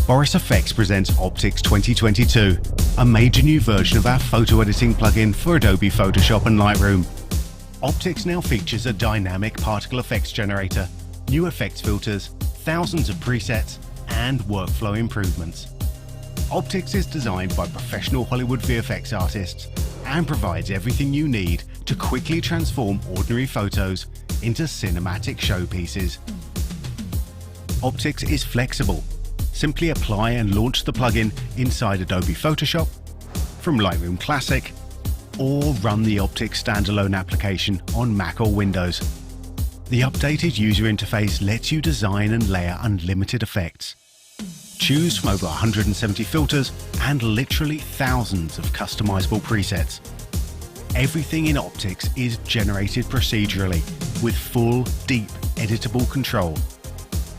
Boris FX presents Optics 2022, a major new version of our photo editing plugin for Adobe Photoshop and Lightroom. Optics now features a dynamic particle effects generator, new effects filters, thousands of presets, and workflow improvements. Optics is designed by professional Hollywood VFX artists and provides everything you need to quickly transform ordinary photos into cinematic showpieces. Optics is flexible. Simply apply and launch the plugin inside Adobe Photoshop, from Lightroom Classic, or run the Optics standalone application on Mac or Windows. The updated user interface lets you design and layer unlimited effects. Choose from over 170 filters and literally thousands of customizable presets. Everything in Optics is generated procedurally with full, deep, editable control.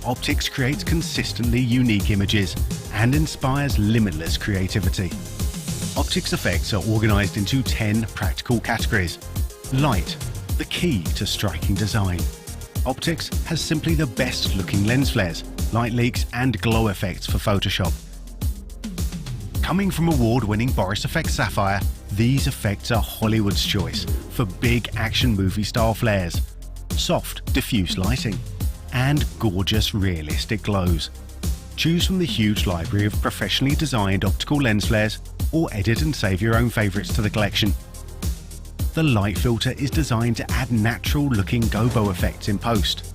Optics creates consistently unique images and inspires limitless creativity. Optics effects are organized into 10 practical categories. Light, the key to striking design. Optics has simply the best looking lens flares, light leaks and glow effects for Photoshop. Coming from award-winning Boris FX Sapphire, these effects are Hollywood's choice for big action movie style flares, soft diffuse lighting, and gorgeous realistic glows. Choose from the huge library of professionally designed optical lens flares or edit and save your own favorites to the collection. The light filter is designed to add natural looking gobo effects in post.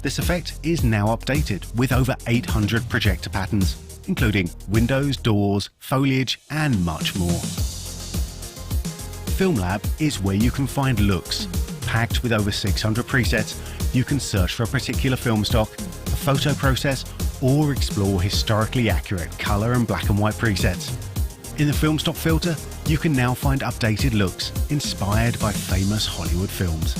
This effect is now updated with over 800 projector patterns, including windows, doors, foliage, and much more. FilmLab is where you can find looks. Packed with over 600 presets, you can search for a particular film stock, a photo process, or explore historically accurate color and black and white presets. In the film stock filter, you can now find updated looks inspired by famous Hollywood films.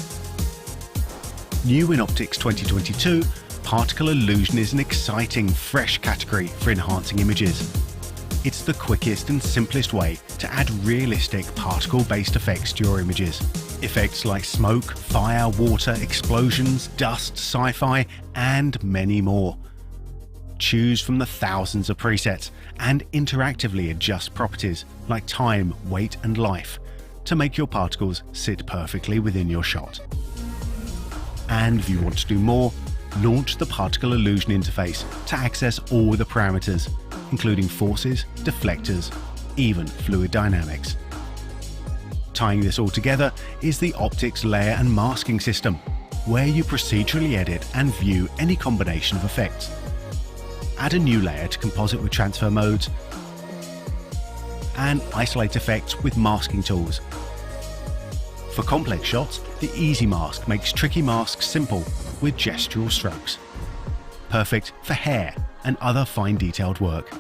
New in Optics 2022, particle illusion is an exciting, fresh category for enhancing images. It's the quickest and simplest way to add realistic particle-based effects to your images. Effects like smoke, fire, water, explosions, dust, sci-fi, and many more. Choose from the thousands of presets and interactively adjust properties like time, weight, and life to make your particles sit perfectly within your shot. And if you want to do more, launch the Particle Illusion interface to access all the parameters, including forces, deflectors, even fluid dynamics. Tying this all together is the Optics Layer and Masking System, where you procedurally edit and view any combination of effects. Add a new layer to composite with transfer modes, and isolate effects with masking tools. For complex shots, the Easy Mask makes tricky masks simple with gestural strokes. Perfect for hair and other fine detailed work.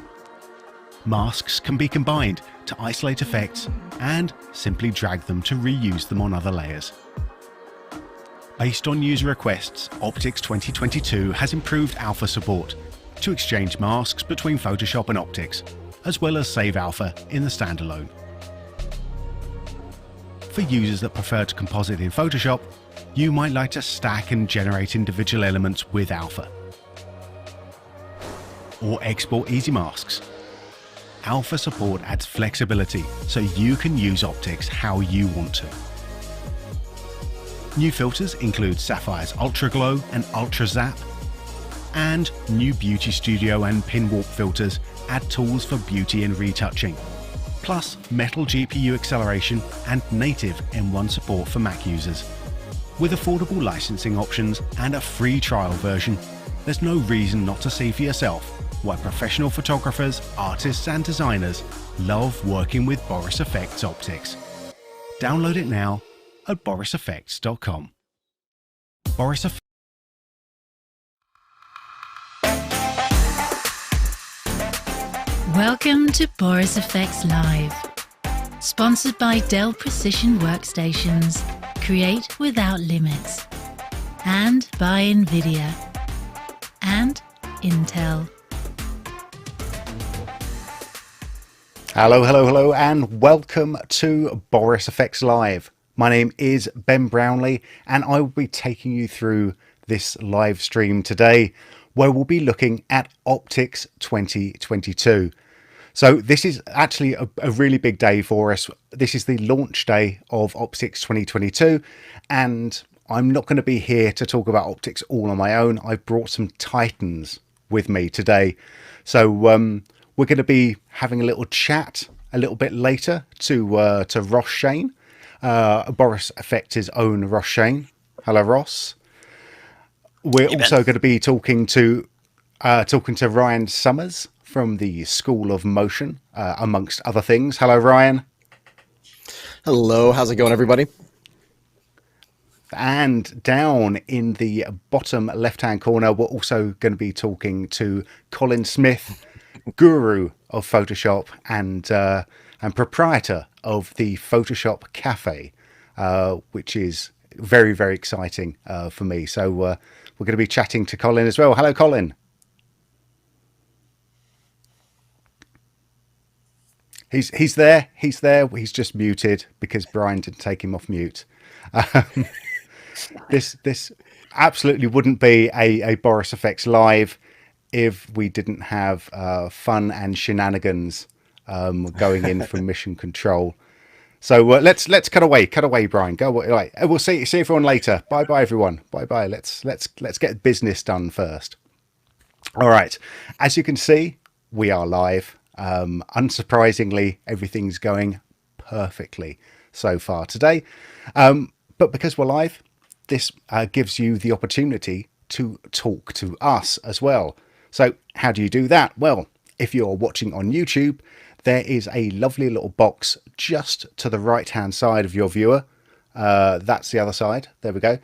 Masks can be combined to isolate effects and simply drag them to reuse them on other layers. Based on user requests, Optics 2022 has improved alpha support to exchange masks between Photoshop and Optics, as well as save alpha in the standalone. For users that prefer to composite in Photoshop, you might like to stack and generate individual elements with alpha. Or export easy masks. Alpha support adds flexibility so you can use Optics how you want to. New filters include Sapphire's Ultra Glow and UltraZap, and new Beauty Studio and Pin Warp filters add tools for beauty and retouching, plus Metal GPU acceleration and native M1 support for Mac users. With affordable licensing options and a free trial version, there's no reason not to see for yourself why professional photographers, artists and designers love working with Boris FX Optics. Download it now at borisfx.com. Boris FX. Welcome to Boris FX Live, sponsored by Dell Precision Workstations, create without limits, and by NVIDIA and Intel. Hello, and welcome to Boris FX Live. My name is Ben Brownlee, and I will be taking you through this live stream today where we'll be looking at Optics 2022. So this is actually a really big day for us. This is the launch day of Optics 2022, and I'm not going to be here to talk about Optics all on my own. I've brought some titans with me today. So we're going to be having a little chat a little bit later to Ross Shain, Boris FX's own Ross Shain. Hello, Ross. We're also going to be talking to Ryan Summers from the School of Motion, amongst other things. Hello, Ryan. Hello, how's it going, everybody? And down in the bottom left-hand corner, we're also going to be talking to Colin Smith, guru of Photoshop and proprietor of the Photoshop Cafe, which is very, very exciting for me. So we're going to be chatting to Colin as well. Hello, Colin. He's there. He's just muted because Brian didn't take him off mute. This absolutely wouldn't be a Boris FX Live if we didn't have fun and shenanigans going in from mission control. So let's cut away, Brian. Go. Right. We'll see everyone later. Bye, everyone. Bye. Let's get business done first. All right. As you can see, we are live. Unsurprisingly, everything's going perfectly so far today. But because we're live, this gives you the opportunity to talk to us as well. So how do you do that? Well, if you're watching on YouTube, there is a lovely little box just to the right-hand side of your viewer. That's the other side. There we go.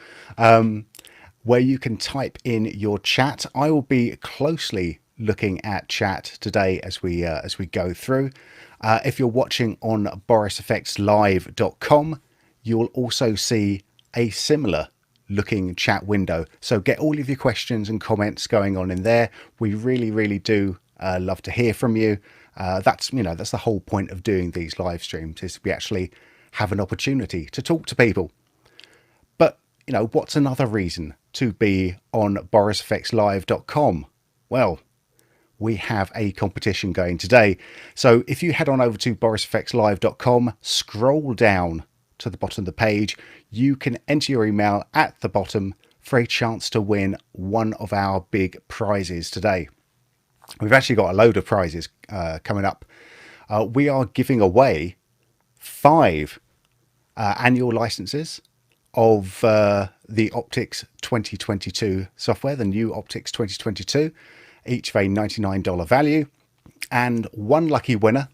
Where you can type in your chat. I will be closely looking at chat today as we go through. If you're watching on borisfxlive.com, you'll also see a similar looking chat window. So get all of your questions and comments going on in there. We really do love to hear from you. That's the whole point of doing these live streams, is we actually have an opportunity to talk to people. But what's another reason to be on borisfxlive.com? Well, we have a competition going today. So if you head on over to borisfxlive.com, scroll down to the bottom of the page, you can enter your email at the bottom for a chance to win one of our big prizes today. We've actually got a load of prizes coming up. We are giving away 5 annual licenses of the Optics 2022 software, the new Optics 2022, each of a $99 value. And one lucky winner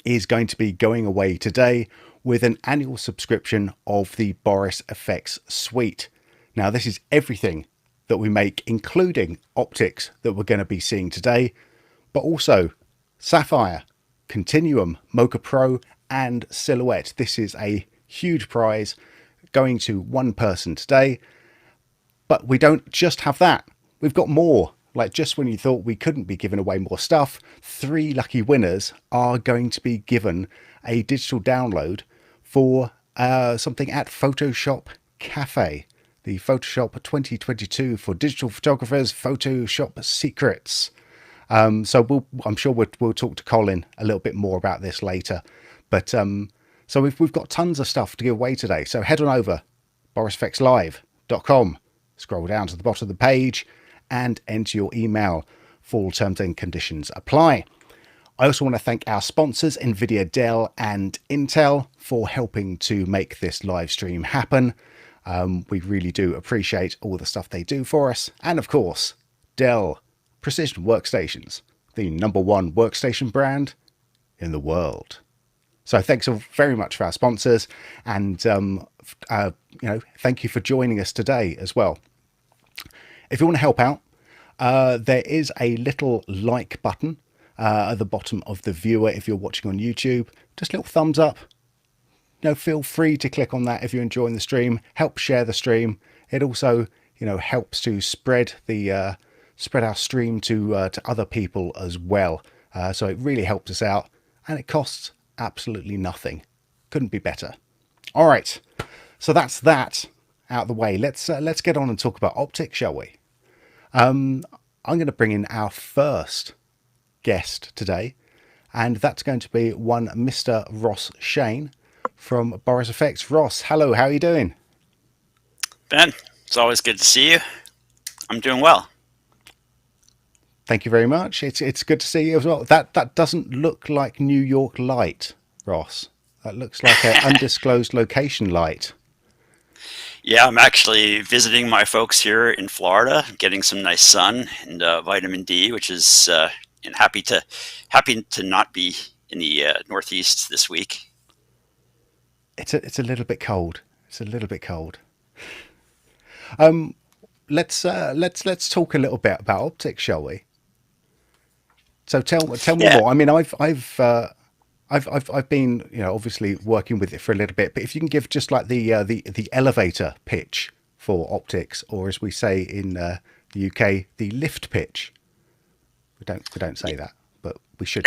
is going to be going away today with an annual subscription of the Boris FX suite. Now, this is everything that we make, including Optics that we're going to be seeing today, but also Sapphire, Continuum, Mocha Pro, and Silhouette. This is a huge prize going to one person today. But we don't just have that. We've got more. Like, just when you thought we couldn't be giving away more stuff, 3 lucky winners are going to be given a digital download for something at Photoshop Cafe, the Photoshop 2022 for digital photographers, Photoshop secrets. So I'm sure we'll talk to Colin a little bit more about this later. But so we've got tons of stuff to give away today. So head on over borisfxlive.com, scroll down to the bottom of the page, and enter your email. Full terms and conditions apply. I also want to thank our sponsors, NVIDIA, Dell, and Intel, for helping to make this live stream happen. We really do appreciate all the stuff they do for us. And of course, Dell Precision Workstations, the #1 workstation brand in the world. So thanks very much for our sponsors, and thank you for joining us today as well. If you want to help out, there is a little like button at the bottom of the viewer if you're watching on YouTube. Just a little thumbs up. Feel free to click on that if you're enjoying the stream. Help share the stream. It also helps to spread our stream to other people as well. So it really helps us out, and it costs absolutely nothing. Couldn't be better. All right, so that's that out of the way. Let's get on and talk about Optics, shall we? I'm going to bring in our first guest today, and that's going to be one Mr. Ross Shain from Boris FX. Ross, hello, how are you doing? Ben, it's always good to see you. I'm doing well. Thank you very much. It's good to see you as well. That doesn't look like New York light, Ross. That looks like an undisclosed location light. Yeah, I'm actually visiting my folks here in Florida, getting some nice sun and vitamin D, which is and happy to not be in the Northeast this week. It's a little bit cold. It's a little bit cold. Let's talk a little bit about optics, shall we? So tell me Yeah, more. I mean, I've been, obviously working with it for a little bit, but if you can give just like the elevator pitch for optics, or as we say in the UK, the lift pitch. We don't say that, but we should.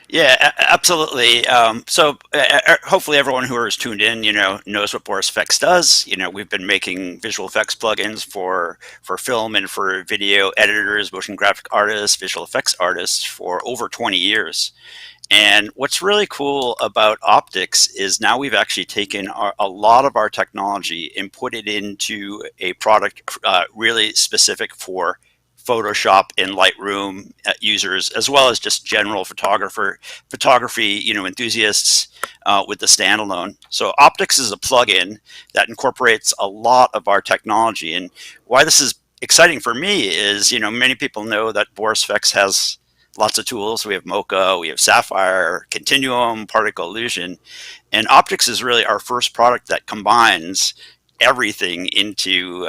yeah, absolutely. Hopefully everyone who is tuned in, knows what Boris FX does. We've been making visual effects plugins for film and for video editors, motion graphic artists, visual effects artists for over 20 years. And what's really cool about optics is now we've actually taken a lot of our technology and put it into a product really specific for Photoshop and Lightroom users, as well as just general photography, enthusiasts with the standalone. So optics is a plugin that incorporates a lot of our technology. And why this is exciting for me is, many people know that Boris FX has lots of tools. We have Mocha, we have Sapphire, Continuum, Particle Illusion, and optics is really our first product that combines everything into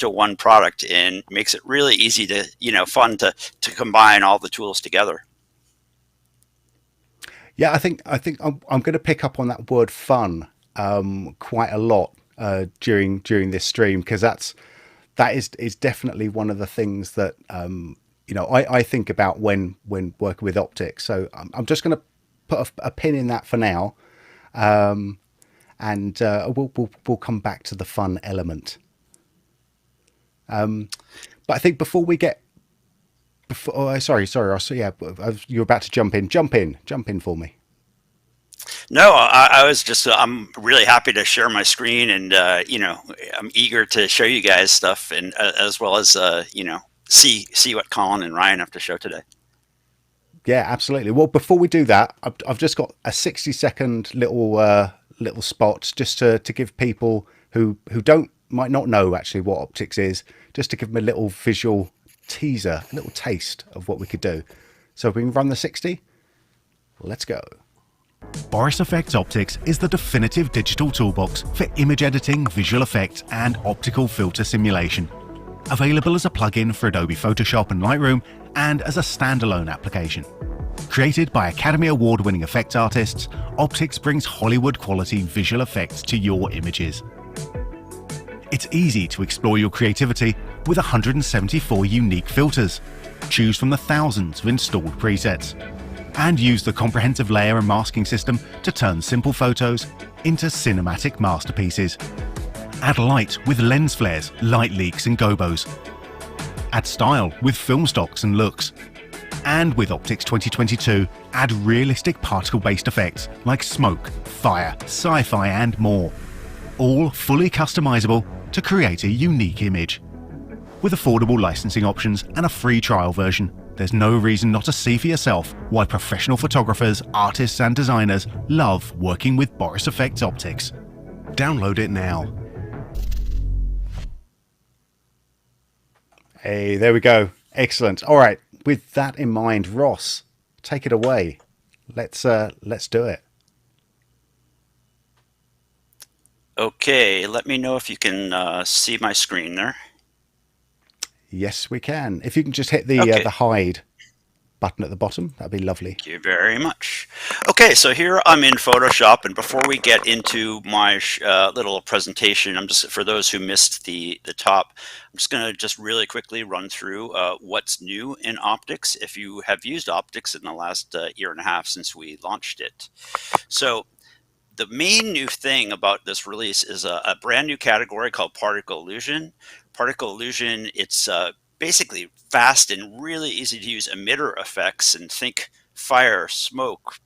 one product and makes it really easy to fun to combine all the tools together. Yeah, I think I'm going to pick up on that word fun quite a lot during this stream, because that is definitely one of the things that I think about when working with optics. So I'm just going to put a pin in that for now, and we'll come back to the fun element. But I think before we get sorry, Ross. So yeah, you're about to jump in for me. No, I was just I'm really happy to share my screen, and I'm eager to show you guys stuff, and as well as see what Colin and Ryan have to show today. Yeah, absolutely. Well, before we do that, I've just got a 60-second little spot just to give people who might not know actually what optics is, just to give them a little visual teaser, a little taste of what we could do. So if we can run the 60, let's go. Boris FX Optics is the definitive digital toolbox for image editing, visual effects, and optical filter simulation. Available as a plugin for Adobe Photoshop and Lightroom, and as a standalone application. Created by Academy Award-winning effect artists, Optics brings Hollywood-quality visual effects to your images. It's easy to explore your creativity with 174 unique filters. Choose from the thousands of installed presets. And use the comprehensive layer and masking system to turn simple photos into cinematic masterpieces. Add light with lens flares, light leaks and gobos. Add style with film stocks and looks. And with Optics 2022, add realistic particle-based effects like smoke, fire, sci-fi and more. All fully customizable to create a unique image. With affordable licensing options and a free trial version, there's no reason not to see for yourself why professional photographers, artists and designers love working with Boris FX Optics. Download it now. Hey, there we go. Excellent. All right. With that in mind, Ross, take it away. Let's do it. Okay, let me know if you can see my screen there. Yes, we can. If you can just hit the Okay. the hide button at the bottom, that'd be lovely. Thank you very much. Okay, so here I'm in Photoshop, and before we get into my little presentation, I'm just, for those who missed the top, I'm just going to just really quickly run through what's new in optics if you have used optics in the last year and a half since we launched it. So the main new thing about this release is a brand new category called particle illusion. particle illusion. It's basically fast and really easy to use emitter effects, and think fire, smoke,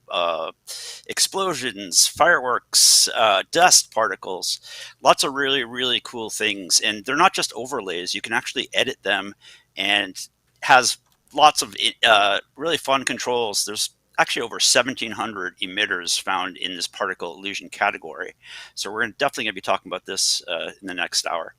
explosions, fireworks, dust particles, lots of really, really cool things. And they're not just overlays. You can actually edit them, and has lots of really fun controls. There's actually over 1,700 emitters found in this particle illusion category. So we're definitely going to be talking about this in the next hour.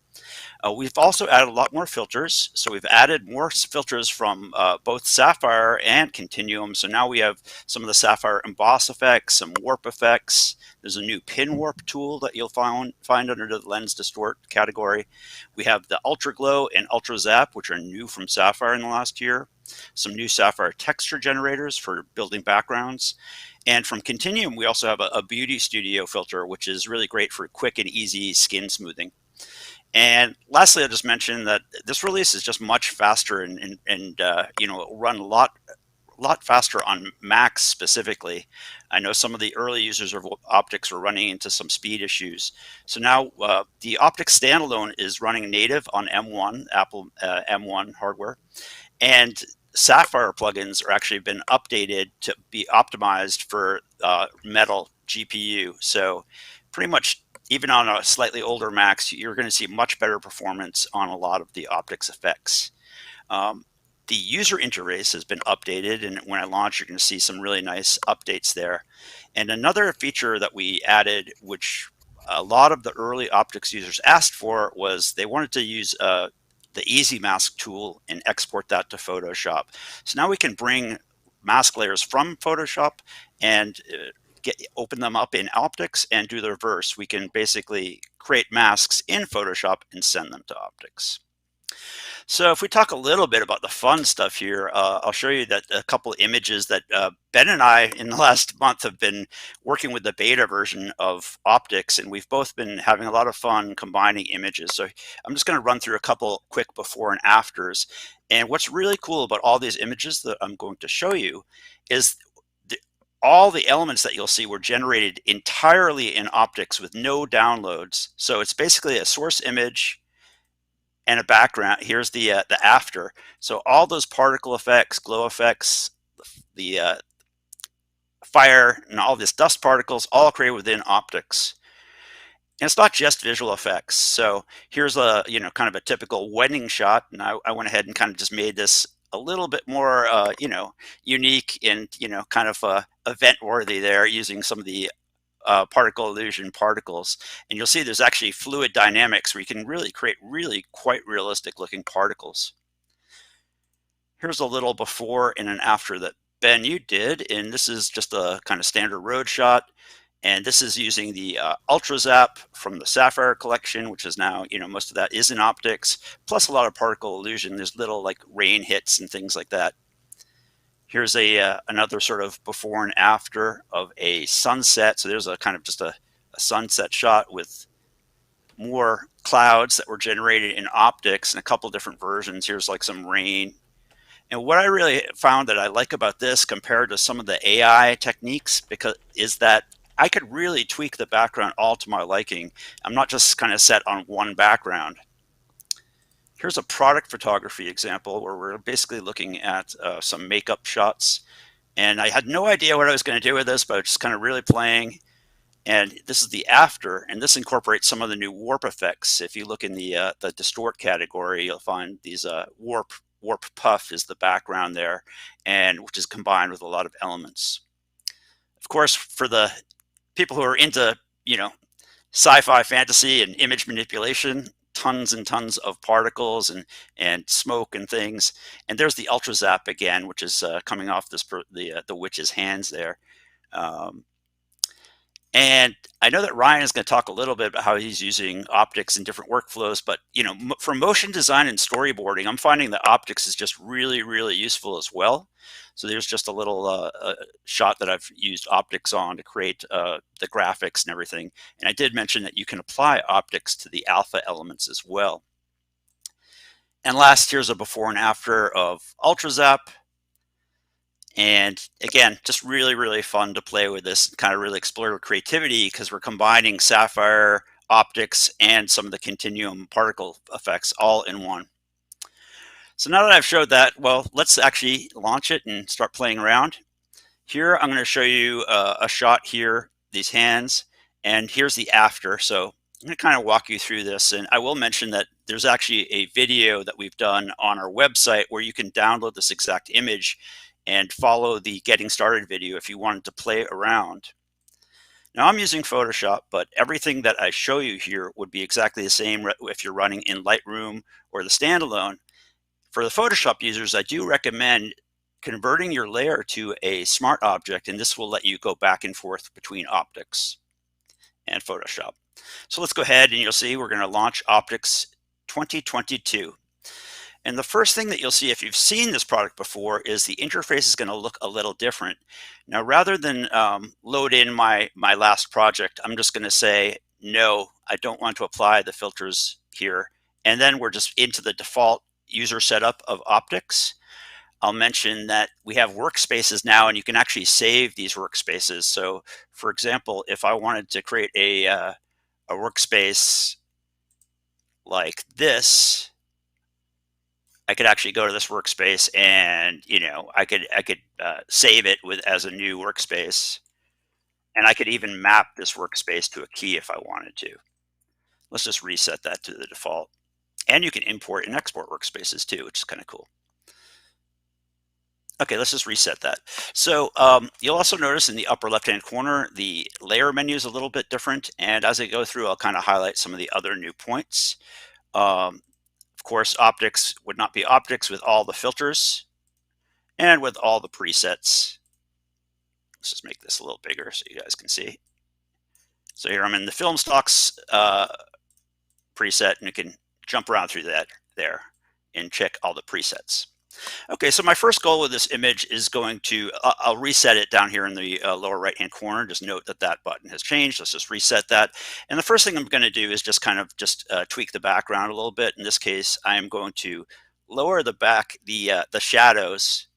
We've also added a lot more filters. So we've added more filters from both Sapphire and Continuum. So now we have some of the Sapphire emboss effects, some warp effects. There's a new pin warp tool that you'll find under the lens distort category. We have the Ultra Glow and UltraZap, which are new from Sapphire in the last year. Some new Sapphire texture generators for building backgrounds. And from Continuum, we also have a Beauty Studio filter, which is really great for quick and easy skin smoothing. And lastly, I'll just mention that this release is just much faster, and you know, it'll run a lot faster on Macs specifically. I know some of the early users of Optics were running into some speed issues. So now the Optics standalone is running native on M1, Apple M1 hardware, and Sapphire plugins are actually been updated to be optimized for Metal GPU. So pretty much even on a slightly older Macs, you're going to see much better performance on a lot of the Optics effects. The user interface has been updated, and when I launch, you're going to see some really nice updates there. And another feature that we added, which a lot of the early Optics users asked for, was they wanted to use the Easy Mask tool and export that to Photoshop. So now we can bring mask layers from Photoshop and open them up in Optics and do the reverse. We can basically create masks in Photoshop and send them to Optics. So if we talk a little bit about the fun stuff here, I'll show you that a couple of images that Ben and I in the last month have been working with the beta version of Optics, and we've both been having a lot of fun combining images. So I'm just going to run through a couple quick before and afters. And what's really cool about all these images that I'm going to show you is all the elements that you'll see were generated entirely in Optics with no downloads. So it's basically a source image and a background. Here's the after. So all those particle effects, glow effects, the fire, and all this dust particles, all created within Optics. And it's not just visual effects. So here's a kind of a typical wedding shot, and I went ahead and kind of just made this a little bit more unique and kind of event worthy there, using some of the particle illusion particles. And you'll see there's actually fluid dynamics where you can really create really quite realistic looking particles. Here's a little before and an after that Ben, you did, and this is just a kind of standard road shot. And this is using the UltraZap from the Sapphire collection, which is now, most of that is in Optics, plus a lot of particle illusion. There's little like rain hits and things like that. Here's another sort of before and after of a sunset. So there's a kind of just a sunset shot with more clouds that were generated in Optics in a couple different versions. Here's like some rain. And what I really found that I like about this compared to some of the AI techniques is that I could really tweak the background all to my liking. I'm not just kind of set on one background. Here's a product photography example where we're basically looking at some makeup shots. And I had no idea what I was going to do with this, but I was just kind of really playing. And this is the after, and this incorporates some of the new warp effects. If you look in the distort category, you'll find these warp puff is the background there, and which is combined with a lot of elements. Of course, for the people who are into, sci-fi fantasy and image manipulation, tons and tons of particles and smoke and things. And there's the UltraZap again, which is coming off the witch's hands there. And I know that Ryan is going to talk a little bit about how he's using Optics in different workflows, but for motion design and storyboarding, I'm finding that Optics is just really, really useful as well. So there's just a little shot that I've used Optics on to create the graphics and everything. And I did mention that you can apply Optics to the alpha elements as well. And last, here's a before and after of UltraZap. And again, just really, really fun to play with this, kind of really explore creativity because we're combining Sapphire, optics, and some of the continuum particle effects all in one. So now that I've showed that, well, let's actually launch it and start playing around. Here, I'm going to show you a shot here, these hands, and here's the after. So I'm going to kind of walk you through this. And I will mention that there's actually a video that we've done on our website where you can download this exact image and follow the getting started video if you wanted to play around. Now I'm using Photoshop, but everything that I show you here would be exactly the same if you're running in Lightroom or the standalone. For the Photoshop users, I do recommend converting your layer to a smart object, and this will let you go back and forth between optics and Photoshop. So let's go ahead, and you'll see we're going to launch Optics 2022. And the first thing that you'll see if you've seen this product before is the interface is going to look a little different. Now, rather than load in my last project, I'm just going to say, no, I don't want to apply the filters here. And then we're just into the default user setup of Optics. I'll mention that we have workspaces now, and you can actually save these workspaces. So, for example, if I wanted to create a workspace like this, I could actually go to this workspace, and I could save it as a new workspace, and I could even map this workspace to a key if I wanted to. Let's just reset that to the default, and you can import and export workspaces too, which is kind of cool. Okay, let's just reset that. So you'll also notice in the upper left-hand corner, the layer menu is a little bit different. And as I go through, I'll kind of highlight some of the other new points. Of course, Optics would not be Optics with all the filters and with all the presets. Let's just make this a little bigger so you guys can see. So here I'm in the film stocks preset, and you can jump around through that there and check all the presets. Okay, so my first goal with this image is going to, I'll reset it down here in the lower right-hand corner. Just note that that button has changed. Let's just reset that. And the first thing I'm going to do is just kind of tweak the background a little bit. In this case, I am going to lower the shadows.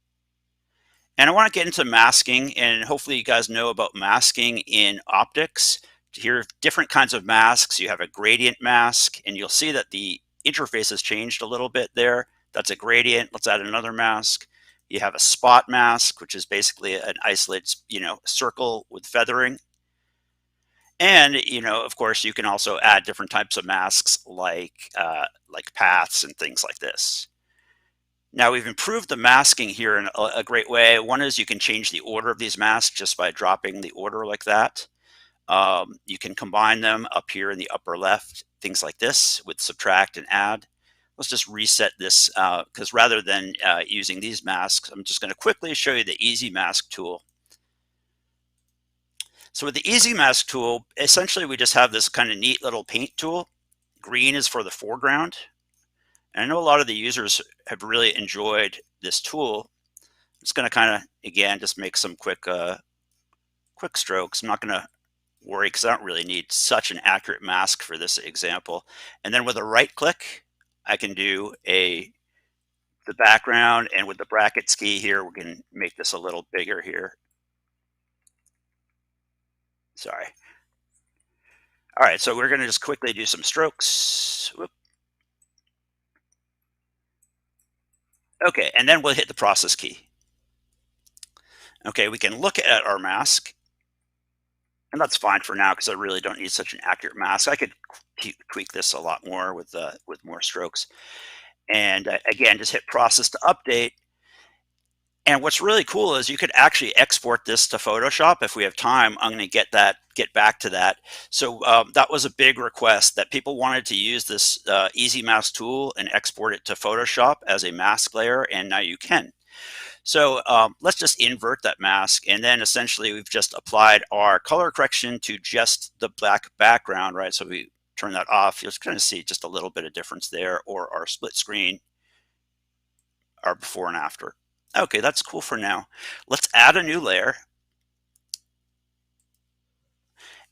And I want to get into masking, and hopefully you guys know about masking in Optics. Here are different kinds of masks. You have a gradient mask, and you'll see that the interface has changed a little bit there. That's a gradient. Let's add another mask. You have a spot mask, which is basically an isolated, circle with feathering. And, of course, you can also add different types of masks like paths and things like this. Now, we've improved the masking here in a great way. One is you can change the order of these masks just by dropping the order like that. You can combine them up here in the upper left, things like this with subtract and add. Let's just reset this because rather than using these masks, I'm just going to quickly show you the Easy Mask tool. So with the Easy Mask tool, essentially we just have this kind of neat little paint tool. Green is for the foreground. And I know a lot of the users have really enjoyed this tool. I'm just going to kind of, again, just make some quick strokes. I'm not going to worry because I don't really need such an accurate mask for this example. And then with a right click, I can do the background, and with the brackets key here, we can make this a little bigger here. Sorry. All right, so we're going to just quickly do some strokes. Whoop. Okay, and then we'll hit the process key. Okay, we can look at our mask, and that's fine for now because I really don't need such an accurate mask. I could tweak this a lot more with more strokes. And again, just hit process to update. And what's really cool is you could actually export this to Photoshop if we have time. I'm going to get back to that. So that was a big request that people wanted to use this Easy Mask tool and export it to Photoshop as a mask layer, and now you can. So let's just invert that mask, and then essentially we've just applied our color correction to just the black background, right? So we turn that off. You'll kind of see just a little bit of difference there, or our split screen, our before and after. Okay, that's cool for now. Let's add a new layer.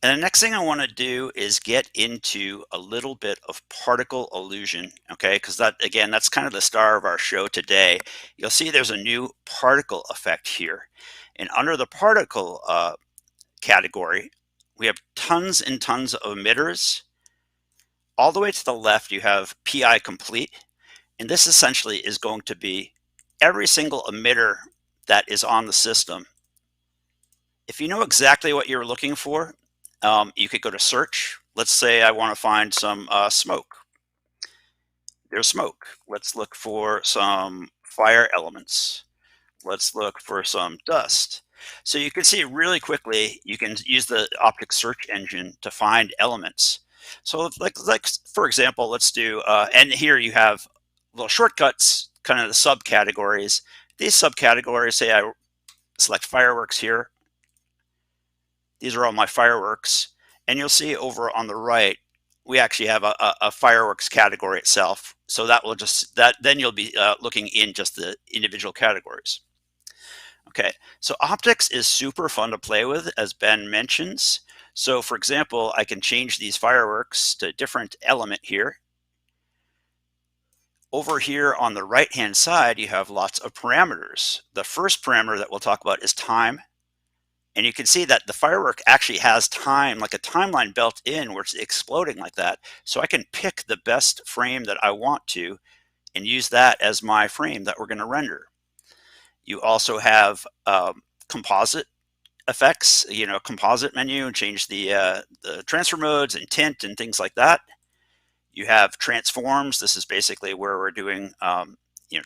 And the next thing I want to do is get into a little bit of particle illusion, okay? Because that, again, that's kind of the star of our show today. You'll see there's a new particle effect here. And under the particle category, we have tons and tons of emitters all the way to the left, you have PI complete. And this essentially is going to be every single emitter that is on the system. If you know exactly what you're looking for, you could go to search. Let's say I want to find some smoke. There's smoke. Let's look for some fire elements. Let's look for some dust. So you can see really quickly, you can use the optics search engine to find elements. So like for example, let's do, and here you have little shortcuts, kind of the subcategories. These subcategories, say I select fireworks here. These are all my fireworks. And you'll see over on the right, we actually have a fireworks category itself. So that will just, then you'll be looking in just the individual categories. Okay, so optics is super fun to play with, as Ben mentions. So for example, I can change these fireworks to a different element here. Over here on the right-hand side, you have lots of parameters. The first parameter that we'll talk about is time. And you can see that the firework actually has time, like a timeline built in where it's exploding like that. So I can pick the best frame that I want to and use that as my frame that we're going to render. You also have composite effects, composite menu, and change the transfer modes and tint and things like that. You have transforms. This is basically where we're doing,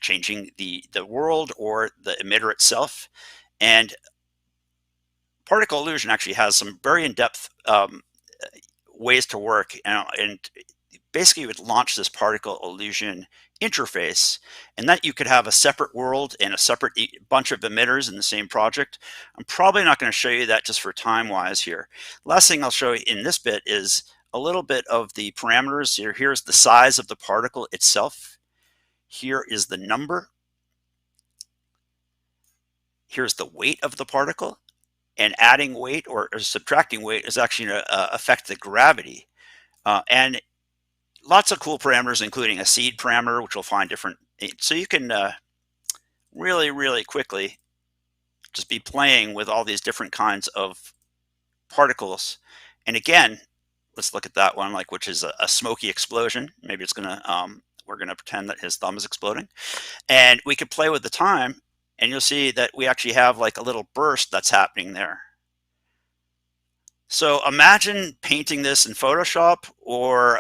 changing the world or the emitter itself. And particle illusion actually has some very in-depth ways to work, and basically you would launch this particle illusion interface, and that you could have a separate world and a separate bunch of emitters in the same project. I'm probably not going to show you that just for time wise here. Last thing I'll show you in this bit is a little bit of the parameters here. Here's the size of the particle itself. Here is the number. Here's the weight of the particle. And adding weight or subtracting weight is actually going to affect the gravity. And lots of cool parameters, including a seed parameter, which we'll find different. So you can really, really quickly just be playing with all these different kinds of particles. And again, let's look at that one, which is a smoky explosion. Maybe it's we're gonna pretend that his thumb is exploding. And we could play with the time, and you'll see that we actually have like a little burst that's happening there. So imagine painting this in Photoshop, or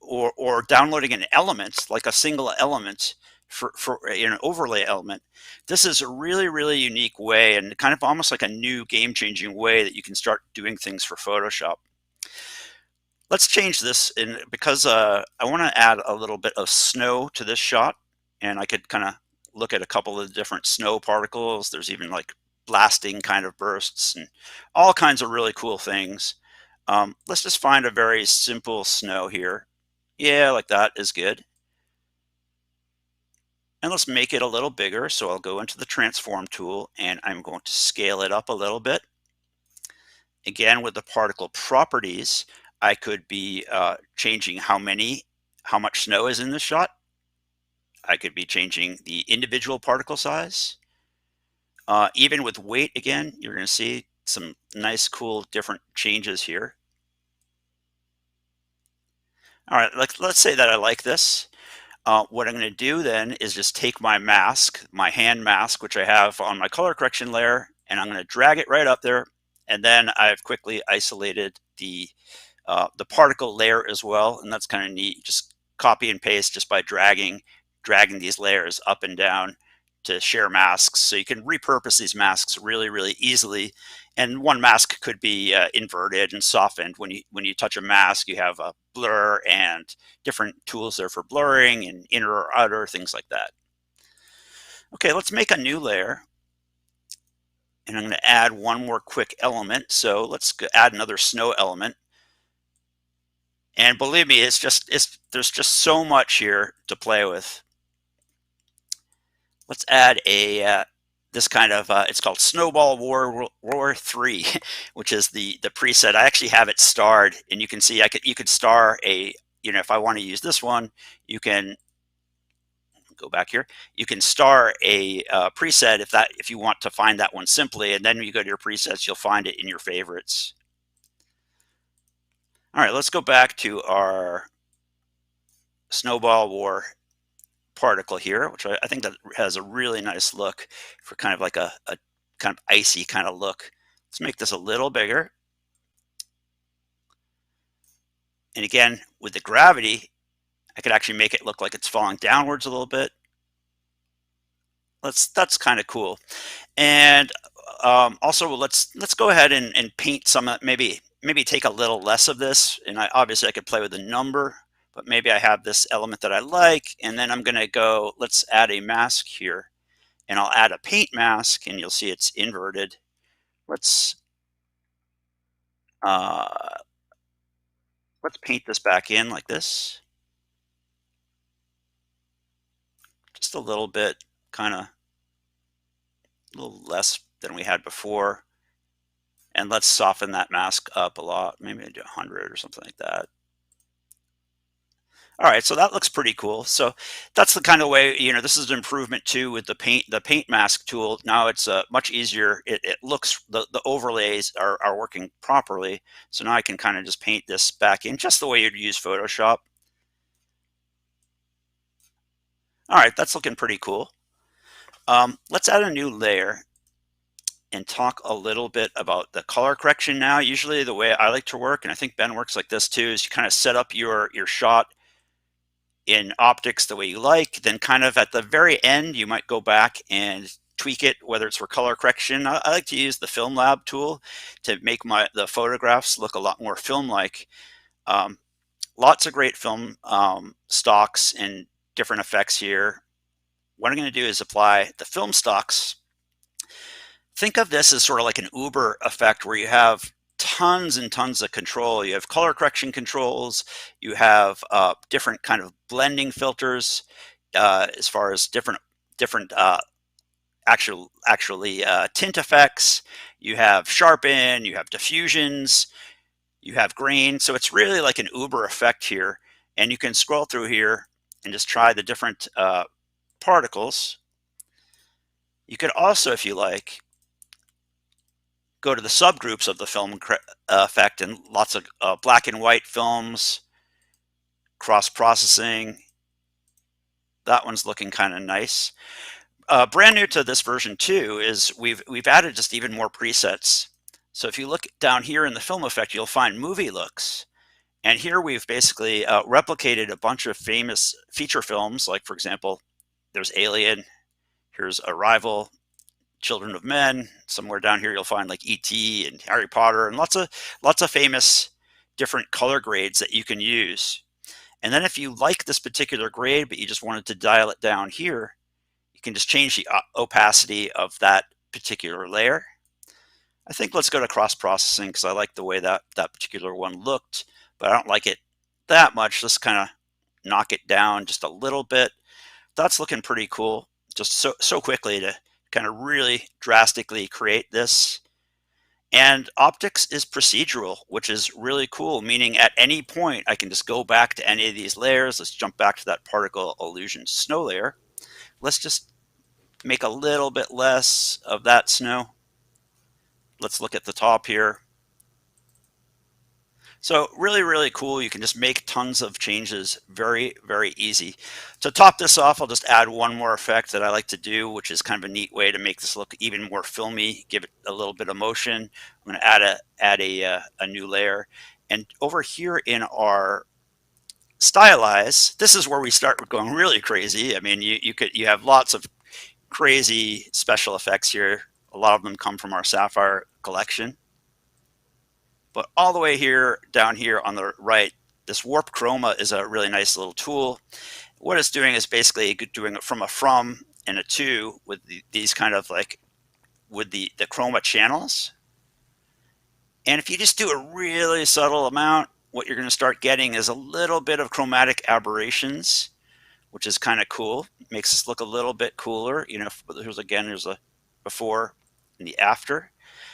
or downloading an element, like a single element for an overlay element. This is a really, really unique way, and kind of almost like a new game-changing way that you can start doing things for Photoshop. Let's change this because I want to add a little bit of snow to this shot, and I could kind of look at a couple of different snow particles. There's even like blasting kind of bursts and all kinds of really cool things. Let's just find a very simple snow here. Yeah, like that is good. And let's make it a little bigger. So I'll go into the transform tool and I'm going to scale it up a little bit. Again, with the particle properties, I could be changing how much snow is in the shot. I could be changing the individual particle size. Even with weight, again, you're going to see some nice, cool, different changes here. All right, let's say that I like this. What I'm going to do then is just take my mask, my hand mask, which I have on my color correction layer, and I'm going to drag it right up there. And then I've quickly isolated the particle layer as well, and that's kind of neat. Just copy and paste just by dragging these layers up and down to share masks. So you can repurpose these masks really, really easily. And one mask could be inverted and softened. When you touch a mask, you have a blur and different tools there for blurring and inner or outer, things like that. Okay, let's make a new layer. And I'm going to add one more quick element. So let's add another snow element. And believe me, there's just so much here to play with. Let's add this kind of it's called Snowball War 3, which is the preset. I actually have it starred, and you can see you could star if I want to use this one, you can go back here. You can star a preset if you want to find that one simply, and then when you go to your presets, you'll find it in your favorites. All right, let's go back to our snowball war particle here, which I think that has a really nice look for kind of like a kind of icy kind of look. Let's make this a little bigger. And again, with the gravity, I could actually make it look like it's falling downwards a little bit. That's kind of cool. And also, let's go ahead and paint some. Maybe take a little less of this. And obviously I could play with the number, but maybe I have this element that I like, and then I'm going to go. Let's add a mask here, and I'll add a paint mask, and you'll see it's inverted. Let's paint this back in like this, just a little bit, kind of a little less than we had before. And let's soften that mask up a lot. Maybe I do 100 or something like that. All right, so that looks pretty cool. So that's the kind of way, this is an improvement too with the paint mask tool. Now it's much easier. It looks, the overlays are working properly. So now I can kind of just paint this back in just the way you'd use Photoshop. All right, that's looking pretty cool. Let's add a new layer and talk a little bit about the color correction now. Usually the way I like to work, and I think Ben works like this too, is you kind of set up your shot in optics the way you like. Then kind of at the very end, you might go back and tweak it, whether it's for color correction. I like to use the Film Lab tool to make the photographs look a lot more film-like. Lots of great film stocks and different effects here. What I'm going to do is apply the film stocks. Think of this as sort of like an Uber effect where you have tons and tons of control. You have color correction controls. You have different kind of blending filters as far as different actually tint effects. You have sharpen. You have diffusions. You have grain. So it's really like an Uber effect here. And you can scroll through here and just try the different particles. You could also, if you like, go to the subgroups of the film effect, and lots of black and white films, cross-processing. That one's looking kind of nice. Brand new to this version too is we've added just even more presets. So if you look down here in the film effect, you'll find movie looks. And here we've basically replicated a bunch of famous feature films, like for example, there's Alien, here's Arrival, Children of Men. Somewhere down here you'll find like E.T. and Harry Potter, and lots of famous different color grades that you can use. And then if you like this particular grade, but you just wanted to dial it down here, you can just change the opacity of that particular layer. I think let's go to cross-processing because I like the way that particular one looked, but I don't like it that much. Let's kind of knock it down just a little bit. That's looking pretty cool. Just so quickly to kind of really drastically create this. And optics is procedural, which is really cool, meaning at any point I can just go back to any of these layers. Let's jump back to that particle illusion snow layer. Let's just make a little bit less of that snow. Let's look at the top here. So really, really cool. You can just make tons of changes very, very easy. To top this off, I'll just add one more effect that I like to do, which is kind of a neat way to make this look even more filmy, give it a little bit of motion. I'm going to add a new layer. And over here in our stylize, this is where we start going really crazy. I mean, you have lots of crazy special effects here. A lot of them come from our Sapphire collection. But all the way here, down here on the right, this warp chroma is a really nice little tool. What it's doing is basically doing it from a from and a to with these kind of like with the chroma channels. And if you just do a really subtle amount, what you're going to start getting is a little bit of chromatic aberrations, which is kind of cool. It makes this look a little bit cooler. There's a before and the after.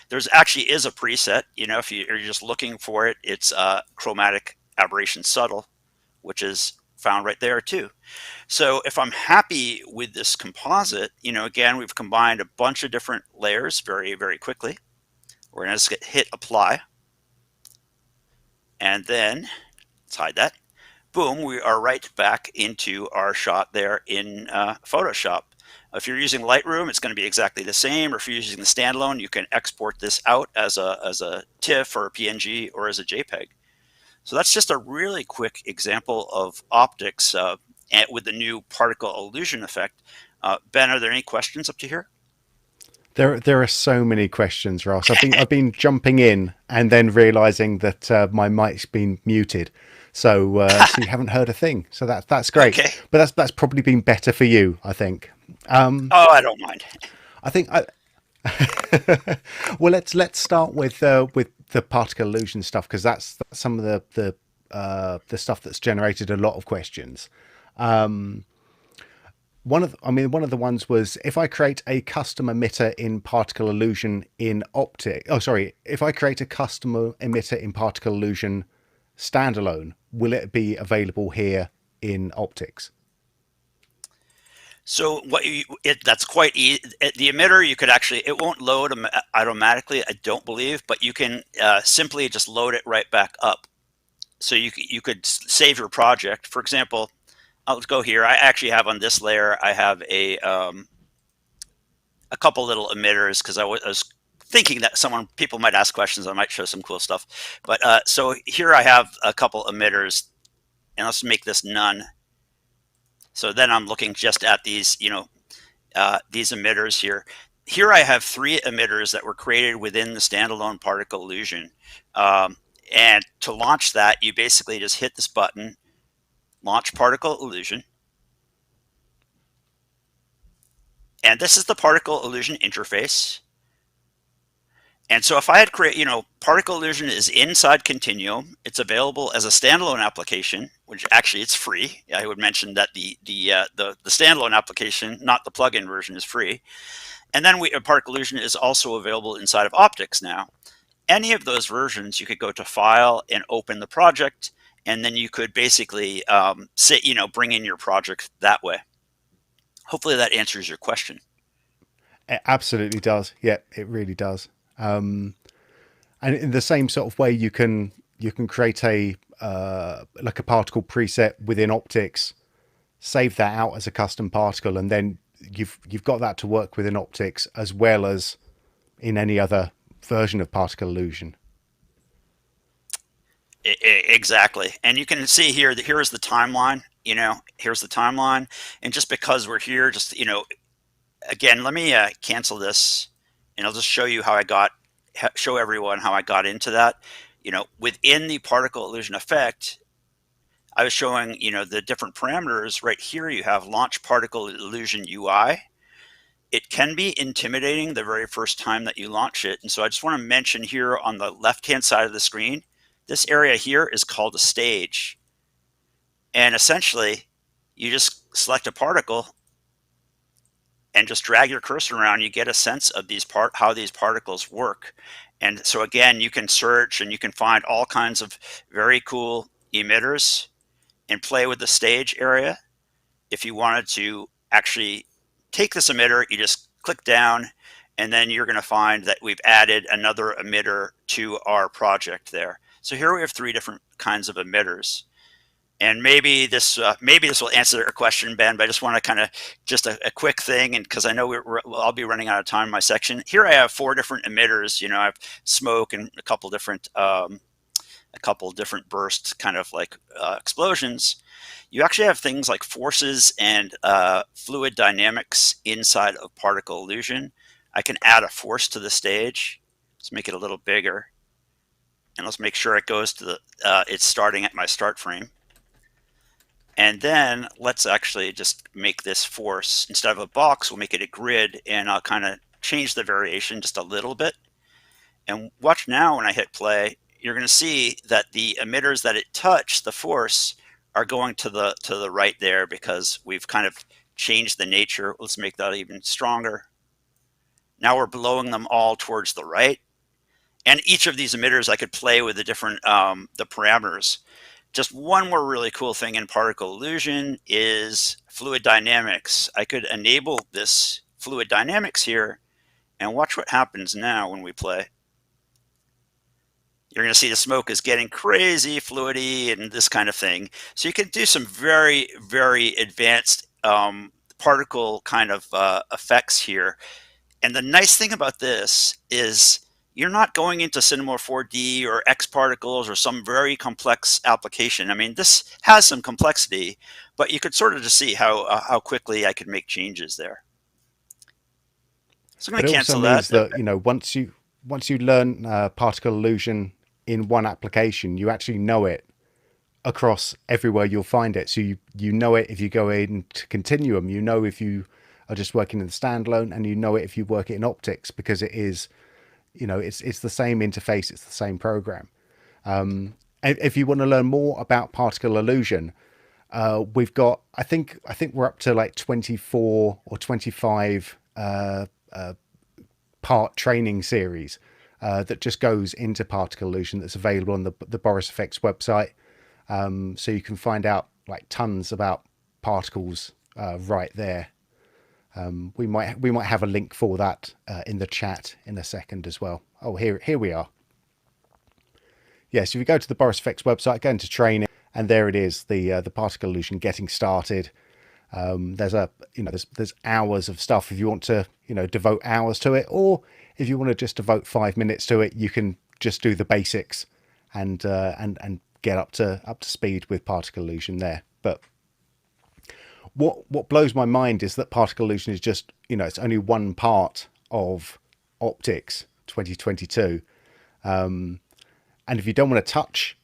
There's actually is a preset, if you're just looking for it, it's chromatic aberration subtle, which is found right there too. So if I'm happy with this composite, again, we've combined a bunch of different layers very, very quickly. We're going to just hit apply. And then, let's hide that. Boom, we are right back into our shot there in Photoshop. If you're using Lightroom, it's going to be exactly the same. Or if you're using the standalone, you can export this out as a TIFF or a PNG or as a JPEG. So that's just a really quick example of optics with the new particle illusion effect. Ben, are there any questions up to here? There are so many questions, Ross. I've been jumping in and then realizing that my mic's been muted, so you haven't heard a thing. So that's great. Okay. But that's probably been better for you, I think. Oh, I don't mind. I think well, let's start with the particle illusion stuff, because that's some of the stuff that's generated a lot of questions. One of the ones was, if I create a custom emitter in particle illusion in Optic. Oh, sorry. If I create a custom emitter in particle illusion standalone, will it be available here in Optics? So that's quite easy. The emitter, you could actually, it won't load automatically, I don't believe, but you can simply just load it right back up. So you could save your project. For example, let's go here. I actually have on this layer, I have a couple little emitters, because I was thinking that people might ask questions. I might show some cool stuff. But so here I have a couple emitters, and let's make this none. So then I'm looking just at these, these emitters here. Here I have 3 emitters that were created within the standalone particle illusion. And to launch that, you basically just hit this button, launch particle illusion. And this is the particle illusion interface. And so if I had created, particle illusion is inside Continuum. It's available as a standalone application, which actually it's free. I would mention that the standalone application, not the plugin version, is free. And then particle illusion is also available inside of Optics now. Any of those versions, you could go to File and open the project, and then you could basically bring in your project that way. Hopefully that answers your question. It absolutely does. Yeah, it really does. And in the same sort of way, you can create a like a particle preset within Optics, save that out as a custom particle, and then you've got that to work within Optics as well as in any other version of particle illusion. Exactly. And you can see here that here is the timeline. Here's the timeline. And just because we're here, just again, let me cancel this, and I'll just show you show everyone how I got into that. Within the particle illusion effect, I was showing, the different parameters. Right here, you have launch particle illusion UI. It can be intimidating the very first time that you launch it. And so I just want to mention here on the left-hand side of the screen, this area here is called a stage. And essentially, you just select a particle and just drag your cursor around. You get a sense of how these particles work. And so again, you can search and you can find all kinds of very cool emitters and play with the stage area. If you wanted to actually take this emitter, you just click down, and then you're going to find that we've added another emitter to our project there. So here we have 3 different kinds of emitters. And maybe this will answer a question, Ben, but I just want to kind of just a quick thing, and because I know I'll be running out of time in my section. Here I have 4 different emitters. I have smoke and a couple different bursts, kind of like explosions. You actually have things like forces and fluid dynamics inside of particle illusion. I can add a force to the stage. Let's make it a little bigger, and let's make sure it goes to it's starting at my start frame. And then let's actually just make this force, instead of a box, we'll make it a grid, and I'll kind of change the variation just a little bit. And watch now when I hit play, you're going to see that the emitters that it touched, the force, are going to the right there, because we've kind of changed the nature. Let's make that even stronger. Now we're blowing them all towards the right. And each of these emitters, I could play with the different the parameters. Just one more really cool thing in particle illusion is fluid dynamics. I could enable this fluid dynamics here, and watch what happens now when we play. you're going to see the smoke is getting crazy fluidy and this kind of thing. So you can do some very, very advanced particle kind of effects here. And the nice thing about this is you're not going into Cinema 4D or X particles or some very complex application. I mean, this has some complexity, but you could sort of just see how quickly I could make changes there. So I'm going But to it also cancel means that. that once you learn particle illusion in one application, you actually know it across everywhere you'll find it. So you know it if you go into Continuum, you know if you are just working in the standalone, and you know it if you work it in Optics, because it is, it's the same interface, it's the same program. If you want to learn more about particle illusion, we've got, I think we're up to like 24 or 25 part training series that just goes into particle illusion, that's available on the Boris FX website. So you can find out like tons about particles right there. We might have a link for that in the chat in a second as well. Oh, here we are. Yes, if you go to the Boris FX website, go into training, and there it is, the particle illusion getting started. There's there's hours of stuff if you want to devote hours to it, or if you want to just devote 5 minutes to it, you can just do the basics and get up to speed with particle illusion there. But what blows my mind is that particle illusion is just, it's only one part of Optics 2022. And if you don't want to touch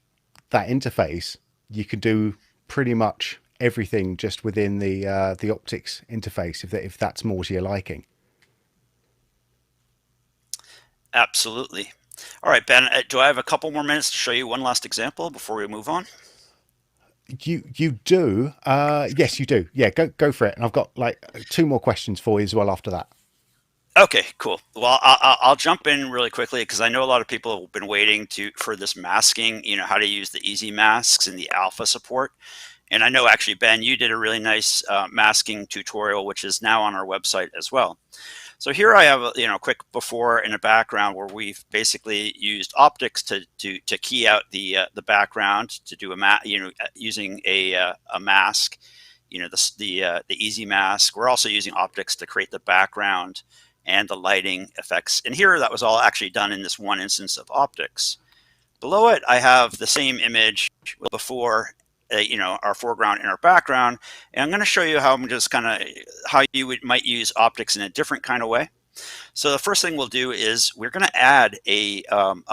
that interface, you can do pretty much everything just within the Optics interface, if that's more to your liking. Absolutely. All right, Ben, do I have a couple more minutes to show you one last example before we move on? You do? Yes, you do. Yeah, go for it. And I've got like 2 more questions for you as well after that. Okay, cool. Well, I'll jump in really quickly because I know a lot of people have been waiting for this masking, how to use the easy masks and the alpha support. And I know actually, Ben, you did a really nice masking tutorial, which is now on our website as well. So here I have a quick before and a background where we've basically used Optics to key out the background to do using a mask, the easy mask. We're also using Optics to create the background and the lighting effects. And here that was all actually done in this one instance of Optics. Below it, I have the same image before, our foreground and our background. And I'm going to show you how how you might use Optics in a different kind of way. So the first thing we'll do is we're going to add a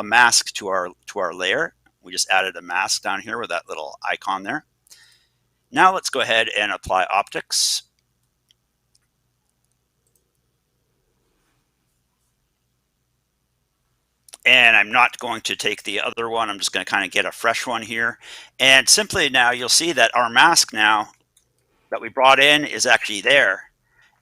mask to our layer. We just added a mask down here with that little icon there. Now let's go ahead and apply Optics. And I'm not going to take the other one. I'm just going to kind of get a fresh one here. And simply now you'll see that our mask now that we brought in is actually there.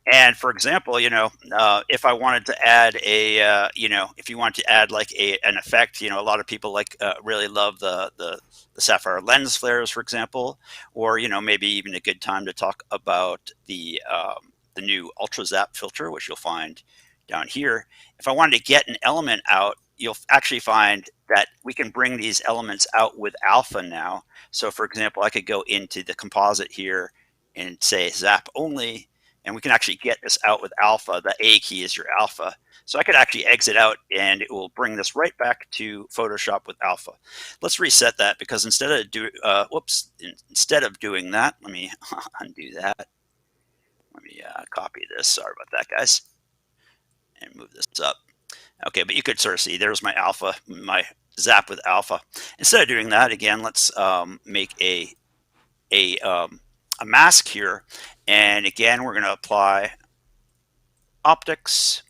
And for example, if I wanted to add if you want to add like an effect, a lot of people really love the sapphire lens flares, for example, or maybe even a good time to talk about the new UltraZap filter, which you'll find down here. If I wanted to get an element out, you'll actually find that we can bring these elements out with alpha now. So for example, I could go into the composite here and say zap only, and we can actually get this out with alpha. The A key is your alpha. So I could actually exit out and it will bring this right back to Photoshop with alpha. Let's reset that, because instead of doing that, let me undo that. Let me copy this. Sorry about that, guys. And move this up. Okay, but you could sort of see there's my alpha, my zap with alpha. Instead of doing that, again, let's make a mask here. And again, we're going to apply Optics.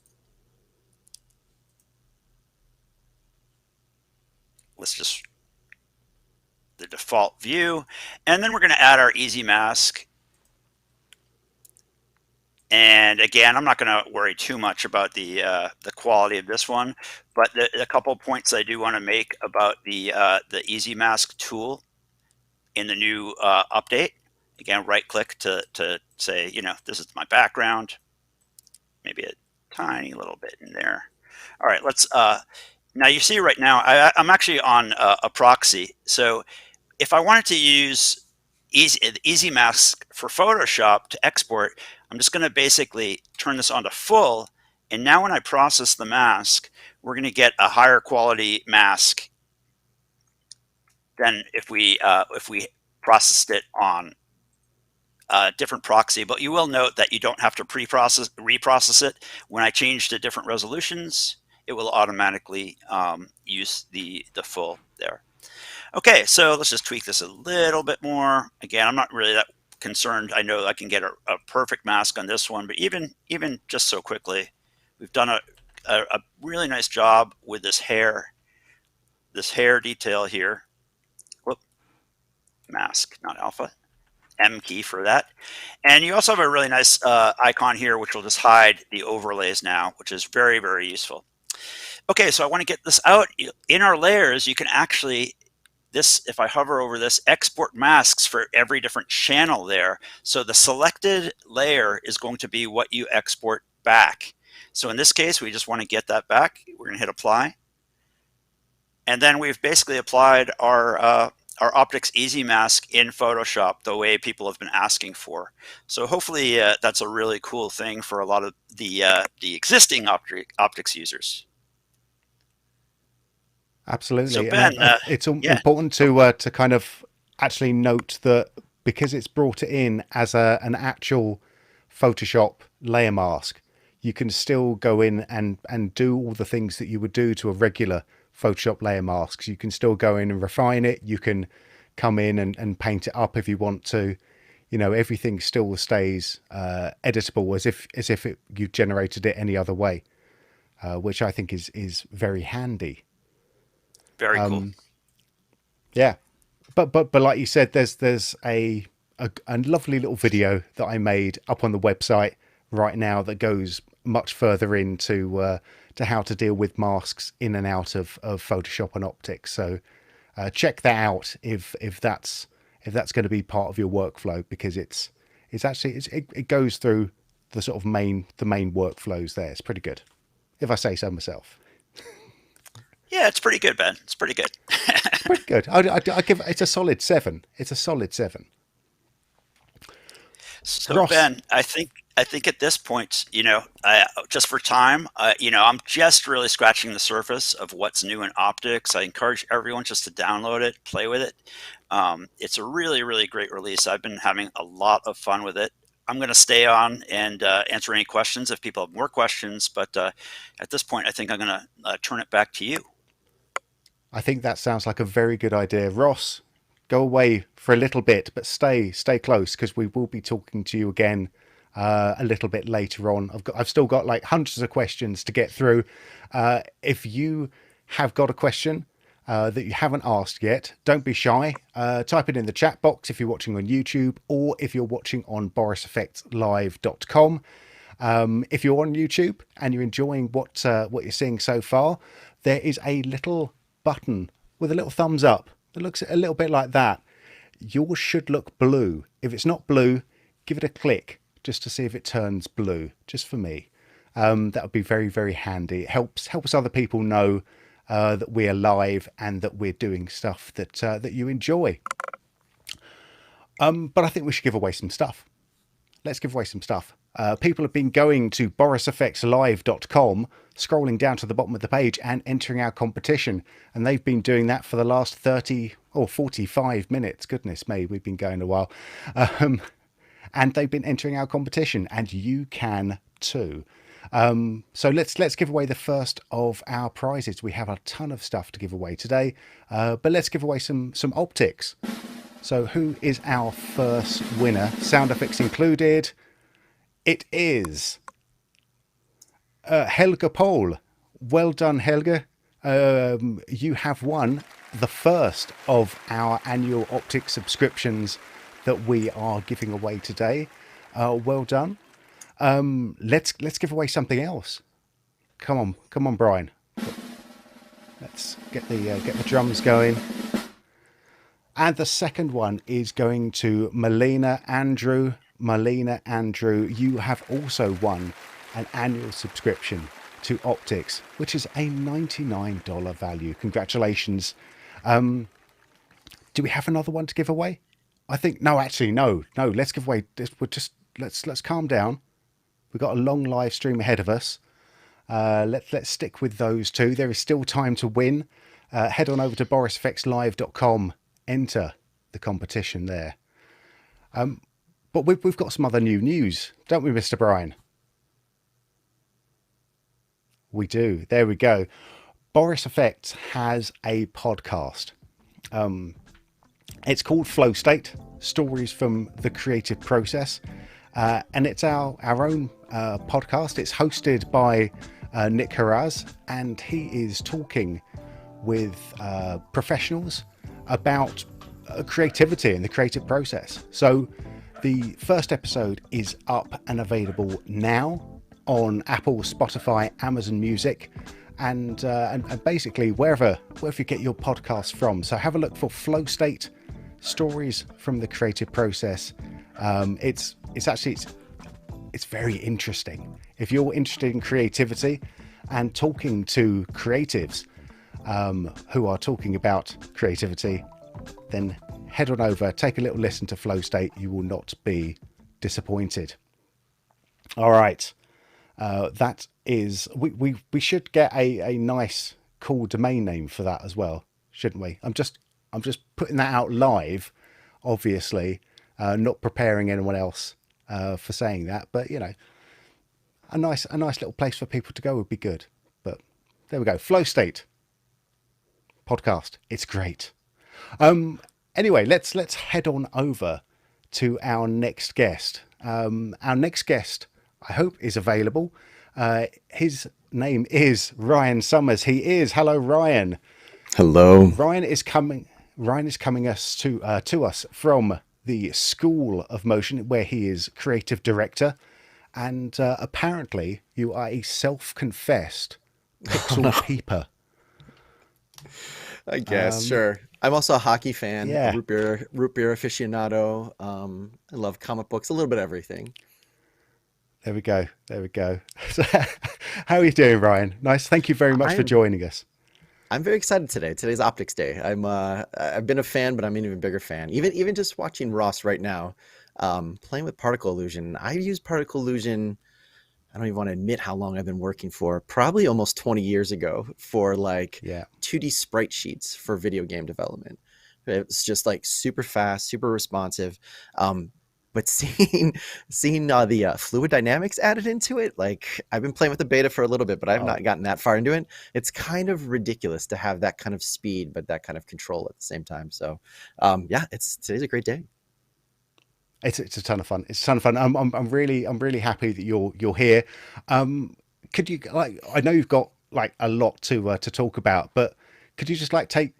Let's just the default view. And then we're going to add our easy mask. And again, I'm not going to worry too much about the quality of this one, but a couple points I do want to make about the Easy Mask tool in the new update. Again, right-click to say, this is my background. Maybe a tiny little bit in there. All right, let's Now you see right now, I'm actually on a proxy. So if I wanted to use Easy Mask for Photoshop to export, I'm just going to basically turn this on to full. And now when I process the mask, we're going to get a higher quality mask than if we processed it on a different proxy. But you will note that you don't have to reprocess it. When I change to different resolutions, it will automatically use the full there. Okay, so let's just tweak this a little bit more. Again, I'm not really that concerned. I know I can get a perfect mask on this one, but even just so quickly, we've done a really nice job with this hair detail here. Whoop, mask, not alpha. M key for that. And you also have a really nice icon here, which will just hide the overlays now, which is very, very useful. Okay, so I want to get this out. In our layers, you can actually, if I hover over this, export masks for every different channel there. So the selected layer is going to be what you export back. So in this case, we just want to get that back. We're going to hit apply. And then we've basically applied our Optics Easy Mask in Photoshop the way people have been asking for. So hopefully that's a really cool thing for a lot of the existing Optics users. Absolutely. So Ben, it's important to kind of actually note that because it's brought it in as an actual Photoshop layer mask, you can still go in and do all the things that you would do to a regular Photoshop layer masks. You can still go in and refine it. You can come in and paint it up if you want to. You know, everything still stays editable as if you generated it any other way, which I think is very handy. Very cool. Yeah, but like you said, there's a lovely little video that I made up on the website right now that goes much further into to how to deal with masks in and out of Photoshop and Optics. So check that out if that's going to be part of your workflow, because it goes through the sort of main workflows there. It's pretty good, if I say so myself. Yeah, it's pretty good, Ben. It's pretty good. It's pretty good. I give it's a solid 7. It's a solid 7. So Ross. Ben, I think at this point, just for time, I'm just really scratching the surface of what's new in Optics. I encourage everyone just to download it, play with it. It's a really, really great release. I've been having a lot of fun with it. I'm going to stay on and answer any questions if people have more questions. But at this point, I think I'm going to turn it back to you. I think that sounds like a very good idea. Ross, go away for a little bit, but stay close, because we will be talking to you again a little bit later on. I've still got like hundreds of questions to get through. If you have got a question that you haven't asked yet, don't be shy. Type it in the chat box if you're watching on YouTube, or if you're watching on borisfxlive.com. If you're on YouTube and you're enjoying what you're seeing so far, there is a little button with a little thumbs up that looks a little bit like that. Yours should look blue. If it's not blue, give it a click just to see if it turns blue, just for me. That would be very, very handy. It helps other people know that we're live and that we're doing stuff that you enjoy. But I think we should give away some stuff. Let's give away some stuff. People have been going to borisfxlive.com, scrolling down to the bottom of the page and entering our competition. And they've been doing that for the last 30 or 45 minutes. Goodness me, we've been going a while. And they've been entering our competition, and you can too. So let's give away the first of our prizes. We have a ton of stuff to give away today, but let's give away some optics. So who is our first winner? Sound effects included. It is Helga Pohl. Well done, Helga. You have won the first of our annual Optics subscriptions that we are giving away today. Well done. Let's give away something else. Come on, Brian. Let's get the drums going. And the second one is going to Melina Andrew. Melina Andrew, you have also won an annual subscription to optics, which is a $99 value. Congratulations. Do we have another one to give away? I think no. Let's give away. Let's calm down. We've got a long live stream ahead of us. Let's stick with those two. There is still time to win. Head on over to borisfxlive.com. Enter the competition there. But we've got some other new news, don't we, Mr. Brian? We do. There we go. Boris FX has a podcast. It's called Flow State, Stories from the Creative Process. And it's our own podcast. It's hosted by Nick Haraz, and he is talking with professionals about creativity and the creative process. So the first episode is up and available now on Apple, Spotify, Amazon Music, and basically wherever you get your podcasts from. So have a look for Flow State, Stories from the Creative Process. It's very interesting. If you're interested in creativity and talking to creatives who are talking about creativity, then head on over, take a little listen to Flow State. You will not be disappointed. All right. That is, we should get a nice, cool domain name for that as well, shouldn't we? I'm just putting that out live, obviously, not preparing anyone else for saying that, but you know, a nice little place for people to go would be good. But there we go. Flow State podcast. It's great. Anyway, let's head on over to our next guest. Our next guest, I hope, is available. His name is Ryan Summers. He is. Hello, Ryan. Hello. Ryan is coming us to us from the School of Motion, where he is creative director, and apparently you are a self-confessed pixel peeper. I guess, sure. I'm also a hockey fan, Yeah. root beer aficionado. I love comic books, a little bit of everything. There we go. How are you doing, Ryan? Nice. Thank you very much for joining us. I'm very excited today. Today's Optics Day. I've been a fan, but I'm an even bigger fan. Even just watching Ross right now, playing with particle illusion. I used particle illusion. I don't even want to admit how long I've been working for. Probably almost 20 years ago for 2D sprite sheets for video game development. It's just like super fast, super responsive. But seeing the fluid dynamics added into it, like I've been playing with the beta for a little bit, but I've not gotten that far into it. It's kind of ridiculous to have that kind of speed, but that kind of control at the same time. So today's a great day. It's a ton of fun. It's a ton of fun. I'm really happy that you're here. Could you, I know you've got a lot to talk about, but could you just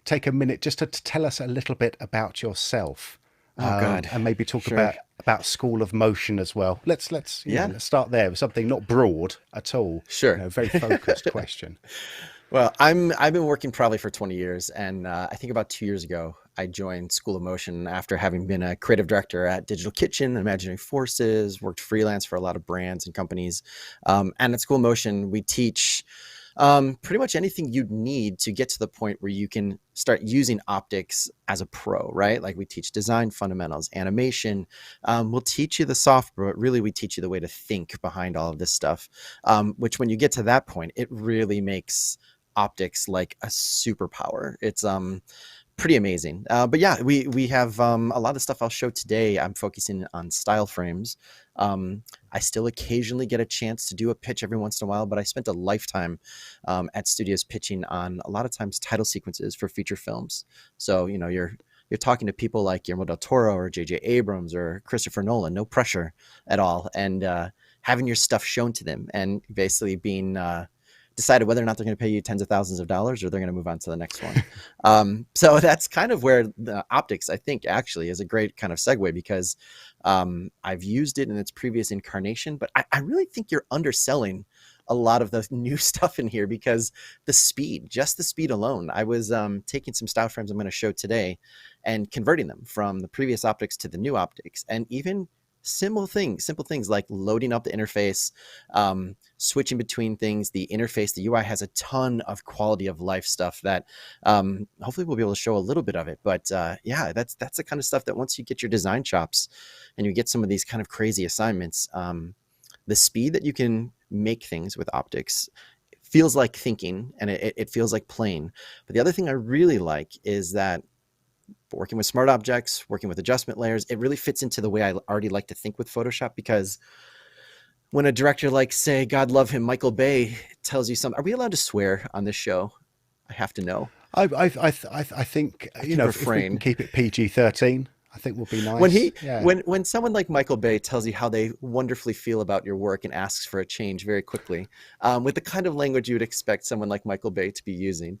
take a minute just to tell us a little bit about yourself? Oh God. And maybe talk Sure. about School of Motion as well. Let's start there with something not broad at all. Sure. Very focused question. Well, I've been working probably for 20 years, and I think about 2 years ago, I joined School of Motion after having been a creative director at Digital Kitchen, Imaginary Forces, worked freelance for a lot of brands and companies. And at School of Motion, we teach pretty much anything you'd need to get to the point where you can start using optics as a pro, right? Like we teach design fundamentals, animation. We'll teach you the software, but really we teach you the way to think behind all of this stuff, which when you get to that point, it really makes optics like a superpower. It's pretty amazing. But yeah, we have a lot of stuff I'll show today. I'm focusing on style frames. I still occasionally get a chance to do a pitch every once in a while, but I spent a lifetime at studios pitching on a lot of times title sequences for feature films. So, you're talking to people like Guillermo del Toro or J.J. Abrams or Christopher Nolan, no pressure at all. And having your stuff shown to them and basically being decided whether or not they're going to pay you tens of thousands of dollars or they're going to move on to the next one. So that's kind of where the optics, I think, actually is a great kind of segue because I've used it in its previous incarnation, but I really think you're underselling a lot of the new stuff in here because just the speed alone. I was taking some style frames I'm going to show today and converting them from the previous optics to the new optics. And even simple things like loading up the interface, switching between things. The interface, the UI has a ton of quality of life stuff that hopefully we'll be able to show a little bit of it. But yeah, that's the kind of stuff that once you get your design chops and you get some of these kind of crazy assignments, the speed that you can make things with optics feels like thinking, and it feels like playing. But the other thing I really like is that working with smart objects, working with adjustment layers, it really fits into the way I already like to think with Photoshop. Because when a director like, say, God love him, Michael Bay, tells you something, are we allowed to swear on this show? I have to know. I think, you know, if we can keep it PG-13, I think will be nice. When someone like Michael Bay tells you how they wonderfully feel about your work and asks for a change very quickly, with the kind of language you would expect someone like Michael Bay to be using,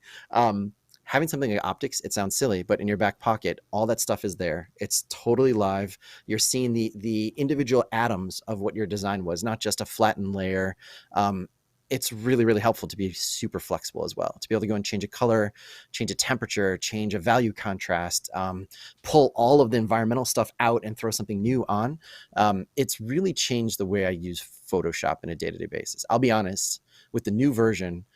having something like optics, it sounds silly, but in your back pocket, all that stuff is there. It's totally live. You're seeing the individual atoms of what your design was, not just a flattened layer. It's really, really helpful to be super flexible as well, to be able to go and change a color, change a temperature, change a value contrast, pull all of the environmental stuff out and throw something new on. It's really changed the way I use Photoshop on a day-to-day basis. I'll be honest, with the new version,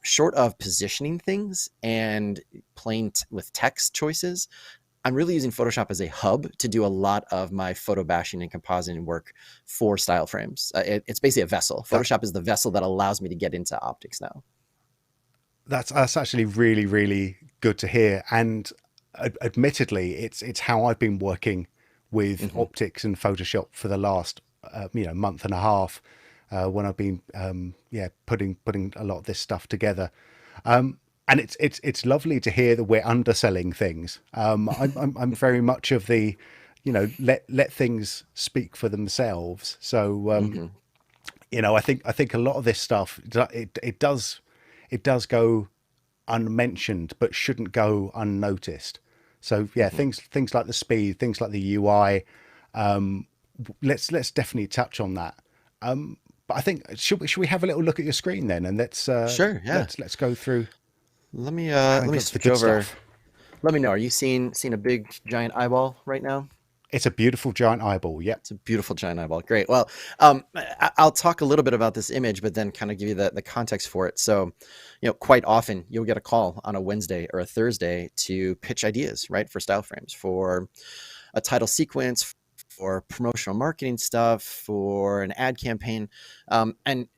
short of positioning things and playing with text choices, I'm really using Photoshop as a hub to do a lot of my photo bashing and compositing work for style frames. It's basically a vessel. Photoshop is the vessel that allows me to get into optics now. That's actually really, really good to hear. And admittedly, it's how I've been working with optics and Photoshop for the last month and a half, when I've been putting a lot of this stuff together. And it's lovely to hear that we're underselling things. I'm very much of the, let things speak for themselves. So I think a lot of this stuff, it does go unmentioned, but shouldn't go unnoticed. So yeah, things like the speed, things like the UI. Let's definitely touch on that. But I think should we have a little look at your screen then, and let's sure, yeah, let's go through. Let me switch over. Stuff. Let me know. Are you seeing a big giant eyeball right now? It's a beautiful giant eyeball. Yeah, it's a beautiful giant eyeball. Great. Well, I'll talk a little bit about this image, but then kind of give you the context for it. So, quite often you'll get a call on a Wednesday or a Thursday to pitch ideas, right, for style frames, for a title sequence, for promotional marketing stuff, for an ad campaign, and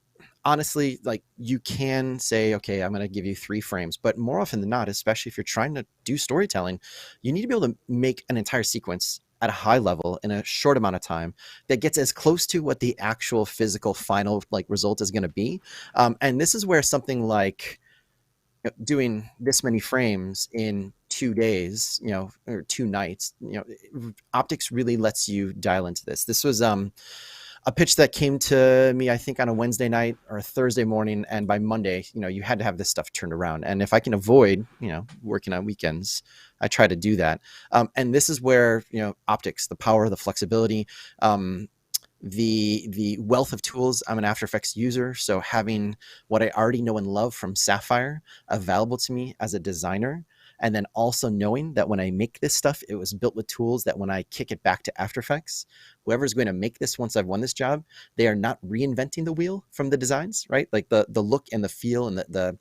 honestly, like, you can say, okay, I'm going to give you 3 frames, but more often than not, especially if you're trying to do storytelling, you need to be able to make an entire sequence at a high level in a short amount of time that gets as close to what the actual physical final result is going to be. And this is where something like doing this many frames in 2 days, or 2 nights, optics really lets you dial into this. This was a pitch that came to me, I think, on a Wednesday night or a Thursday morning. And by Monday, you had to have this stuff turned around. And if I can avoid, working on weekends, I try to do that. And this is where, optics, the power, the flexibility, the wealth of tools. I'm an After Effects user, so having what I already know and love from Sapphire available to me as a designer, and then also knowing that when I make this stuff, it was built with tools that when I kick it back to After Effects, whoever's going to make this once I've won this job, they are not reinventing the wheel from the designs, right? Like the look and the feel and the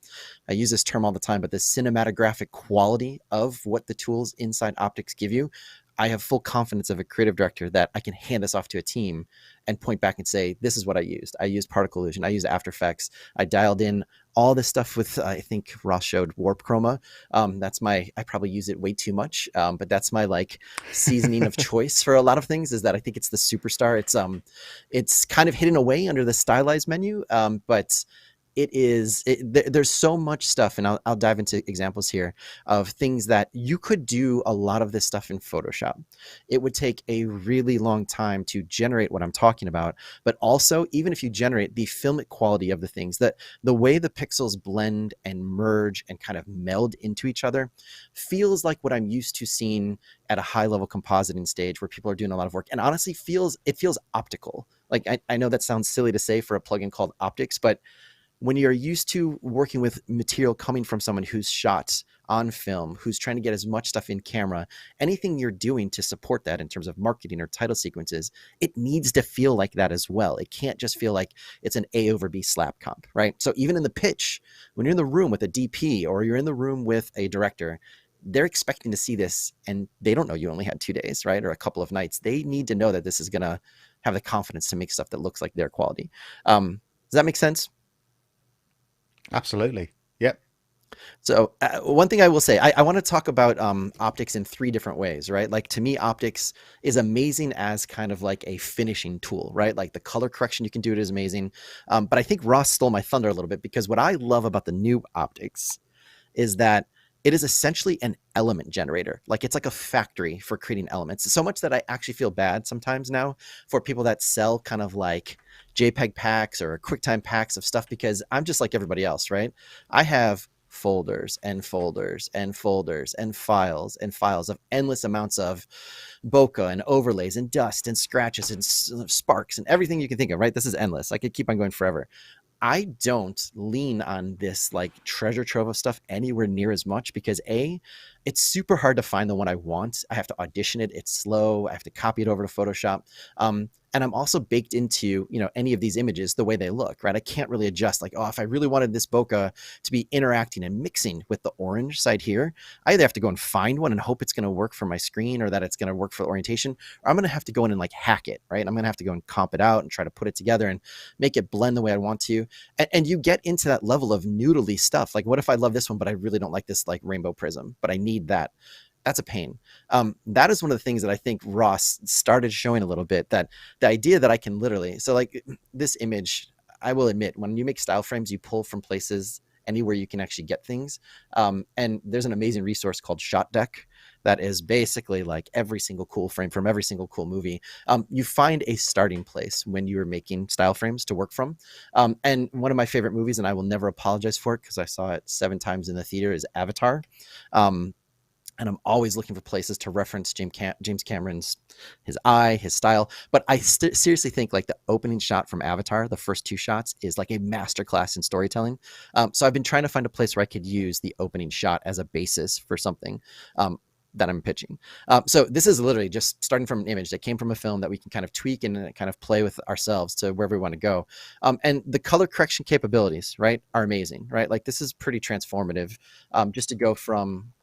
I use this term all the time, but the cinematographic quality of what the tools inside optics give you. I have full confidence of a creative director that I can hand this off to a team and point back and say, this is what I used. I used particle illusion. I used After Effects. I dialed in all this stuff with, I think Ross showed warp chroma. I probably use it way too much, but that's my seasoning of choice for a lot of things, is that I think it's the superstar. It's kind of hidden away under the stylized menu, but there's so much stuff, and I'll dive into examples here of things that you could do a lot of this stuff in Photoshop. It would take a really long time to generate what I'm talking about, but also, even if you generate the filmic quality of the things, that the way the pixels blend and merge and kind of meld into each other feels like what I'm used to seeing at a high level compositing stage where people are doing a lot of work, and honestly feels optical. Like, I know that sounds silly to say for a plugin called Optics, but when you're used to working with material coming from someone who's shot on film, who's trying to get as much stuff in camera, anything you're doing to support that in terms of marketing or title sequences, it needs to feel like that as well. It can't just feel like it's an A over B slap comp, right? So even in the pitch, when you're in the room with a DP or you're in the room with a director, they're expecting to see this and they don't know you only had 2 days, right? Or a couple of nights. They need to know that this is going to have the confidence to make stuff that looks like their quality. Does that make sense? Absolutely. Yep. So one thing I will say, I want to talk about optics in 3 different ways, right? Like to me, optics is amazing as kind of like a finishing tool, right? Like the color correction you can do it is amazing. But I think Ross stole my thunder a little bit, because what I love about the new optics is that it is essentially an element generator. Like it's like a factory for creating elements. So much that I actually feel bad sometimes now for people that sell kind of like JPEG packs or QuickTime packs of stuff, because I'm just like everybody else, right? I have folders and folders and folders and files of endless amounts of bokeh and overlays and dust and scratches and sparks and everything you can think of, right? This is endless. I could keep on going forever. I don't lean on this like treasure trove of stuff anywhere near as much, because it's super hard to find the one I want. I have to audition it. It's slow. I have to copy it over to Photoshop. And I'm also baked into, any of these images the way they look, right? I can't really adjust like, if I really wanted this bokeh to be interacting and mixing with the orange side here, I either have to go and find one and hope it's going to work for my screen or that it's going to work for orientation, or I'm going to have to go in and like hack it, right? I'm going to have to go and comp it out and try to put it together and make it blend the way I want to. And you get into that level of noodly stuff. Like, what if I love this one, but I really don't like this like rainbow prism, but I need that? That's a pain. That is one of the things that I think Ross started showing a little bit, that the idea that I can literally, so like this image, I will admit, when you make style frames, you pull from places anywhere you can actually get things. And there's an amazing resource called Shot Deck that is basically like every single cool frame from every single cool movie. You find a starting place when you are making style frames to work from. And one of my favorite movies, and I will never apologize for it because I saw it 7 times in the theater, is Avatar. And I'm always looking for places to reference James Cameron's, his eye, his style. But I seriously think like the opening shot from Avatar, the first 2 shots, is like a masterclass in storytelling. So I've been trying to find a place where I could use the opening shot as a basis for something that I'm pitching. So this is literally just starting from an image that came from a film that we can kind of tweak and kind of play with ourselves to wherever we want to go. And the color correction capabilities, right, are amazing, right? Like this is pretty transformative, just to go from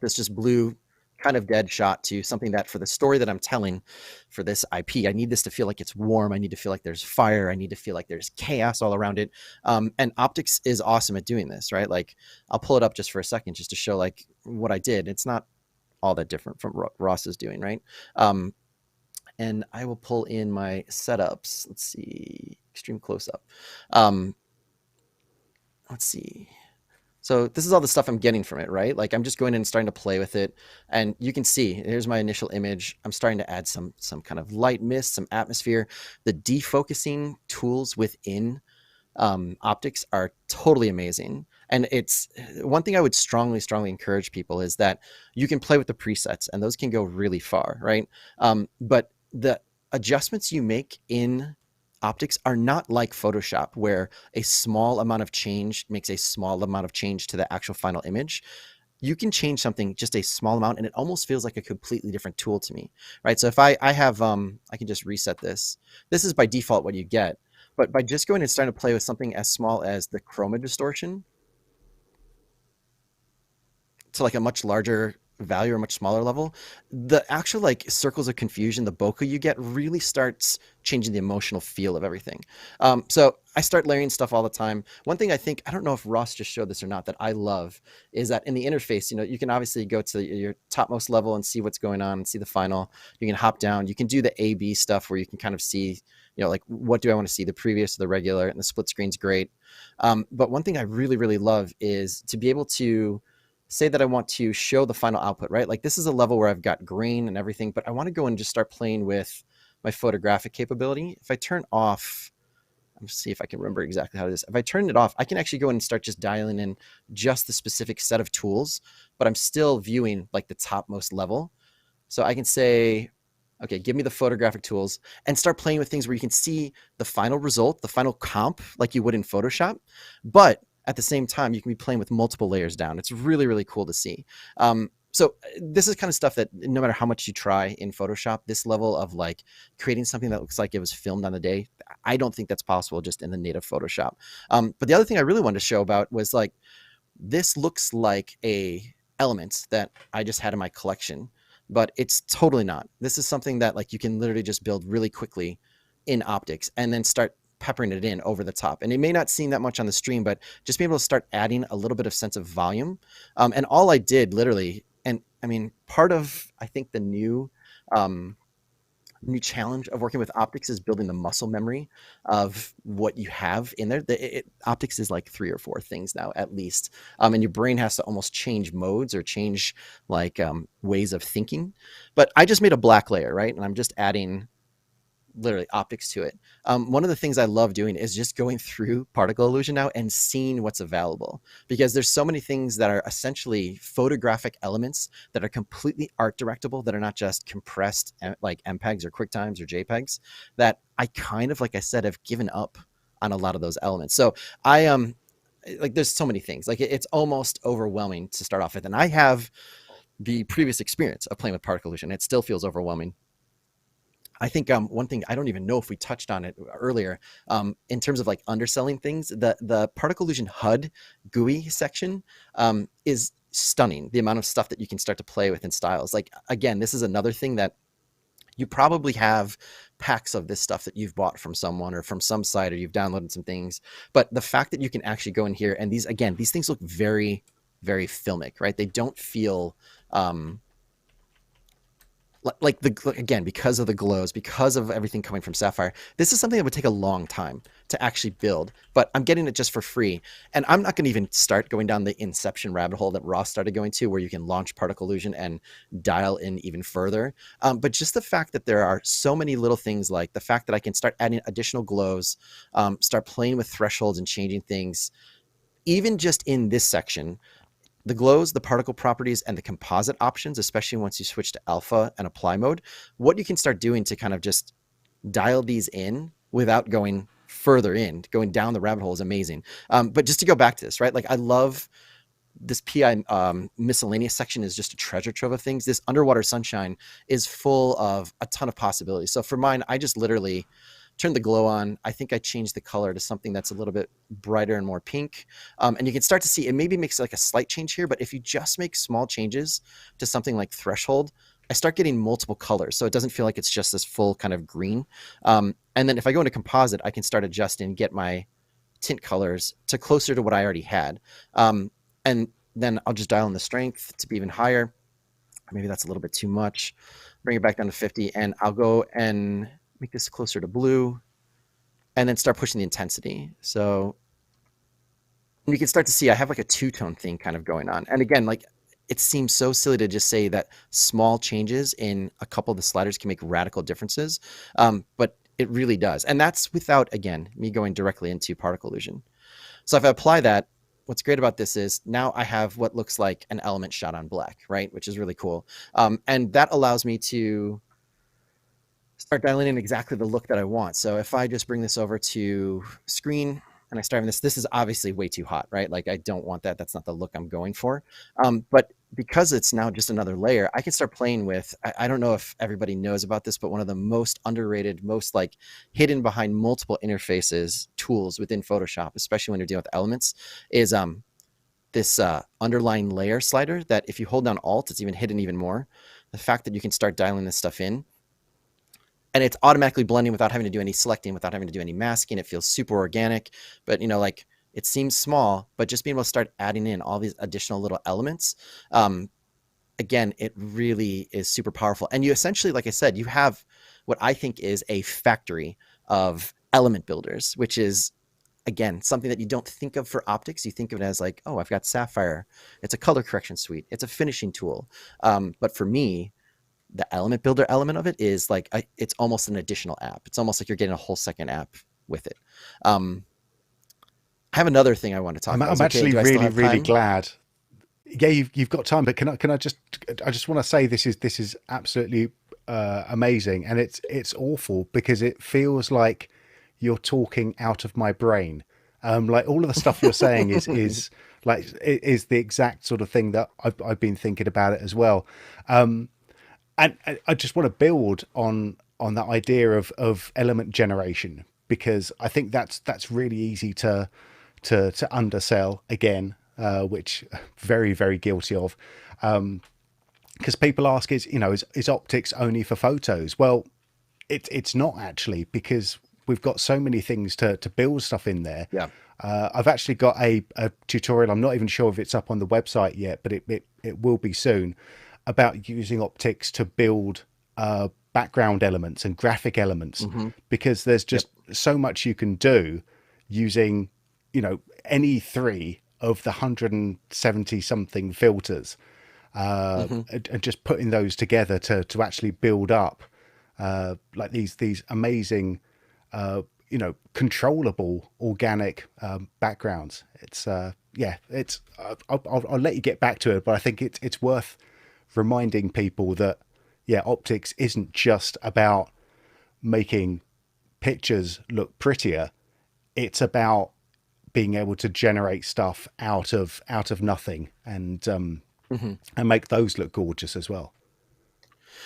this just blue kind of dead shot to something that, for the story that I'm telling for this IP, I need this to feel like it's warm. I need to feel like there's fire. I need to feel like there's chaos all around it. And optics is awesome at doing this, right? Like I'll pull it up just for a second, just to show like what I did. It's not all that different from what Ross is doing, right? And I will pull in my setups. Let's see, extreme close up. Let's see. So this is all the stuff I'm getting from it, right? Like I'm just going in and starting to play with it. And you can see, here's my initial image. I'm starting to add some kind of light mist, some atmosphere. The defocusing tools within optics are totally amazing. And it's one thing I would strongly encourage people is that you can play with the presets and those can go really far, right? But the adjustments you make in optics are not like Photoshop, where a small amount of change makes a small amount of change to the actual final image. You can change something just a small amount and it almost feels like a completely different tool to me, right? So if I have, I can just reset this. This is by default what you get, but by just going and starting to play with something as small as the chroma distortion to like a much larger value or much smaller level, the actual like circles of confusion, the bokeh you get really starts changing the emotional feel of everything. So I start layering stuff all the time. One thing I don't know if Ross just showed this or not, that I love is that in the interface, you can obviously go to your topmost level and see what's going on and see the final. You can hop down. You can do the A/B stuff where you can kind of see, like what do I want to see, the previous or the regular, and the split screen's great. But one thing I really love is to be able to say that I want to show the final output, right? Like this is a level where I've got grain and everything, but I want to go and just start playing with my photographic capability. If I turn off, let's see if I can remember exactly how it is. If I turn it off, I can actually go in and start just dialing in just the specific set of tools, but I'm still viewing like the topmost level. So I can say, Okay, give me the photographic tools and start playing with things where you can see the final result, the final comp, like you would in Photoshop. But at the same time, you can be playing with multiple layers down. It's really, really cool to see. So this is kind of stuff that no matter how much you try in Photoshop, this level of like creating something that looks like it was filmed on the day, I don't think that's possible just in the native Photoshop. But the other thing I really wanted to show about was like, this looks like a element that I just had in my collection, but it's totally not. This is something that like you can literally just build really quickly in Optics and then start peppering it in over the top. And it may not seem that much on the stream, but just be able to start adding a little bit of sense of volume. And all I did literally, and I mean, part of, I think the new challenge of working with Optics is building the muscle memory of what you have in there. Optics is like 3 or 4 things now, at least. And your brain has to almost change modes or change like ways of thinking. But I just made a black layer, right? And I'm just adding literally Optics to it. One of the things I love doing is just going through particle illusion now and seeing what's available, because there's so many things that are essentially photographic elements that are completely art directable, that are not just compressed like MPEGs or QuickTimes or JPEGs, that I kind of, like I said, have given up on a lot of those elements. So I like, there's so many things, like it's almost overwhelming to start off with. And I have the previous experience of playing with particle illusion. It still feels overwhelming. I think one thing, I don't even know if we touched on it earlier, in terms of like underselling things, the particle illusion HUD GUI section is stunning. The amount of stuff that you can start to play with in styles. Like, again, this is another thing that you probably have packs of this stuff that you've bought from someone or from some site, or you've downloaded some things. But the fact that you can actually go in here and these things look very, very filmic, right? They don't feel like again, because of the glows, because of everything coming from Sapphire, this is something that would take a long time to actually build, but I'm getting it just for free. And I'm not going to even start going down the inception rabbit hole that Ross started going to, where you can launch particle illusion and dial in even further. But just the fact that there are so many little things, like the fact that I can start adding additional glows, start playing with thresholds and changing things, even just in this section. The glows, the particle properties, and the composite options, especially once you switch to alpha and apply mode, what you can start doing to kind of just dial these in without going further in, going down the rabbit hole, is amazing. But just to go back to this, right? Like, I love this PI miscellaneous section is just a treasure trove of things. This underwater sunshine is full of a ton of possibilities. So for mine, I just literally turn the glow on. I think I changed the color to something that's a little bit brighter and more pink. And you can start to see it maybe makes like a slight change here, but if you just make small changes to something like threshold, I start getting multiple colors. So it doesn't feel like it's just this full kind of green. And then if I go into composite, I can start adjusting, get my tint colors to closer to what I already had. And then I'll just dial in the strength to be even higher. Maybe that's a little bit too much. Bring it back down to 50, and I'll go and make this closer to blue, and then start pushing the intensity. So you can start to see I have like a two-tone thing kind of going on. And again, like, it seems so silly to just say that small changes in a couple of the sliders can make radical differences, but it really does. And that's without, again, me going directly into particle illusion. So if I apply that, what's great about this is now I have what looks like an element shot on black, right? Which is really cool. And that allows me to start dialing in exactly the look that I want. So if I just bring this over to screen and I start having this is obviously way too hot, right? Like, I don't want that. That's not the look I'm going for. But because it's now just another layer, I can start playing with, I don't know if everybody knows about this, but one of the most underrated, most like hidden behind multiple interfaces tools within Photoshop, especially when you're dealing with elements, is this underlying layer slider that if you hold down Alt, it's even hidden even more. The fact that you can start dialing this stuff in, and it's automatically blending without having to do any selecting, without having to do any masking. It feels super organic, but you know, like, it seems small, but just being able to start adding in all these additional little elements, again, it really is super powerful. And you essentially, like I said, you have what I think is a factory of element builders, which is, again, something that you don't think of for optics. You think of it as like, oh, I've got Sapphire. It's a color correction suite. It's a finishing tool. But for me, the element builder element of it is like, it's almost an additional app. It's almost like you're getting a whole second app with it. I have another thing I want to talk about. I'm actually really glad. Yeah, you've got time, but can I just want to say this is absolutely amazing, and it's awful because it feels like you're talking out of my brain. Like all of the stuff you're saying is like is the exact sort of thing that I've been thinking about it as well. And I just want to build on that idea of element generation, because I think that's really easy to undersell again, which very, very guilty of. Because people ask, is optics only for photos? Well, it's not actually, because we've got so many things to build stuff in there. Yeah. I've actually got a tutorial. I'm not even sure if it's up on the website yet, but it will be soon, about using optics to build background elements and graphic elements, because there's just so much you can do using, any three of the 170 something filters, and just putting those together to actually build up like these amazing, controllable organic backgrounds. It's I'll let you get back to it, but I think it's worth reminding people that optics isn't just about making pictures look prettier. It's about being able to generate stuff out of nothing, and make those look gorgeous as well.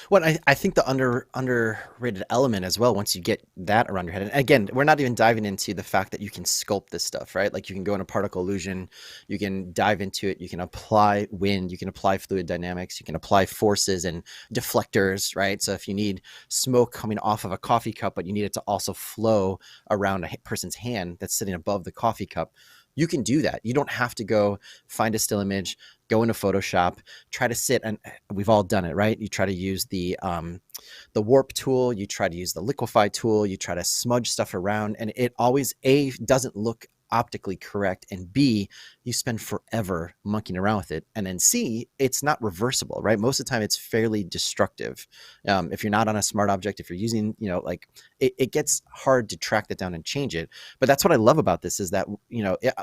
Well, I think the underrated element as well, once you get that around your head, and again, we're not even diving into the fact that you can sculpt this stuff, right? Like you can go into particle illusion, you can dive into it, you can apply wind, you can apply fluid dynamics, you can apply forces and deflectors, right? So if you need smoke coming off of a coffee cup, but you need it to also flow around a person's hand that's sitting above the coffee cup, you can do that. You don't have to go find a still image, go into Photoshop, try to sit, and we've all done it, right? You try to use the warp tool, you try to use the liquefy tool, you try to smudge stuff around, and it always A, doesn't look optically correct, and B, you spend forever monkeying around with it, and then C, it's not reversible, right? Most of the time it's fairly destructive. If you're not on a smart object, if you're using, like it gets hard to track that down and change it. But that's what I love about this, is that,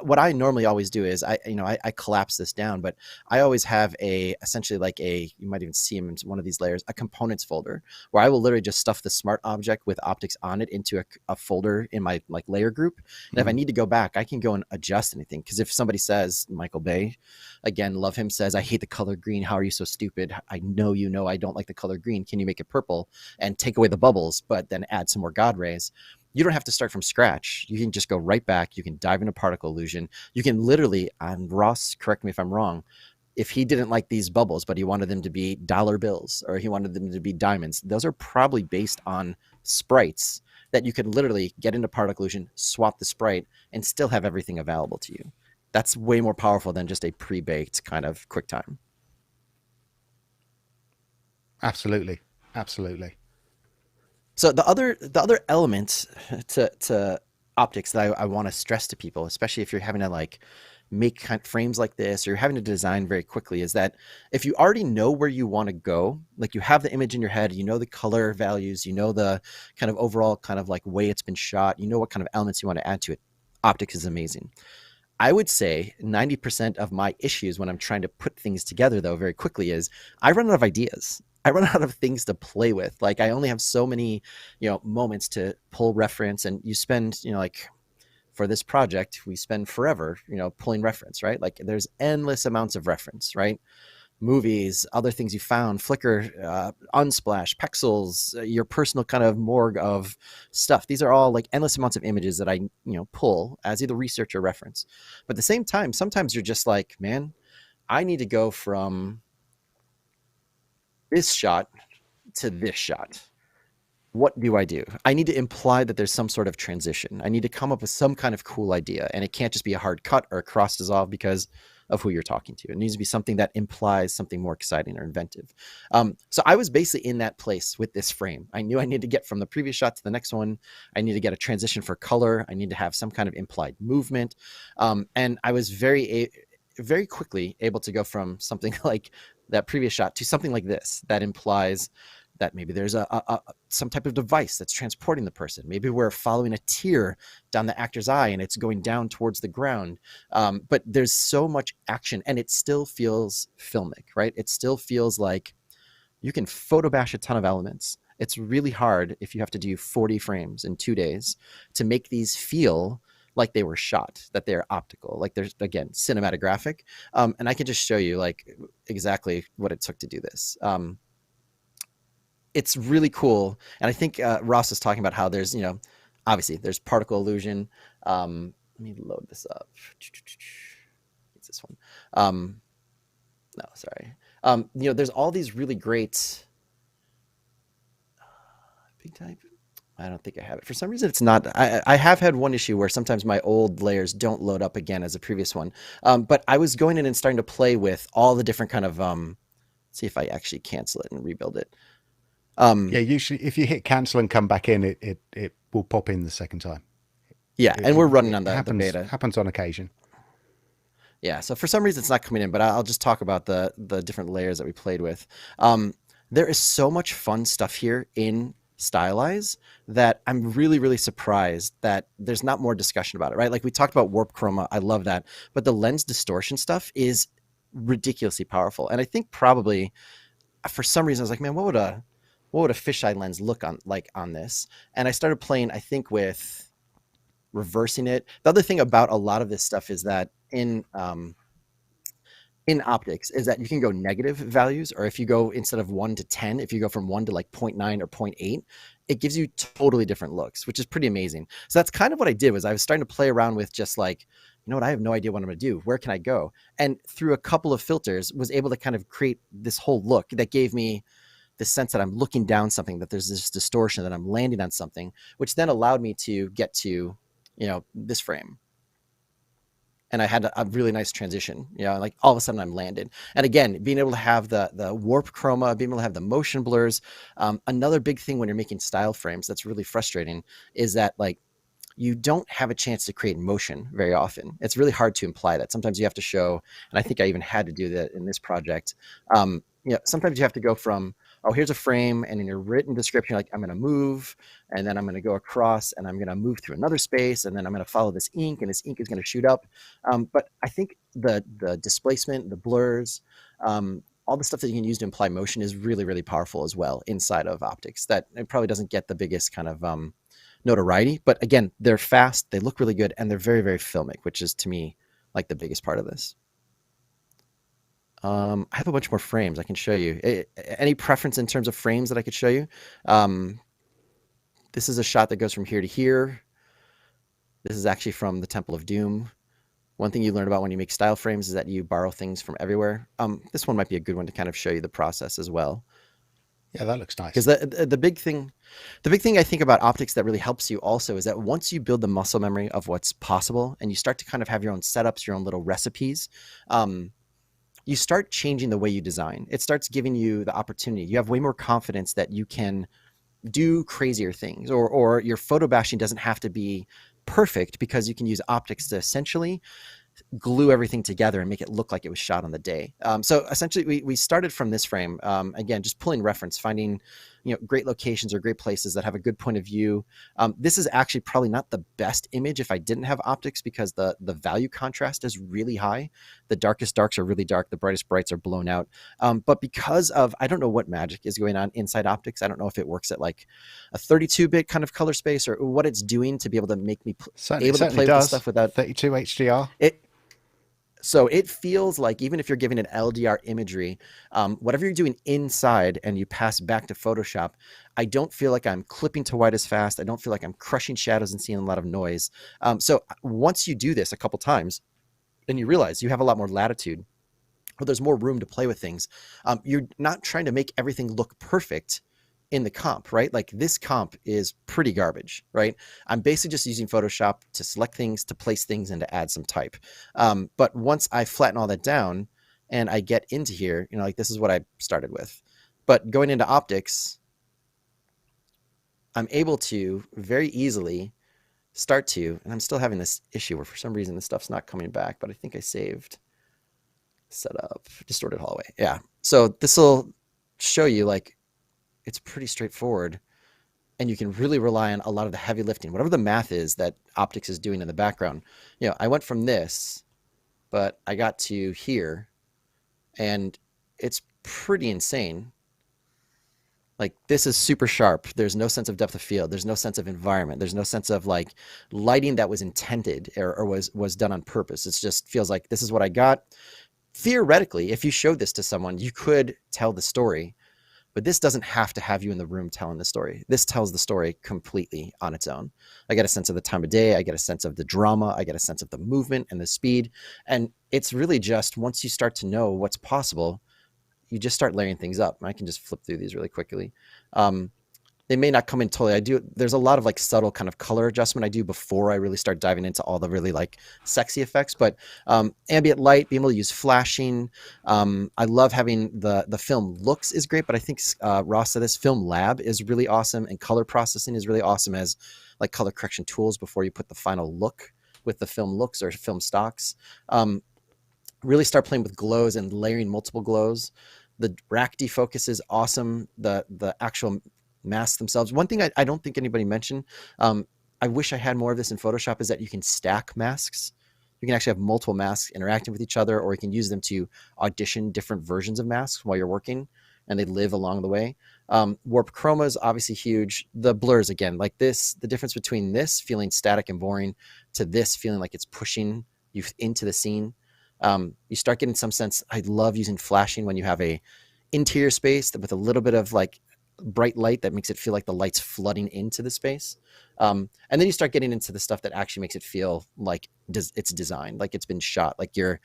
what I normally always do is I collapse this down, but I always have essentially like you might even see them in one of these layers, a components folder, where I will literally just stuff the smart object with optics on it into a folder in my like layer group. And if I need to go back, I can go and adjust anything. Because if somebody says, Michael Bay, again, love him, says, I hate the color green. How are you so stupid? I know I don't like the color green. Can you make it purple and take away the bubbles, but then add some more God rays? You don't have to start from scratch. You can just go right back. You can dive into particle illusion. You can literally, and Ross, correct me if I'm wrong, if he didn't like these bubbles, but he wanted them to be dollar bills, or he wanted them to be diamonds, those are probably based on sprites that you can literally get into particle illusion, swap the sprite, and still have everything available to you. That's way more powerful than just a pre-baked kind of QuickTime. Absolutely. So the other element to optics that I want to stress to people, especially if you're having to like make kind of frames like this, or you're having to design very quickly, is that if you already know where you want to go, like you have the image in your head, you know the color values, you know the kind of overall kind of like way it's been shot, you know what kind of elements you want to add to it, optics is amazing. I would say 90% of my issues when I'm trying to put things together, though, very quickly, is I run out of ideas. I run out of things to play with. Like I only have so many, moments to pull reference, and you spend, like for this project, we spend forever, pulling reference, right? Like there's endless amounts of reference, right? Movies, other things you found, Flickr, Unsplash, Pexels, your personal kind of morgue of stuff. These are all like endless amounts of images that I, pull as either research or reference. But at the same time, sometimes you're just like, man, I need to go from this shot to this shot. What do? I need to imply that there's some sort of transition. I need to come up with some kind of cool idea, and it can't just be a hard cut or a cross dissolve because of who you're talking to. It needs to be something that implies something more exciting or inventive. So I was basically in that place with this frame. I knew I needed to get from the previous shot to the next one. I need to get a transition for color. I need to have some kind of implied movement. And I was very quickly able to go from something like that previous shot to something like this that implies that maybe there's some type of device that's transporting the person. Maybe we're following a tear down the actor's eye and it's going down towards the ground. But there's so much action, and it still feels filmic, right? It still feels like, you can photo bash a ton of elements. It's really hard if you have to do 40 frames in 2 days to make these feel like they were shot, that they're optical, like there's, again, cinematographic. And I can just show you like exactly what it took to do this. It's really cool. And I think Ross was talking about how there's, obviously there's particle illusion. Let me load this up. It's this one. No, sorry. There's all these really great big type. I don't think I have it. For some reason, it's not. I have had one issue where sometimes my old layers don't load up again as a previous one. But I was going in and starting to play with all the different kind of, see if I actually cancel it and rebuild it. Yeah, usually if you hit cancel and come back in, it will pop in the second time. Yeah, and we're running on the beta. Happens on occasion. Yeah, so for some reason it's not coming in, but I'll just talk about the different layers that we played with. There is so much fun stuff here in Stylize that I'm really, really surprised that there's not more discussion about it, right? Like we talked about warp chroma, I love that, but the lens distortion stuff is ridiculously powerful. And I think probably for some reason I was like, man, what would a fisheye lens look like on this? And I started playing, I think, with reversing it. The other thing about a lot of this stuff is that in optics is that you can go negative values, or if you go instead of 1 to 10, if you go from 1 to like 0.9 or 0.8, it gives you totally different looks, which is pretty amazing. So that's kind of what I did. Was I was starting to play around with just like, you know what, I have no idea what I'm going to do. Where can I go? And through a couple of filters was able to kind of create this whole look that gave me the sense that I'm looking down something, that there's this distortion, that I'm landing on something, which then allowed me to get to, this frame. And I had a really nice transition, like all of a sudden I'm landed. And again, being able to have the warp chroma, being able to have the motion blurs. Another big thing when you're making style frames that's really frustrating is that like you don't have a chance to create motion very often. It's really hard to imply that. Sometimes you have to show, and I think I even had to do that in this project. Sometimes you have to go from, oh, here's a frame, and in your written description, like I'm going to move, and then I'm going to go across, and I'm going to move through another space, and then I'm going to follow this ink, and this ink is going to shoot up. But I think the displacement, the blurs, all the stuff that you can use to imply motion is really, really powerful as well inside of optics. That it probably doesn't get the biggest kind of notoriety, but again, they're fast, they look really good, and they're very, very filmic, which is to me like the biggest part of this. I have a bunch more frames I can show you. Any preference in terms of frames that I could show you? This is a shot that goes from here to here. This is actually from the Temple of Doom. One thing you learn about when you make style frames is that you borrow things from everywhere. This one might be a good one to kind of show you the process as well. Yeah, that looks nice. Because the big thing I think about optics that really helps you also is that once you build the muscle memory of what's possible and you start to kind of have your own setups, your own little recipes, you start changing the way you design. It starts giving you the opportunity. You have way more confidence that you can do crazier things, or your photo bashing doesn't have to be perfect because you can use optics to essentially glue everything together and make it look like it was shot on the day. So essentially we started from this frame, again, just pulling reference, finding, great locations or great places that have a good point of view. This is actually probably not the best image if I didn't have optics, because the value contrast is really high. The darkest darks are really dark. The brightest brights are blown out. But because of, I don't know what magic is going on inside optics. I don't know if it works at like a 32-bit kind of color space or what it's doing to be able to make me able to play with stuff without 32 HDR. So it feels like even if you're giving it LDR imagery, whatever you're doing inside and you pass back to Photoshop, I don't feel like I'm clipping to white as fast. I don't feel like I'm crushing shadows and seeing a lot of noise. So once you do this a couple times and you realize you have a lot more latitude, or there's more room to play with things, you're not trying to make everything look perfect in the comp, right? Like this comp is pretty garbage, right? I'm basically just using Photoshop to select things, to place things, and to add some type. But once I flatten all that down and I get into here, like this is what I started with. But going into optics, I'm able to very easily start to, and I'm still having this issue where for some reason this stuff's not coming back, but I think I saved setup, distorted hallway. Yeah. So this will show you like, it's pretty straightforward, and you can really rely on a lot of the heavy lifting, whatever the math is that optics is doing in the background. I went from this, but I got to here, and it's pretty insane Like this is super sharp. There's no sense of depth of field. There's no sense of environment. There's no sense of like lighting that was intended or was done on purpose. It just feels like this is what I got. Theoretically, if you showed this to someone, you could tell the story, but this doesn't have to have you in the room telling the story. This tells the story completely on its own. I get a sense of the time of day. I get a sense of the drama. I get a sense of the movement and the speed. And it's really just once you start to know what's possible, you just start layering things up. I can just flip through these really quickly. They may not come in totally. There's a lot of like subtle kind of color adjustment I do before I really start diving into all the really like sexy effects, but ambient light, being able to use flashing. I love having the film looks is great, but I think Ross said this, film lab is really awesome, and color processing is really awesome as like color correction tools before you put the final look with the film looks or film stocks. Really start playing with glows and layering multiple glows. The rack defocus is awesome. The actual masks themselves. One thing I don't think anybody mentioned, I wish I had more of this in Photoshop, is that you can stack masks. You can actually have multiple masks interacting with each other, or you can use them to audition different versions of masks while you're working, and they live along the way. Warp chroma is obviously huge. The blurs, again, like this, the difference between this feeling static and boring to this feeling like it's pushing you into the scene. You start getting some sense. I love using flashing when you have a interior space with a little bit of like bright light that makes it feel like the light's flooding into the space. And then you start getting into the stuff that actually makes it feel like it's designed, like it's been shot, like you're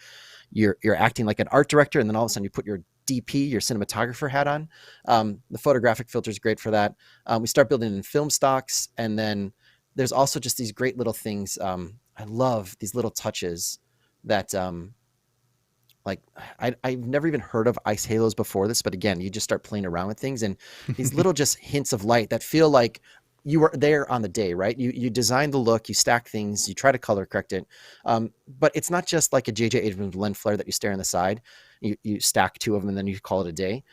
acting like an art director, and then all of a sudden you put your DP, your cinematographer hat on. The photographic filter is great for that. We start building in film stocks, and then there's also just these great little things. I love these little touches that like I've never even heard of ice halos before this, but again, you just start playing around with things, and these little just hints of light that feel like you were there on the day, right? You design the look, you stack things, you try to color correct it. But it's not just like a J.J. Abrams lens flare that you stare on the side. You stack two of them and then you call it a day.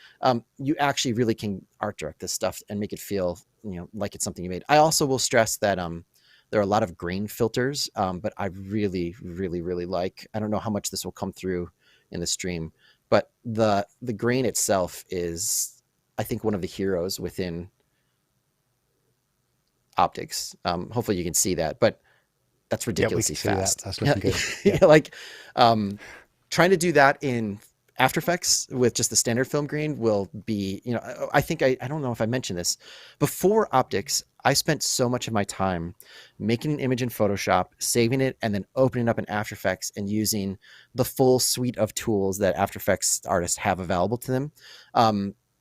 You actually really can art direct this stuff and make it feel, like it's something you made. I also will stress that there are a lot of grain filters, but I really, really, really like, I don't know how much this will come through in the stream, but the grain itself is, I think, one of the heroes within optics. Hopefully you can see that, but that's ridiculously fast. That's looking good. Yeah. Like trying to do that in After Effects with just the standard film grain will be, I think I don't know if I mentioned this before optics. I spent so much of my time making an image in Photoshop, saving it, and then opening up in After Effects and using the full suite of tools that After Effects artists have available to them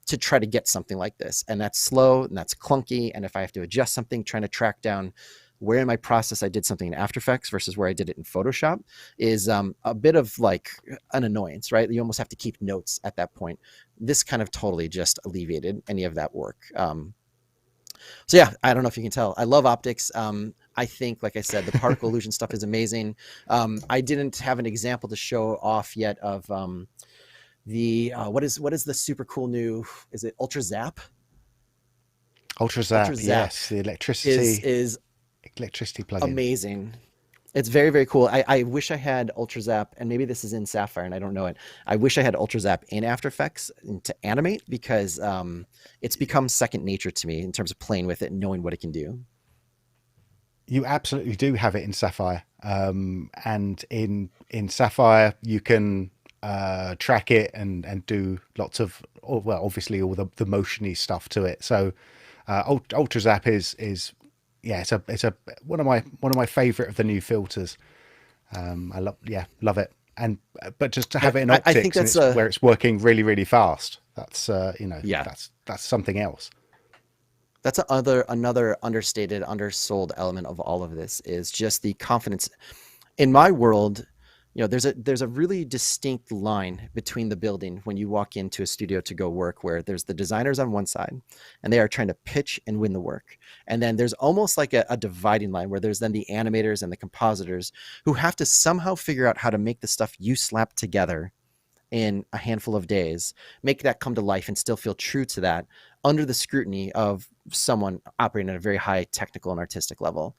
to try to get something like this. And that's slow and that's clunky. And if I have to adjust something, trying to track down where in my process I did something in After Effects versus where I did it in Photoshop is a bit of like an annoyance, right? You almost have to keep notes at that point. This kind of totally just alleviated any of that work. So yeah, I don't know if you can tell. I love optics. I think, like I said, the particle illusion stuff is amazing. I didn't have an example to show off yet of the what is the super cool new? Is it UltraZap? UltraZap, yes, the electricity is electricity plugin. Amazing. It's very, very cool. I wish I had UltraZap, and maybe this is in Sapphire and I don't know it. I wish I had UltraZap in After Effects to animate, because it's become second nature to me in terms of playing with it and knowing what it can do. You absolutely do have it in Sapphire. And in Sapphire, you can track it and do lots of, well, obviously all the motiony stuff to it. So UltraZap is yeah, it's a one of my favorite of the new filters. I love it. And but just to have it in optics, I think that's where it's working really, really fast. That's that's something else. That's another understated, undersold element of all of this is just the confidence. In my world, there's a really distinct line between the building when you walk into a studio to go work, where there's the designers on one side and they are trying to pitch and win the work. And then there's almost like a dividing line where there's then the animators and the compositors who have to somehow figure out how to make the stuff you slap together in a handful of days, make that come to life and still feel true to that under the scrutiny of someone operating at a very high technical and artistic level.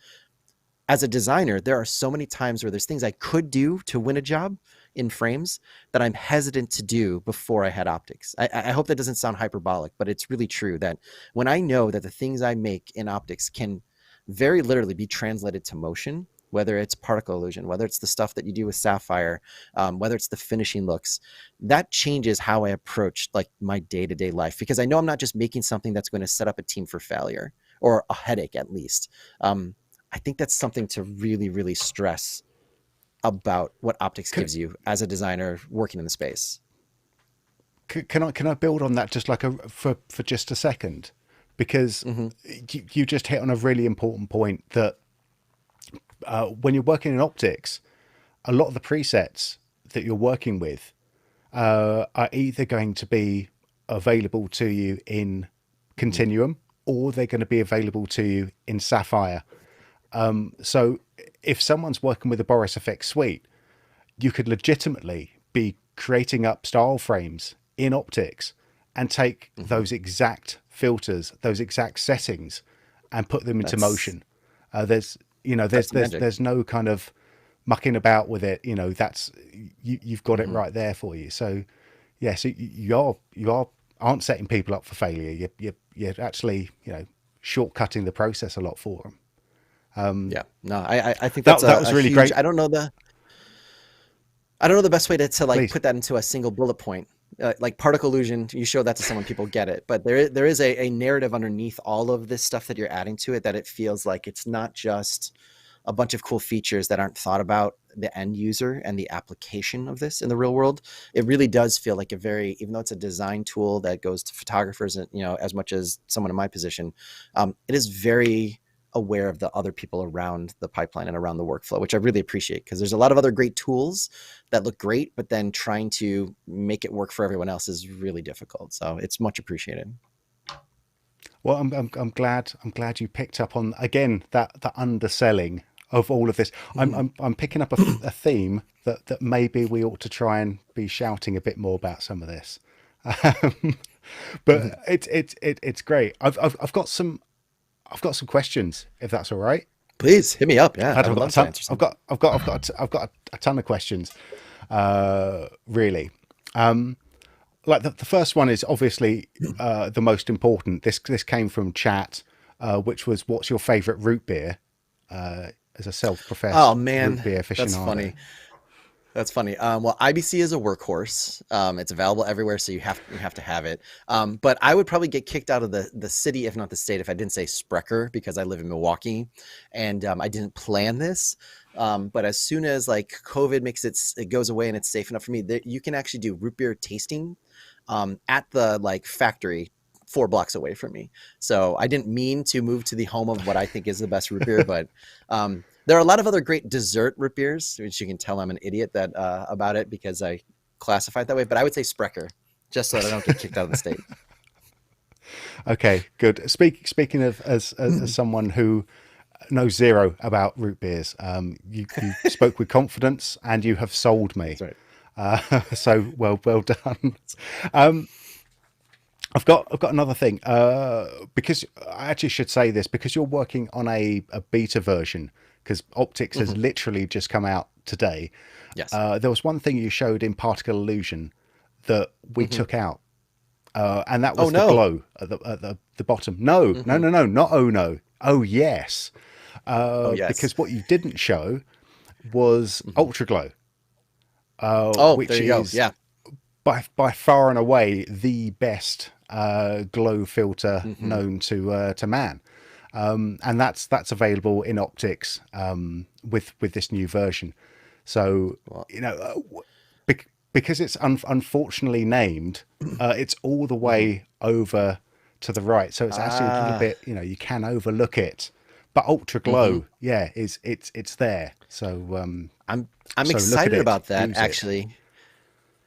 As a designer, there are so many times where there's things I could do to win a job, in frames that I'm hesitant to do before I had optics. I hope that doesn't sound hyperbolic, but it's really true that when I know that the things I make in optics can very literally be translated to motion, whether it's particle illusion, whether it's the stuff that you do with Sapphire, whether it's the finishing looks, that changes how I approach like my day-to-day life, because I know I'm not just making something that's going to set up a team for failure or a headache at least. I think that's something to really, really stress about what optics gives you as a designer working in the space. Can I build on that just like for just a second? Because you just hit on a really important point that when you're working in optics, a lot of the presets that you're working with are either going to be available to you in Continuum or they're going to be available to you in Sapphire. So if someone's working with a Boris FX suite, you could legitimately be creating up style frames in optics and take those exact filters, those exact settings, and put them into motion. There's no kind of mucking about with it. That's you've got it right there for you. So yeah, so you aren't setting people up for failure. You're actually shortcutting the process a lot for them. I think that was really huge, great. I don't know the best way to like put that into a single bullet point. Like particle illusion, you show that to someone, people get it. But there is a narrative underneath all of this stuff that you're adding to it, that it feels like it's not just a bunch of cool features that aren't thought about the end user and the application of this in the real world. It really does feel like even though it's a design tool that goes to photographers, as much as someone in my position, it is very aware of the other people around the pipeline and around the workflow, which I really appreciate, because there's a lot of other great tools that look great, but then trying to make it work for everyone else is really difficult. So it's much appreciated. Well, I'm glad you picked up on again that underselling of all of this. I'm picking up a theme that maybe we ought to try and be shouting a bit more about some of this. But it's great. I've got some questions, if that's all right. Please hit me up. Yeah, I've got a ton of questions. Really. Like the first one is obviously the most important. This came from chat, which was, what's your favorite root beer? As a self-professed root beer aficionado. That's funny. Well, IBC is a workhorse. It's available everywhere, so you have to have it. But I would probably get kicked out of the city, if not the state, if I didn't say Sprecher, because I live in Milwaukee, and I didn't plan this. But as soon as like COVID it goes away and it's safe enough for me, you can actually do root beer tasting at the like factory 4 blocks away from me. So I didn't mean to move to the home of what I think is the best root beer, but there are a lot of other great dessert root beers, which you can tell I'm an idiot about it because I classify it that way. But I would say Sprecher, just so that I don't get kicked out of the state. Okay, good. Speaking of as someone who knows zero about root beers, you spoke with confidence and you have sold me. That's right. So well done. I've got another thing, because I actually should say this, because you're working on a beta version, because Optics has literally just come out today. Yes. There was one thing you showed in particle illusion that we took out, and that was the glow at the bottom. No, not oh no. Oh yes. Yes. Because what you didn't show was Ultra Glow. Which there you is go. Yeah. By far and away the best glow filter known to man, and that's available in Optics with this new version. So because it's unfortunately named, it's all the way over to the right, so it's actually a little bit, you can overlook it, but Ultra Glow it's there. So I'm excited about that, actually.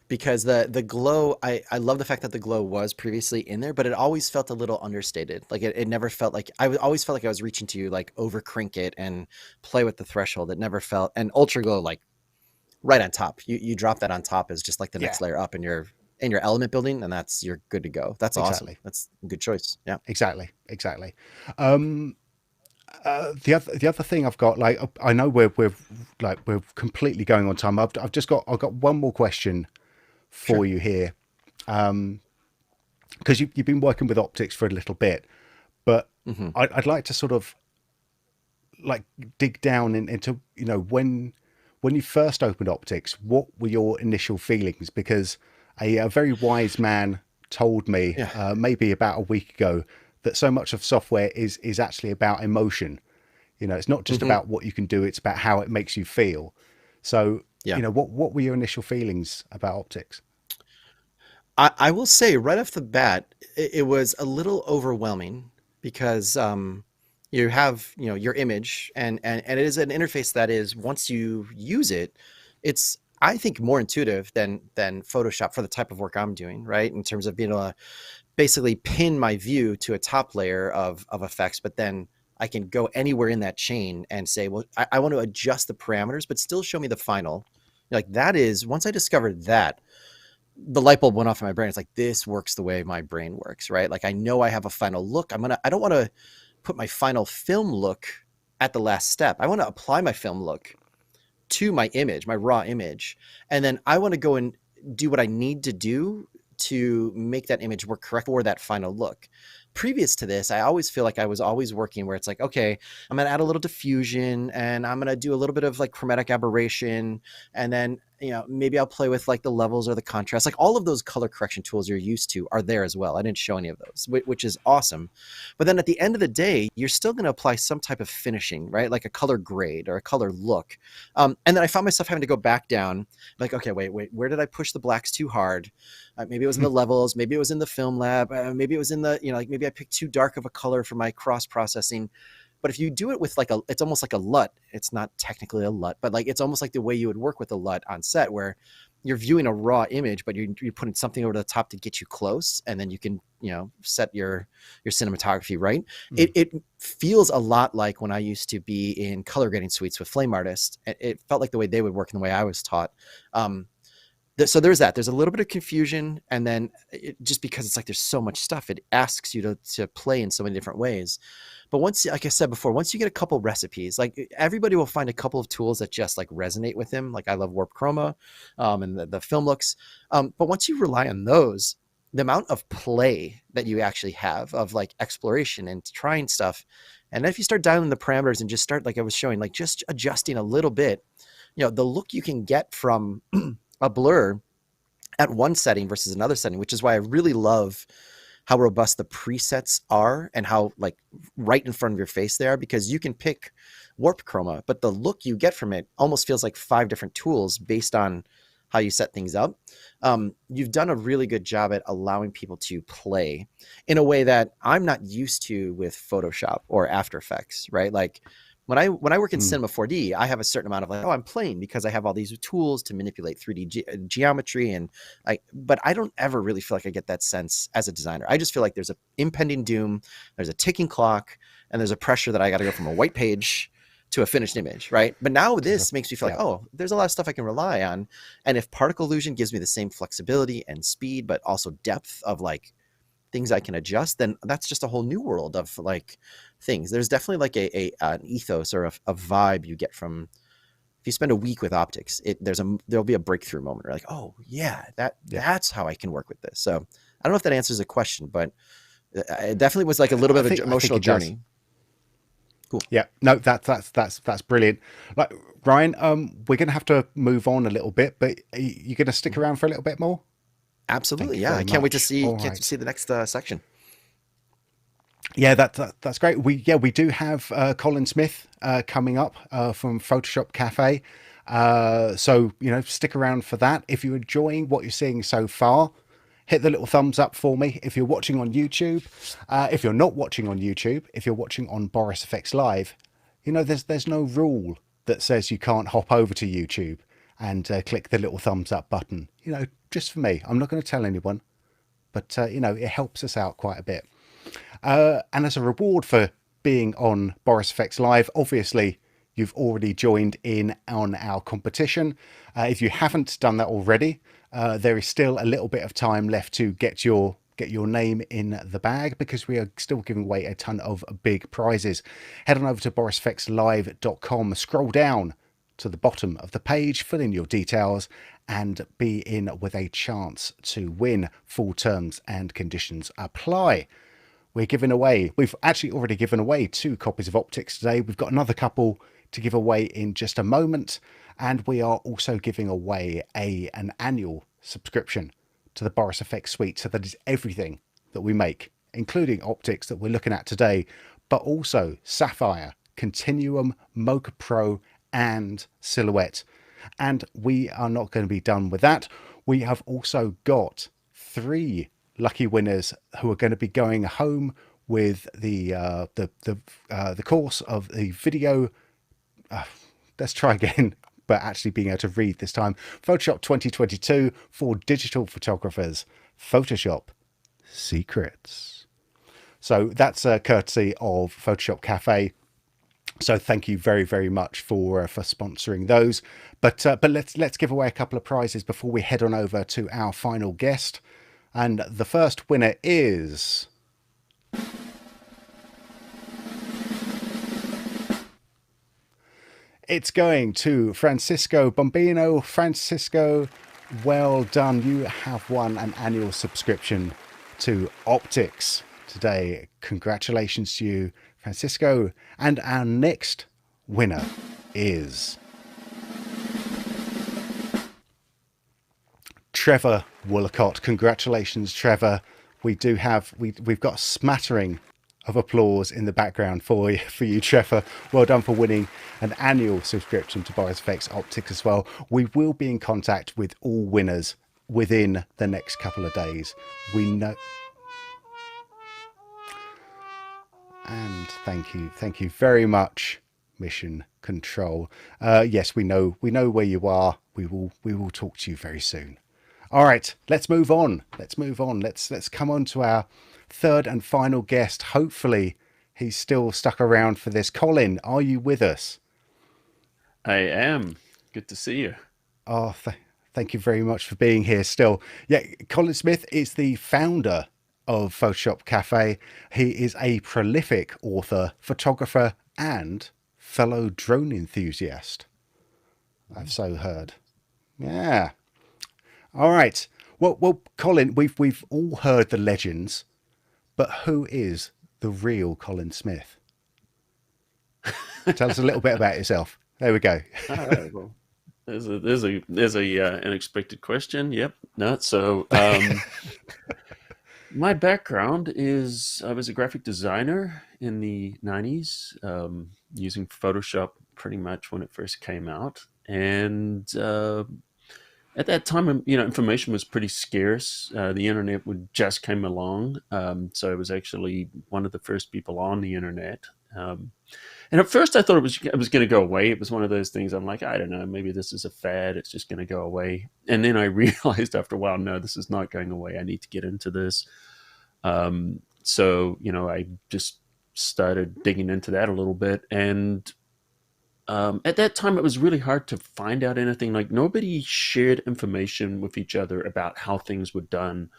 Because the glow, I love the fact that the glow was previously in there, but it always felt a little understated. Like it never felt like, I always felt like I was reaching to like over crink it and play with the threshold. It never felt, and Ultra Glow, like right on top, you drop that on top as just like the next layer up in your element building, and you're good to go. That's awesome. That's a good choice. Yeah, exactly. The other thing I've got, like, I know we're completely going on time. I've got one more question for you here, because you've been working with optics for a little bit, but I'd like to sort of like dig down into, you know, when you first opened optics, what were your initial feelings? Because a very wise man told me maybe about a week ago that so much of software is actually about emotion. You know, it's not just about what you can do, it's about how it makes you feel. So, you know, what were your initial feelings about optics? I will say right off the bat, it was a little overwhelming because you have, you know, your image and it is an interface that is, once you use it, it's, I think, more intuitive than Photoshop for the type of work I'm doing, right? In terms of being able to basically pin my view to a top layer of effects, but then I can go anywhere in that chain and say, well, I want to adjust the parameters, but still show me the final. Like, that is, once I discovered that, the light bulb went off in my brain. It's like, this works the way my brain works, right? Like, I know I have a final look. I don't want to put my final film look at the last step. I want to apply my film look to my image, my raw image. And then I want to go and do what I need to do to make that image work correct for that final look. Previous to this, I always feel like I was always working where it's like, okay, I'm going to add a little diffusion and I'm going to do a little bit of like chromatic aberration. And then, you know, maybe I'll play with like the levels or the contrast, like all of those color correction tools you're used to are there as well. I didn't show any of those, which is awesome. But then at the end of the day, you're still going to apply some type of finishing, right? Like a color grade or a color look. And then I found myself having to go back down, like, okay, wait, where did I push the blacks too hard? Maybe it was in the levels, maybe it was in the film lab, maybe it was in the, you know, like maybe I picked too dark of a color for my cross processing. But if you do it with like it's almost like a LUT. It's not technically a LUT, but like it's almost like the way you would work with a LUT on set, where you're viewing a raw image, but you're putting something over the top to get you close, and then you can, you know, set your cinematography right. It feels a lot like when I used to be in color grading suites with Flame Artist. It felt like the way they would work and the way I was taught. So there's that. There's a little bit of confusion, and then just because it's like there's so much stuff, it asks you to play in so many different ways. But once, like I said before, once you get a couple recipes, like everybody will find a couple of tools that just like resonate with them. Like I love Warp Chroma and the film looks. But once you rely on those, the amount of play that you actually have of like exploration and trying stuff. And if you start dialing the parameters and just start, like I was showing, like just adjusting a little bit, you know, the look you can get from a blur at one setting versus another setting, which is why I really love how robust the presets are and how like right in front of your face they are, because you can pick Warp Chroma, but the look you get from it almost feels like 5 different tools based on how you set things up. You've done a really good job at allowing people to play in a way that I'm not used to with Photoshop or After Effects, right? Like when I work in Cinema 4D, I have a certain amount of like, oh, I'm playing because I have all these tools to manipulate 3D geometry, but I don't ever really feel like I get that sense as a designer. I just feel like there's an impending doom, there's a ticking clock, and there's a pressure that I got to go from a white page to a finished image, right? But now this makes me feel like, oh, there's a lot of stuff I can rely on. And if particle illusion gives me the same flexibility and speed, but also depth of like things I can adjust, then that's just a whole new world of like things. There's definitely like an ethos or a vibe you get from, if you spend a week with optics, there'll be a breakthrough moment. Or like, oh yeah, that's how I can work with this. So I don't know if that answers the question, but it definitely was like a little bit of an emotional journey. Cool. Yeah, no, that's brilliant. Like Ryan, we're gonna have to move on a little bit, but are you gonna stick around for a little bit more? Absolutely, yeah. I can't wait to see the next section. Yeah, that's great. We do have Colin Smith coming up from Photoshop Cafe. So, you know, stick around for that. If you're enjoying what you're seeing so far, hit the little thumbs up for me. If you're watching on YouTube, if you're not watching on YouTube, if you're watching on Boris FX Live, you know, there's no rule that says you can't hop over to YouTube and click the little thumbs up button. You know, just for me. I'm not going to tell anyone, but you know, it helps us out quite a bit. And as a reward for being on Boris FX Live, obviously you've already joined in on our competition. If you haven't done that already, there is still a little bit of time left to get your get your name in the bag, because we are still giving away a ton of big prizes. Head on over to borisfxlive.com, scroll down to the bottom of the page, fill in your details, and be in with a chance to win. Full terms and conditions apply. We're giving away, we've actually already given away 2 copies of Optics today. We've got another couple to give away in just a moment. And we are also giving away an annual subscription to the Boris FX suite. So that is everything that we make, including Optics that we're looking at today, but also Sapphire, Continuum, Mocha Pro, and Silhouette. And we are not going to be done with that. We have also got 3 lucky winners who are going to be going home with the course of the video. Let's try again, but actually being able to read this time. Photoshop 2022 for digital photographers. Photoshop Secrets. So that's courtesy of Photoshop Cafe. So thank you very, very much for sponsoring those. But let's give away a couple of prizes before we head on over to our final guest. And the first winner is... It's going to Francisco Bombino. Francisco, well done. You have won an annual subscription to Optics today. Congratulations to you, Francisco. And our next winner is Trevor Woolacott. Congratulations, Trevor. We've got a smattering of applause in the background for you, Trevor. Well done for winning an annual subscription to Boris FX Optics as well. We will be in contact with all winners within the next couple of days. We know. And thank you very much, Mission Control. Yes, we know where you are. We will talk to you very soon. All right, let's move on. Let's come on to our third and final guest. Hopefully he's still stuck around for this. Colin, are you with us? I am. Good to see you. Oh, thank you very much for being here still. Yeah, Colin Smith is the founder of Photoshop Cafe. He is a prolific author, photographer, and fellow drone enthusiast. I've so heard. Yeah. All right. Well, Colin, we've all heard the legends, but who is the real Colin Smith? Tell us a little bit about yourself. There we go. All right. Well, there's a unexpected question. Yep. No. So, my background is I was a graphic designer in the 90s, using Photoshop pretty much when it first came out, and at that time, information was pretty scarce. The internet just came along, so I was actually one of the first people on the internet. And at first, I thought it was going to go away. It was one of those things. I'm like, I don't know, maybe this is a fad. It's just going to go away. And then I realized after a while, no, this is not going away. I need to get into this. So I just started digging into that a little bit, and at that time, it was really hard to find out anything. Like, nobody shared information with each other about how things were done.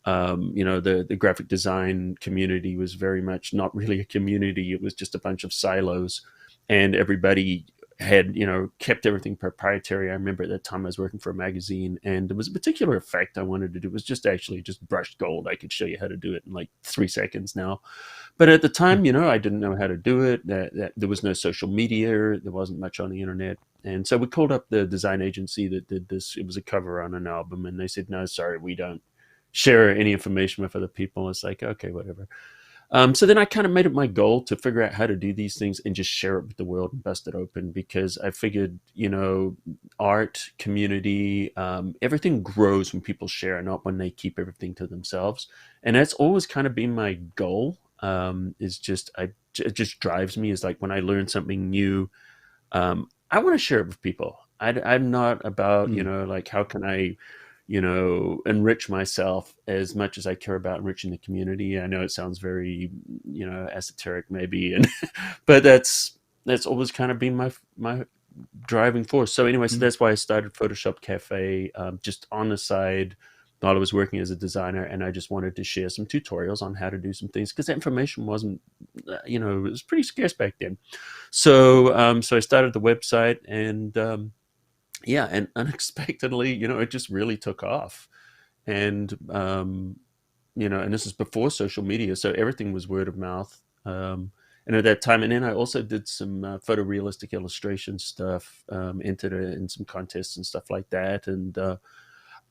The graphic design community was very much not really a community. It was just a bunch of silos, and everybody had, kept everything proprietary. I remember at that time I was working for a magazine, and there was a particular effect I wanted to do. It was just brushed gold. I could show you how to do it in like 3 seconds now. But at the time, I didn't know how to do it. That there was no social media. There wasn't much on the internet. And so we called up the design agency that did this. It was a cover on an album. And they said, no, sorry, we don't share any information with other people. It's like, okay, whatever. So then I kind of made it my goal to figure out how to do these things and just share it with the world and bust it open, because I figured, art, community, everything grows when people share, not when they keep everything to themselves. And that's always kind of been my goal. It just drives me, is like when I learn something new, I want to share it with people. I'm not about, like, how can I, enrich myself as much as I care about enriching the community. I know it sounds very, esoteric maybe, but that's always kind of been my driving force. So anyway, so that's why I started Photoshop Cafe, just on the side, while I was working as a designer, and I just wanted to share some tutorials on how to do some things because that information wasn't, it was pretty scarce back then. So, so I started the website, and and unexpectedly, it just really took off. And and this is before social media, so everything was word of mouth. And at that time, and then I also did some photorealistic illustration stuff, entered it in some contests and stuff like that. And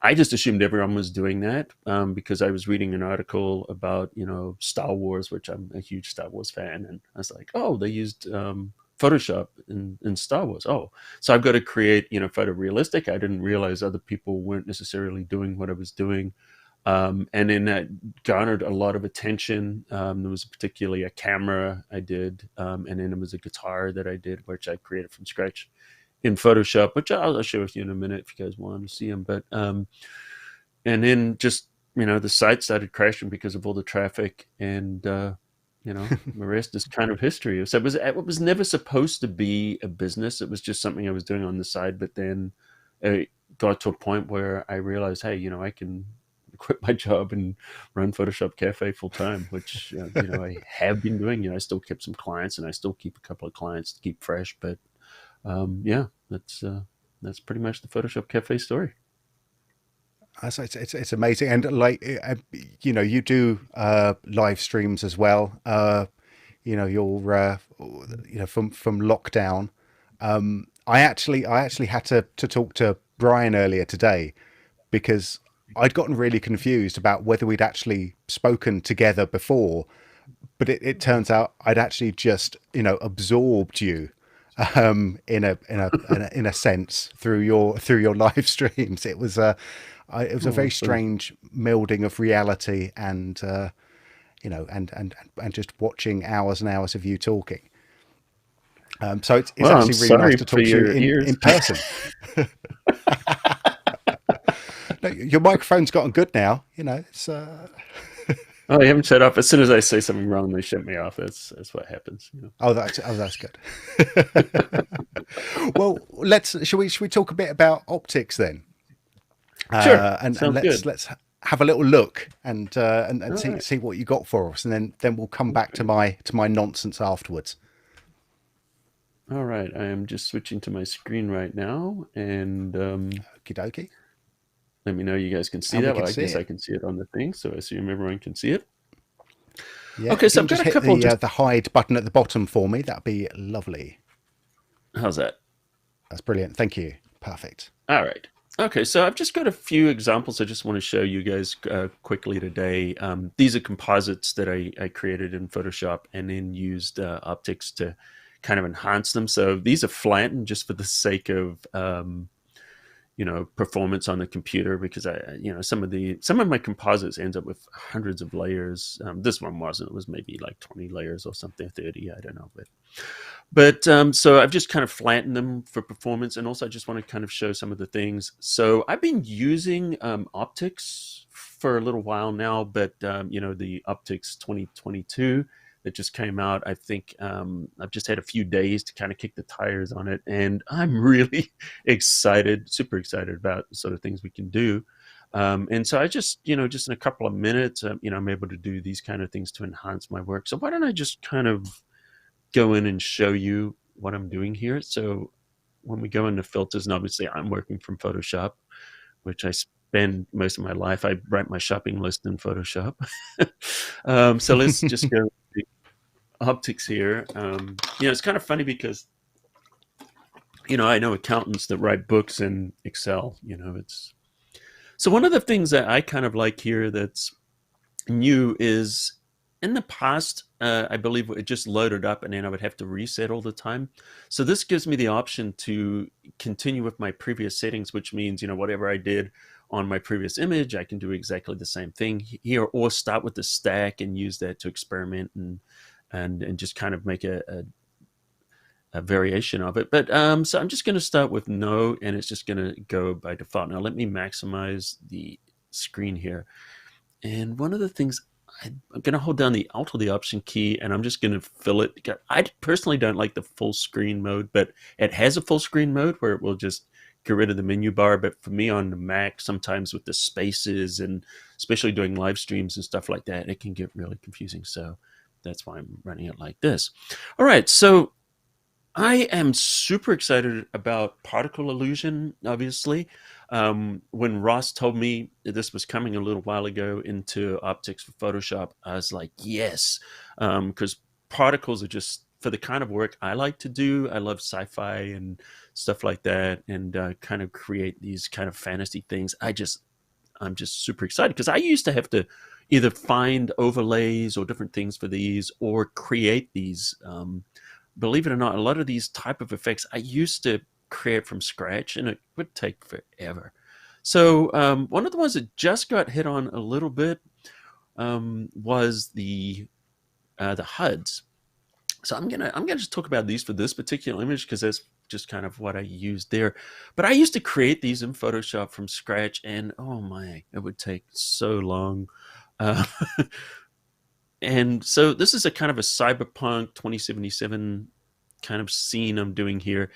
I just assumed everyone was doing that because I was reading an article about, Star Wars, which I'm a huge Star Wars fan. And I was like, oh, they used Photoshop in Star Wars. Oh, so I've got to create, photorealistic. I didn't realize other people weren't necessarily doing what I was doing. And then that garnered a lot of attention. There was particularly a camera I did, and then there was a guitar that I did, which I created from scratch in Photoshop, which I'll share with you in a minute if you guys want to see them. But and then just the site started crashing because of all the traffic, and the rest is kind of history. So it was never supposed to be a business. It was just something I was doing on the side. But then it got to a point where I realized, hey, I can quit my job and run Photoshop Cafe full time, which I have been doing. I still kept some clients, and I still keep a couple of clients to keep fresh. But that's pretty much the Photoshop Cafe story. So it's amazing, and like you do live streams as well. You're from lockdown. I actually had to talk to Brian earlier today because I'd gotten really confused about whether we'd actually spoken together before, but it turns out I'd actually just absorbed you in a sense through your live streams. It was a very strange melding of reality and and just watching hours and hours of you talking. So it's actually really nice to talk to you in person. No, your microphone's gotten good now. It's. Oh, you haven't shut off. As soon as I say something wrong, they shut me off. That's what happens. Oh, that's good. Well, shall we talk a bit about optics then? Sure. And let's have a little look and see what you got for us, and then we'll come back to my nonsense afterwards. All right, I am just switching to my screen right now, and Okie dokie. Let me know you guys can see that. Well, I guess I can see it on the thing, so I assume everyone can see it. Yeah. Okay, so I've got a couple. The hide button at the bottom for me. That'd be lovely. How's that? That's brilliant. Thank you. Perfect. All right. Okay, so I've just got a few examples I just want to show you guys quickly today. These are composites that I created in Photoshop and then used optics to kind of enhance them. So these are flattened just for the sake of performance on the computer, because some of my composites ends up with hundreds of layers. This one wasn't. It was maybe like 20 layers or something, 30, I don't know. But so I've just kind of flattened them for performance, and also I just want to kind of show some of the things. So I've been using optics for a little while now, but the optics 2022 that just came out, I think I've just had a few days to kind of kick the tires on it, and I'm really super excited about the sort of things we can do. And so I just in a couple of minutes, I'm able to do these kind of things to enhance my work. So why don't I just kind of go in and show you what I'm doing here. So when we go into filters, and obviously I'm working from Photoshop, which I spend most of my life. I write my shopping list in Photoshop. So let's just go to optics here. It's kind of funny because, I know accountants that write books in Excel, so one of the things that I kind of like here that's new is, in the past, I believe it just loaded up and then I would have to reset all the time. So this gives me the option to continue with my previous settings, which means, whatever I did on my previous image, I can do exactly the same thing here, or start with the stack and use that to experiment and just kind of make a variation of it. But so I'm just going to start with no, and it's just going to go by default. Now let me maximize the screen here. And one of the things, I'm going to hold down the Alt or the Option key, and I'm just going to fill it. I personally don't like the full screen mode, but it has a full screen mode where it will just get rid of the menu bar. But for me on the Mac, sometimes with the spaces and especially doing live streams and stuff like that, it can get really confusing. So that's why I'm running it like this. All right, so I am super excited about particle illusion, obviously. When Ross told me that this was coming a little while ago into optics for Photoshop, I was like, yes, because particles are just for the kind of work I like to do. I love sci-fi and stuff like that, and kind of create these kind of fantasy things. I'm just super excited because I used to have to either find overlays or different things for these or create these. Believe it or not, a lot of these type of effects I used to create from scratch, and it would take forever. So one of the ones that just got hit on a little bit was the HUDs. So I'm gonna just talk about these for this particular image because that's just kind of what I used there. But I used to create these in Photoshop from scratch, and oh my, it would take so long. And so this is a kind of a Cyberpunk 2077 kind of scene I'm doing here.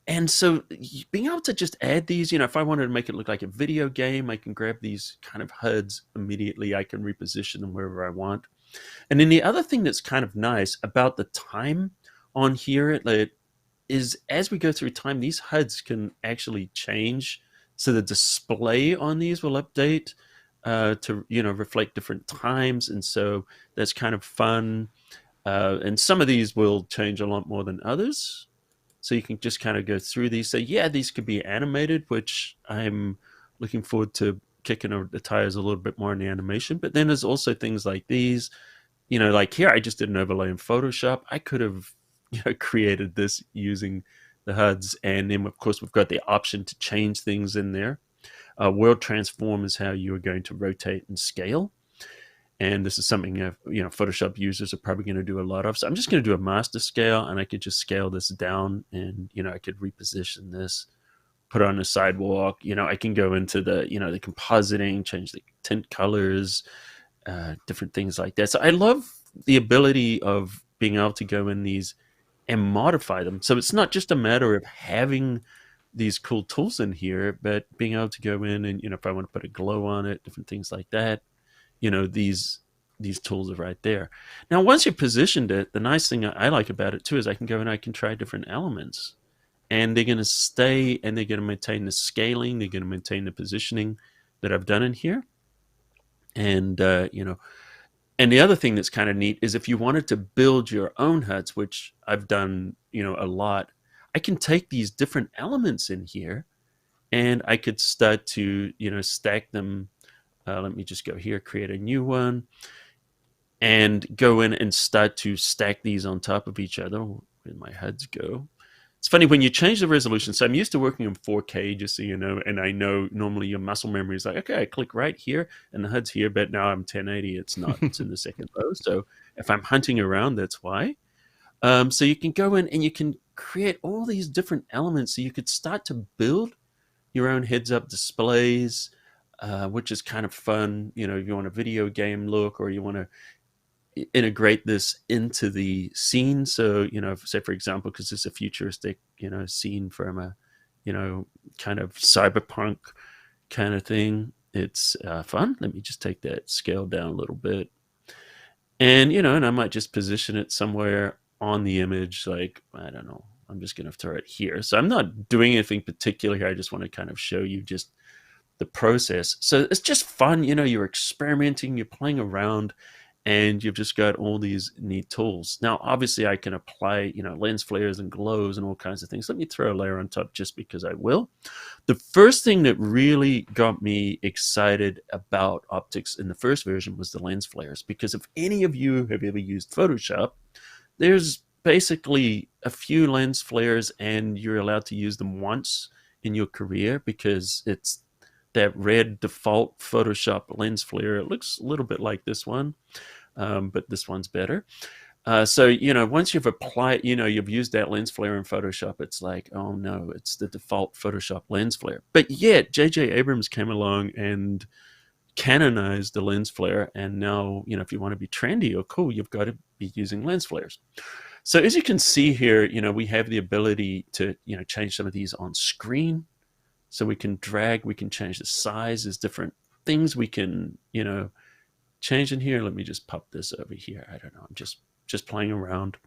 And so being able to just add these, if I wanted to make it look like a video game, I can grab these kind of HUDs immediately. I can reposition them wherever I want. And then the other thing that's kind of nice about the time on here is as we go through time, these HUDs can actually change. So the display on these will update to reflect different times, and so that's kind of fun. And some of these will change a lot more than others, so you can just kind of go through these. So yeah, these could be animated, which I'm looking forward to kicking the tires a little bit more in the animation. But then there's also things like these, like here I just did an overlay in Photoshop. I could have created this using the HUDs, and then of course we've got the option to change things in there. World transform is how you are going to rotate and scale. And this is something Photoshop users are probably going to do a lot of. So I'm just going to do a master scale, and I could just scale this down, and I could reposition this, put it on a sidewalk. I can go into the the compositing, change the tint colors, different things like that. So I love the ability of being able to go in these and modify them. So it's not just a matter of having these cool tools in here, but being able to go in and if I want to put a glow on it, different things like that, these tools are right there. Now once you've positioned it, the nice thing I like about it too is I can go and I can try different elements, and they're going to stay, and they're going to maintain the scaling, they're going to maintain the positioning that I've done in here. And and the other thing that's kind of neat is if you wanted to build your own HUDs, which I've done a lot, I can take these different elements in here, and I could start to stack them. Let me just go here, create a new one, and go in and start to stack these on top of each other. Where'd my HUDs go? It's funny when you change the resolution. So I'm used to working in 4K, just so you know, and I know normally your muscle memory is like, okay, I click right here and the HUD's here, but now I'm 1080. It's not. It's in the second row. So if I'm hunting around, that's why. So you can go in and you can create all these different elements, so you could start to build your own heads-up displays, which is kind of fun. If you want a video game look, or you want to integrate this into the scene. So say for example, because it's a futuristic scene from a kind of cyberpunk kind of thing, it's fun. Let me just take that scale down a little bit, and and I might just position it somewhere on the image, like I don't know, I'm just going to throw it here. So I'm not doing anything particular here. I just want to kind of show you just the process. So it's just fun. You're experimenting, you're playing around, and you've just got all these neat tools. Now, obviously I can apply, lens flares and glows and all kinds of things. Let me throw a layer on top just because I will. The first thing that really got me excited about optics in the first version was the lens flares, because if any of you have ever used Photoshop, there's basically a few lens flares, and you're allowed to use them once in your career because it's that red default Photoshop lens flare. It looks a little bit like this one, but this one's better. So, once you've applied, you've used that lens flare in Photoshop, it's like, oh no, it's the default Photoshop lens flare. But yet, J.J. Abrams came along and canonized the lens flare, and now, if you want to be trendy or cool, you've got to be using lens flares. So as you can see here, we have the ability to, change some of these on screen. So we can drag, we can change the size. There's different things we can, change in here. Let me just pop this over here. I don't know. I'm just playing around.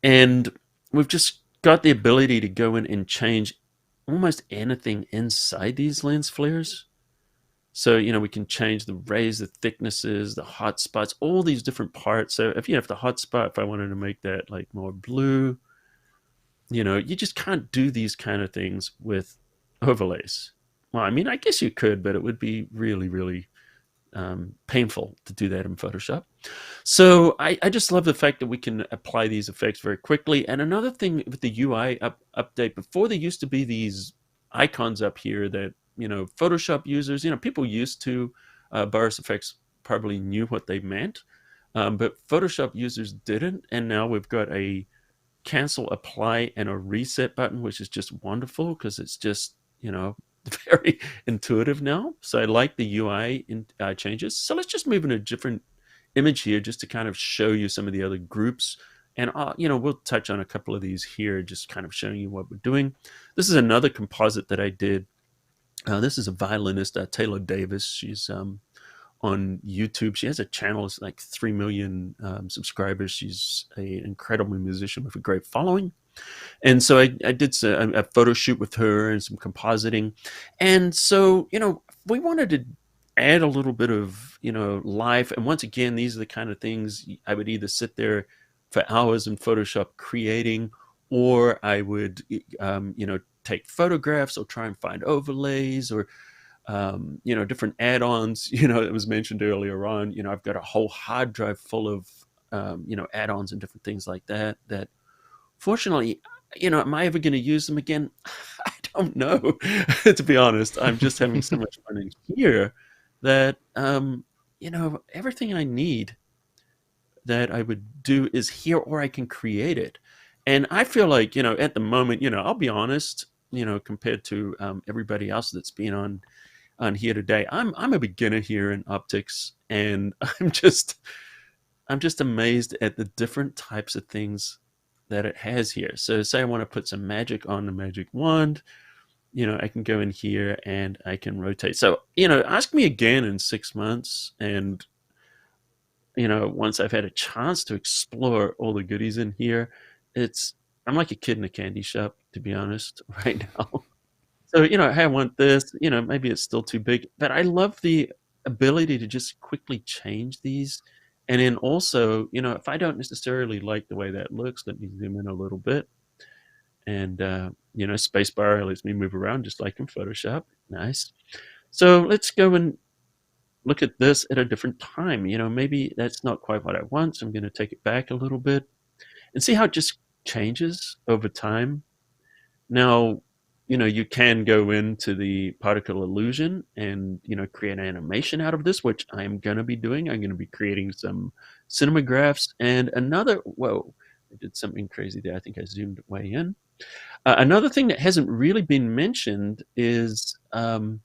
And we've just got the ability to go in and change almost anything inside these lens flares. So, we can change the rays, the thicknesses, the hot spots, all these different parts. So if the hot spot, if I wanted to make that like more blue, you just can't do these kind of things with overlays. Well, I mean, I guess you could, but it would be really, really painful to do that in Photoshop. So I just love the fact that we can apply these effects very quickly. And another thing with the UI update, before there used to be these icons up here that, Photoshop users, people used to, Boris FX probably knew what they meant, but Photoshop users didn't. And now we've got a cancel, apply, and a reset button, which is just wonderful because it's just, very intuitive now. So I like the UI changes. So let's just move in a different image here just to kind of show you some of the other groups. And, we'll touch on a couple of these here, just kind of showing you what we're doing. This is another composite that I did. This is a violinist, Taylor Davis. She's on YouTube. She has a channel. It's like 3 million subscribers. She's an incredible musician with a great following. And so I did a photo shoot with her and some compositing. And so, we wanted to add a little bit of, life. And once again, these are the kind of things I would either sit there for hours in Photoshop creating, or I would, take photographs or try and find overlays or, different add-ons, it was mentioned earlier on, I've got a whole hard drive full of, add-ons and different things like that, fortunately, am I ever going to use them again? I don't know, to be honest. I'm just having so much fun in here that, everything I need that I would do is here, or I can create it. And I feel like, at the moment, I'll be honest, compared to everybody else that's been on here today, I'm a beginner here in optics, and I'm just amazed at the different types of things that it has here. So say I want to put some magic on the magic wand, I can go in here and I can rotate. So, ask me again in 6 months, and once I've had a chance to explore all the goodies in here, I'm like a kid in a candy shop, to be honest, right now. So, hey, I want this, maybe it's still too big, but I love the ability to just quickly change these. And then also, if I don't necessarily like the way that looks, let me zoom in a little bit. And, spacebar lets me move around just like in Photoshop. Nice. So let's go and look at this at a different time. Maybe that's not quite what I want. So I'm going to take it back a little bit and see how it just changes over time. Now, you can go into the particle illusion and, create an animation out of this, which I'm going to be doing. I'm going to be creating some cinemagraphs and whoa, I did something crazy there. I think I zoomed way in. Another thing that hasn't really been mentioned is, I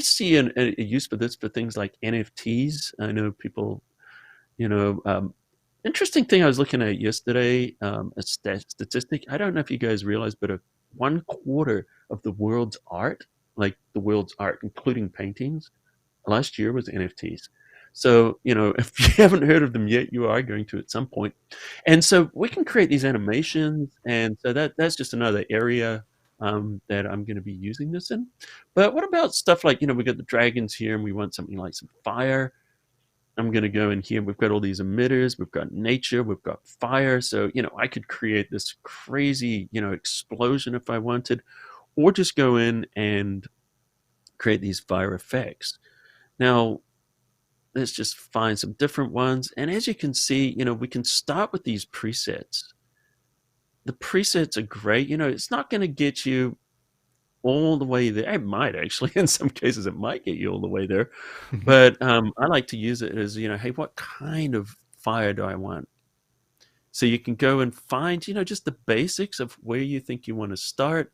see a use for this for things like NFTs. I know people, interesting thing I was looking at yesterday, a statistic. I don't know if you guys realize, but 1/4 of the world's art, like the world's art, including paintings, last year was NFTs. So, if you haven't heard of them yet, you are going to at some point. And so we can create these animations. And so that's just another area that I'm going to be using this in. But what about stuff like, we got the dragons here and we want something like some fire. I'm going to go in here. We've got all these emitters. We've got nature. We've got fire. So, I could create this crazy, explosion if I wanted, or just go in and create these fire effects. Now, let's just find some different ones. And as you can see, we can start with these presets. The presets are great. It's not going to get you all the way there. It might actually, in some cases, it might get you all the way there. But I like to use it as, hey, what kind of fire do I want? So you can go and find, just the basics of where you think you want to start.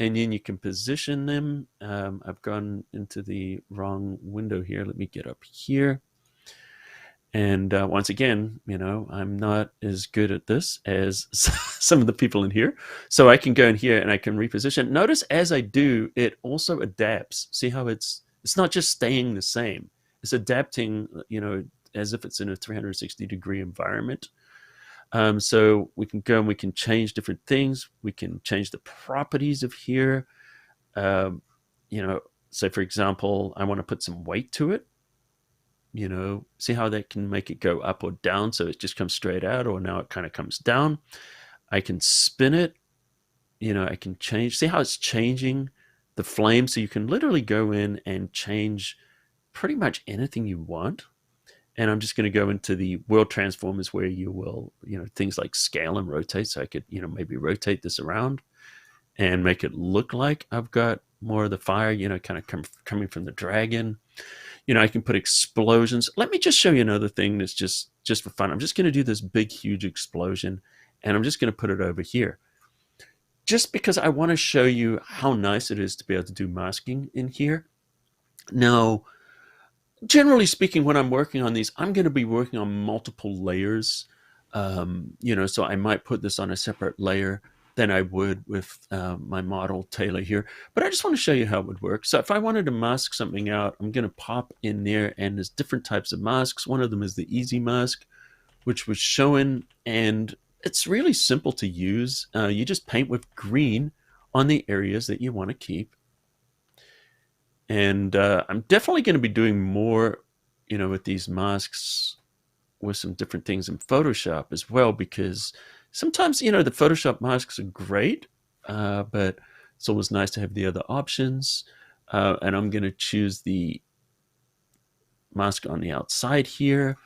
And then you can position them. I've gone into the wrong window here. Let me get up here. And once again, I'm not as good at this as some of the people in here. So I can go in here and I can reposition. Notice as I do, it also adapts. See how it's not just staying the same. It's adapting, as if it's in a 360-degree environment. So we can go and we can change different things. We can change the properties of here. Say for example, I want to put some weight to it. See how that can make it go up or down, so it just comes straight out, or now it kind of comes down. I can spin it. I can change. See how it's changing the flame, so you can literally go in and change pretty much anything you want. And I'm just going to go into the world transformers where you will, things like scale and rotate. So I could, maybe rotate this around and make it look like I've got more of the fire, kind of coming from the dragon. I can put explosions. Let me just show you another thing that's just for fun. I'm just going to do this big, huge explosion, and I'm just going to put it over here. Just because I want to show you how nice it is to be able to do masking in here. Now, generally speaking, when I'm working on these, I'm going to be working on multiple layers. So I might put this on a separate layer than I would with my model Taylor here. But I just want to show you how it would work. So if I wanted to mask something out, I'm going to pop in there, and there's different types of masks. One of them is the easy mask, which was showing, and it's really simple to use. You just paint with green on the areas that you want to keep. And I'm definitely going to be doing more, with these masks with some different things in Photoshop as well, because sometimes, the Photoshop masks are great, but it's always nice to have the other options. And I'm going to choose the mask on the outside here.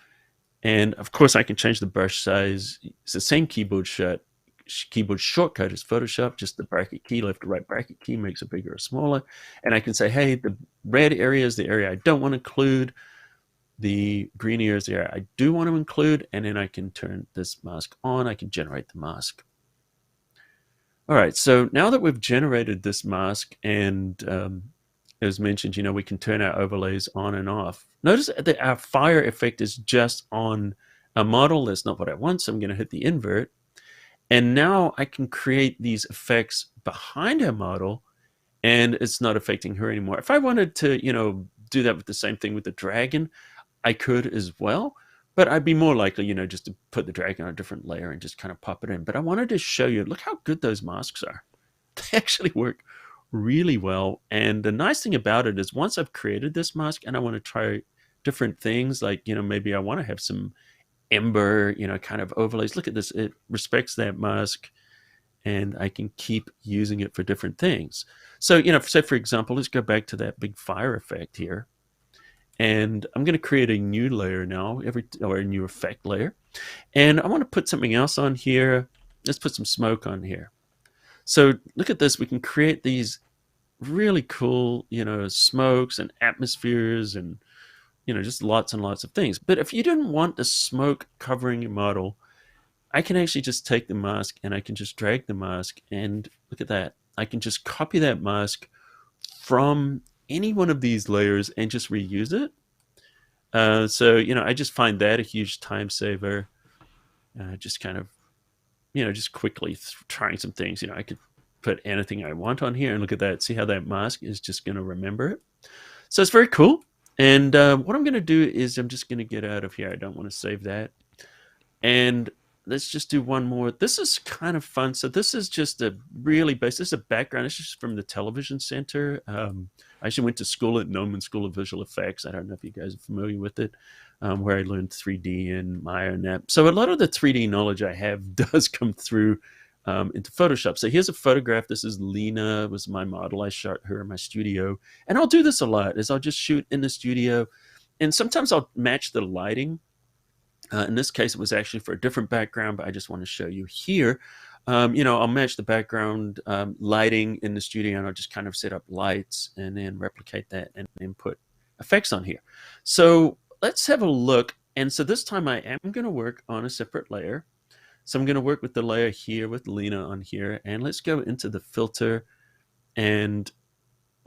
And of course, I can change the brush size. It's the same keyboard shortcut as Photoshop, just the bracket key, left to right bracket key makes it bigger or smaller. And I can say, hey, the red area is the area I don't want to include. The green area is the area I do want to include. And then I can turn this mask on. I can generate the mask. All right, so now that we've generated this mask, and as mentioned, we can turn our overlays on and off. Notice that our fire effect is just on a model. That's not what I want, so I'm going to hit the invert. And now I can create these effects behind our model, and it's not affecting her anymore. If I wanted to, do that with the same thing with the dragon, I could as well. But I'd be more likely, just to put the dragon on a different layer and just kind of pop it in. But I wanted to show you, look how good those masks are. They actually work really well. And the nice thing about it is once I've created this mask and I want to try different things, like, maybe I want to have some ember, kind of overlays. Look at this. It respects that mask, and I can keep using it for different things. So, say for example, let's go back to that big fire effect here. And I'm going to create a new layer now, or a new effect layer. And I want to put something else on here. Let's put some smoke on here. So look at this. We can create these really cool, smokes and atmospheres and, just lots and lots of things. But if you didn't want the smoke covering your model, I can actually just take the mask and I can just drag the mask, and look at that. I can just copy that mask from any one of these layers and just reuse it. So, I just find that a huge time saver. Just kind of, just quickly trying some things. I could put anything I want on here, and look at that. See how that mask is just going to remember it. So it's very cool. And what I'm going to do is I'm just going to get out of here. I don't want to save that. And let's just do one more. This is kind of fun. So this is just a really basic, this is a background. It's just from the Television Center. I actually went to school at Noman School of Visual Effects. I don't know if you guys are familiar with it, where I learned 3D and Maya and that. So a lot of the 3D knowledge I have does come through into Photoshop. So here's a photograph. This is Lena, was my model. I shot her in my studio. And I'll do this a lot, is I'll just shoot in the studio. And sometimes I'll match the lighting. In this case, it was actually for a different background, but I just want to show you here. I'll match the background lighting in the studio, and I'll just kind of set up lights and then replicate that and then put effects on here. So let's have a look. And so this time I am going to work on a separate layer. So I'm going to work with the layer here with Lena on here. And let's go into the filter, and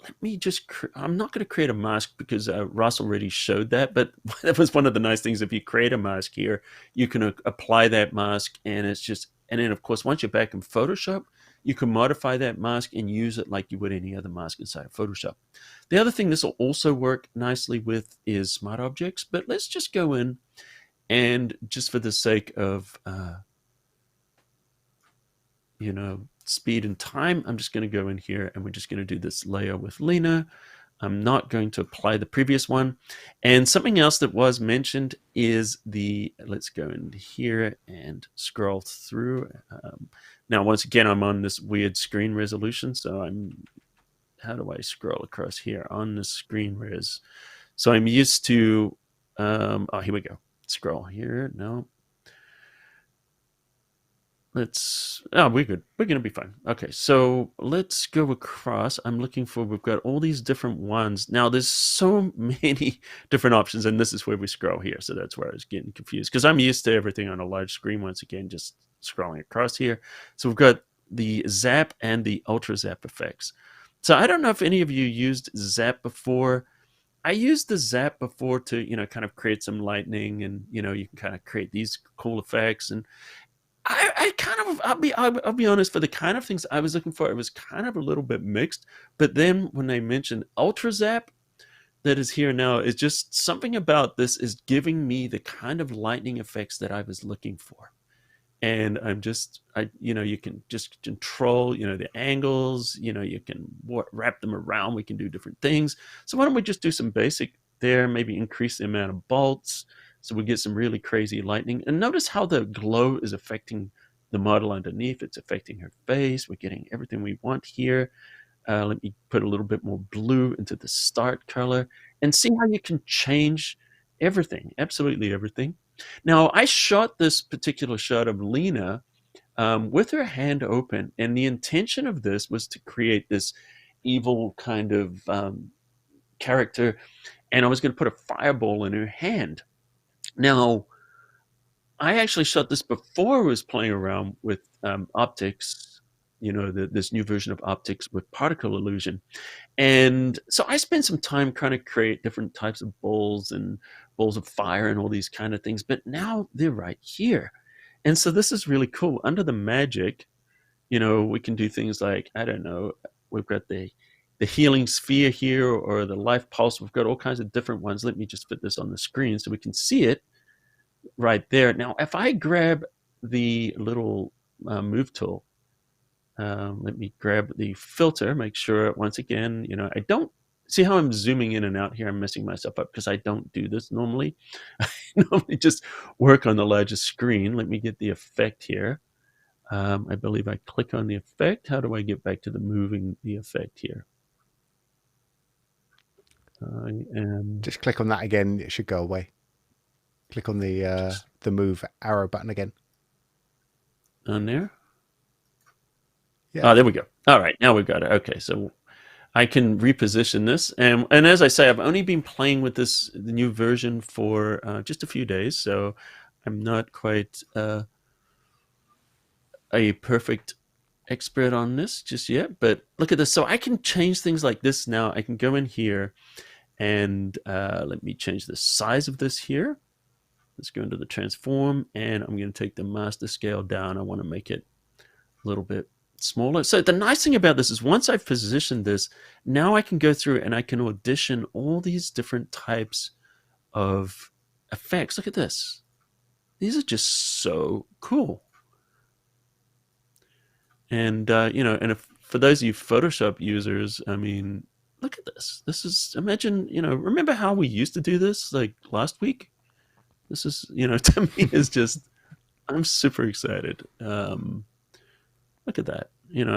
let me just, I'm not going to create a mask because Ross already showed that, but that was one of the nice things. If you create a mask here, you can apply that mask, and it's just, and then of course, once you're back in Photoshop, you can modify that mask and use it like you would any other mask inside of Photoshop. The other thing this will also work nicely with is smart objects, but let's just go in and just for the sake of, speed and time, I'm just going to go in here and we're just going to do this layer with Lena. I'm not going to apply the previous one. And something else that was mentioned is let's go in here and scroll through. Now, once again, I'm on this weird screen resolution. So how do I scroll across here on the screen res? So I'm used to, here we go. Scroll here. No. We're good. We're going to be fine. Okay, so let's go across. I'm looking for, we've got all these different ones. Now, there's so many different options, and this is where we scroll here. So that's where I was getting confused, because I'm used to everything on a large screen, once again, just scrolling across here. So we've got the Zap and the UltraZap effects. So I don't know if any of you used Zap before. I used the Zap before to, kind of create some lightning, and, you can kind of create these cool effects. And I'll be honest, for the kind of things I was looking for, it was kind of a little bit mixed. But then when they mentioned UltraZap that is here now, it's just something about this is giving me the kind of lightning effects that I was looking for. And you can just control, the angles, you can wrap them around. We can do different things. So why don't we just do some basic there, maybe increase the amount of bolts, so we get some really crazy lightning. And notice how the glow is affecting the model underneath. It's affecting her face. We're getting everything we want here. Let me put a little bit more blue into the start color and see how you can change everything, absolutely everything. Now, I shot this particular shot of Lena with her hand open, and the intention of this was to create this evil kind of character, and I was going to put a fireball in her hand. Now, I actually shot this before I was playing around with optics, this new version of optics with particle illusion. And so I spent some time trying to create different types of balls and balls of fire and all these kind of things. But now they're right here. And so this is really cool. Under the magic, we can do things like, I don't know, we've got the healing sphere here, or the life pulse. We've got all kinds of different ones. Let me just put this on the screen so we can see it right there. Now, if I grab the little move tool, let me grab the filter, make sure, once again, I don't see how I'm zooming in and out here. I'm messing myself up because I don't do this normally. I normally just work on the largest screen. Let me get the effect here. I believe I click on the effect. How do I get back to the moving the effect here? Just click on that again. It should go away. Click on the move arrow button again. On there? Yeah. Oh, there we go. All right, now we've got it. Okay, so I can reposition this. And as I say, I've only been playing with the new version for just a few days, so I'm not quite a perfect expert on this just yet. But look at this. So I can change things like this now. I can go in here and let me change the size of this here. Let's go into the transform, and I'm going to take the master scale down. I want to make it a little bit smaller. So the nice thing about this is once I've positioned this, now I can go through and I can audition all these different types of effects. Look at this. These are just so cool. And, and for those of you Photoshop users, I mean, look at this. This is, imagine, remember how we used to do this like last week? This is, to me is just, I'm super excited. Look at that.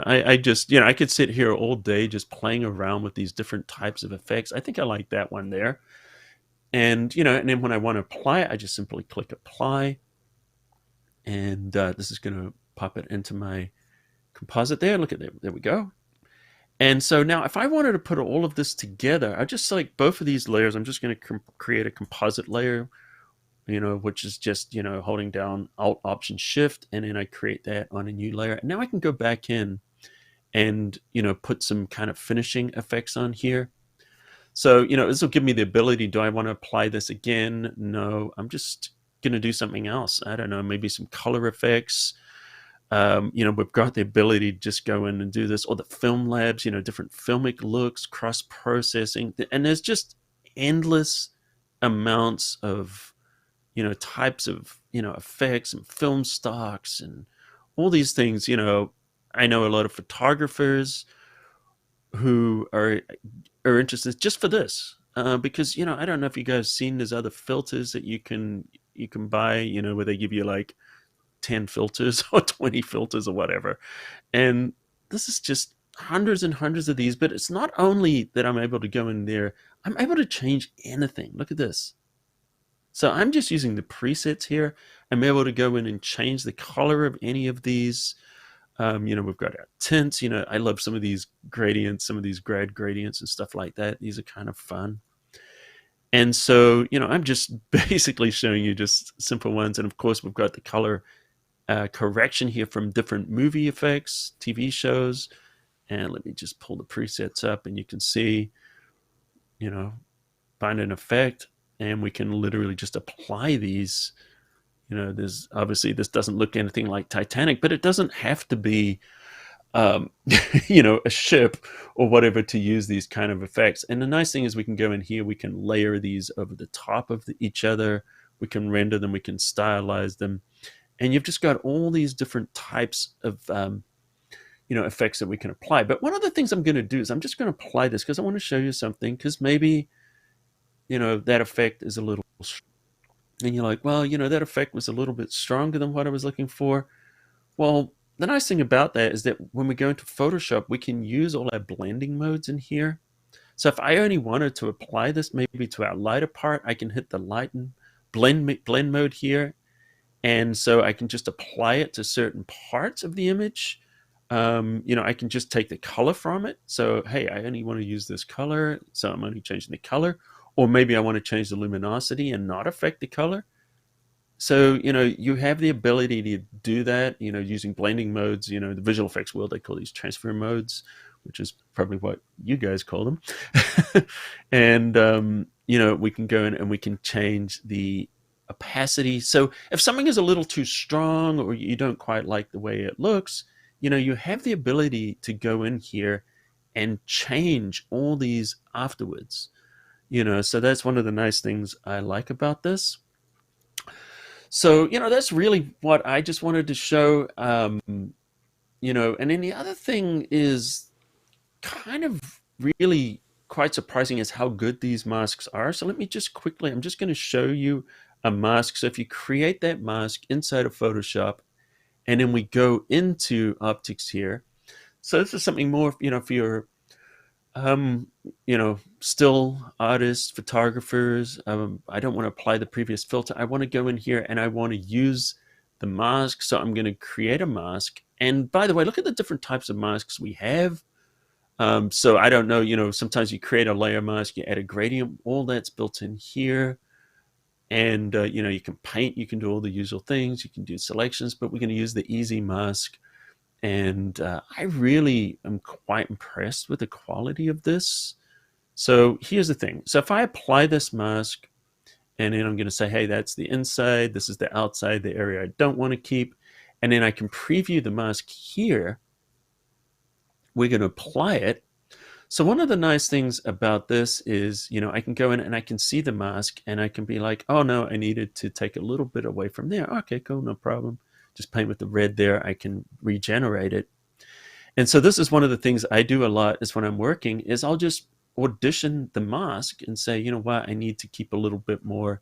I just, I could sit here all day just playing around with these different types of effects. I think I like that one there. And, and then when I want to apply it, I just simply click apply. And this is going to pop it into my composite there. Look at that. There we go. And so now if I wanted to put all of this together, I just select both of these layers. I'm just going to create a composite layer, which is just, holding down Alt Option Shift, and then I create that on a new layer. And now I can go back in and, put some kind of finishing effects on here. So, this will give me the ability, do I want to apply this again? No, I'm just going to do something else. I don't know, maybe some color effects. We've got the ability to just go in and do this, or the film labs, different filmic looks, cross-processing. And there's just endless amounts of, types of, effects and film stocks and all these things. I know a lot of photographers who are interested just for this, because I don't know if you guys seen, there's other filters that you can buy, where they give you like 10 filters or 20 filters or whatever, and this is just hundreds and hundreds of these. But it's not only that I'm able to go in there, I'm able to change anything. Look at this. So I'm just using the presets here. I'm able to go in and change the color of any of these. We've got our tints. I love some of these gradients, some of these grad gradients and stuff like that. These are kind of fun. And so, I'm just basically showing you just simple ones. And of course, we've got the color correction here from different movie effects, TV shows. And let me just pull the presets up, and you can see, find an effect, and we can literally just apply these. There's obviously, this doesn't look anything like Titanic, but it doesn't have to be, a ship or whatever to use these kind of effects. And the nice thing is we can go in here, we can layer these over the top of each other, we can render them, we can stylize them, and you've just got all these different types of effects that we can apply. But one of the things I'm going to do is I'm just going to apply this because I want to show you something, because maybe that effect is a little, and you're like, well, that effect was a little bit stronger than what I was looking for. Well, the nice thing about that is that when we go into Photoshop, we can use all our blending modes in here. So if I only wanted to apply this maybe to our lighter part, I can hit the lighten blend mode here. And so I can just apply it to certain parts of the image. I can just take the color from it. So, hey, I only want to use this color, so I'm only changing the color. Or maybe I want to change the luminosity and not affect the color. So, you have the ability to do that, using blending modes. The visual effects world, they call these transfer modes, which is probably what you guys call them. And, we can go in and we can change the opacity. So if something is a little too strong, or you don't quite like the way it looks, you have the ability to go in here and change all these afterwards. So that's one of the nice things I like about this. So, that's really what I just wanted to show. And then the other thing is kind of really quite surprising is how good these masks are. So let me just quickly, I'm just going to show you a mask. So if you create that mask inside of Photoshop, and then we go into optics here. So this is something more, for your still artists, photographers. I don't want to apply the previous filter. I want to go in here and I want to use the mask. So I'm going to create a mask. And by the way, look at the different types of masks we have. So I don't know, sometimes you create a layer mask, you add a gradient, all that's built in here. And, you can paint, you can do all the usual things, you can do selections, but we're going to use the easy mask. And I really am quite impressed with the quality of this. So here's the thing. So if I apply this mask, and then I'm going to say, hey, that's the inside, this is the outside, the area I don't want to keep. And then I can preview the mask here. We're going to apply it. So one of the nice things about this is, I can go in and I can see the mask, and I can be like, oh no, I needed to take a little bit away from there. Okay, cool, no problem. Just paint with the red there. I can regenerate it. And so this is one of the things I do a lot is when I'm working is I'll just audition the mask and say, you know what, I need to keep a little bit more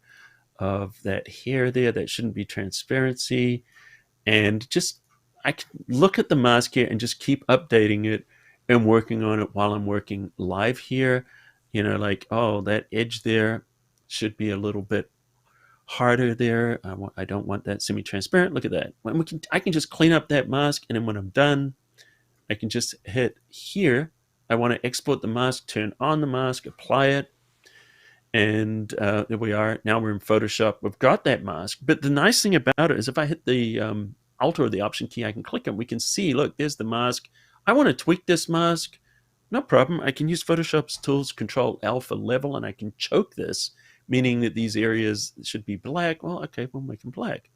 of that hair there. That shouldn't be transparency. And just, I can look at the mask here and just keep updating it and working on it while I'm working live here. Like, oh, that edge there should be a little bit harder there. I don't want that semi-transparent. Look at that. I can just clean up that mask, and then when I'm done, I can just hit here. I want to export the mask, turn on the mask, apply it, and there we are. Now we're in Photoshop. We've got that mask. But the nice thing about it is if I hit the Alt or the Option key, I can click it. We can see, look, there's the mask. I want to tweak this mask. No problem. I can use Photoshop's tools, Control L for level, and I can choke this, meaning that these areas should be black. Well, okay, we'll make them black.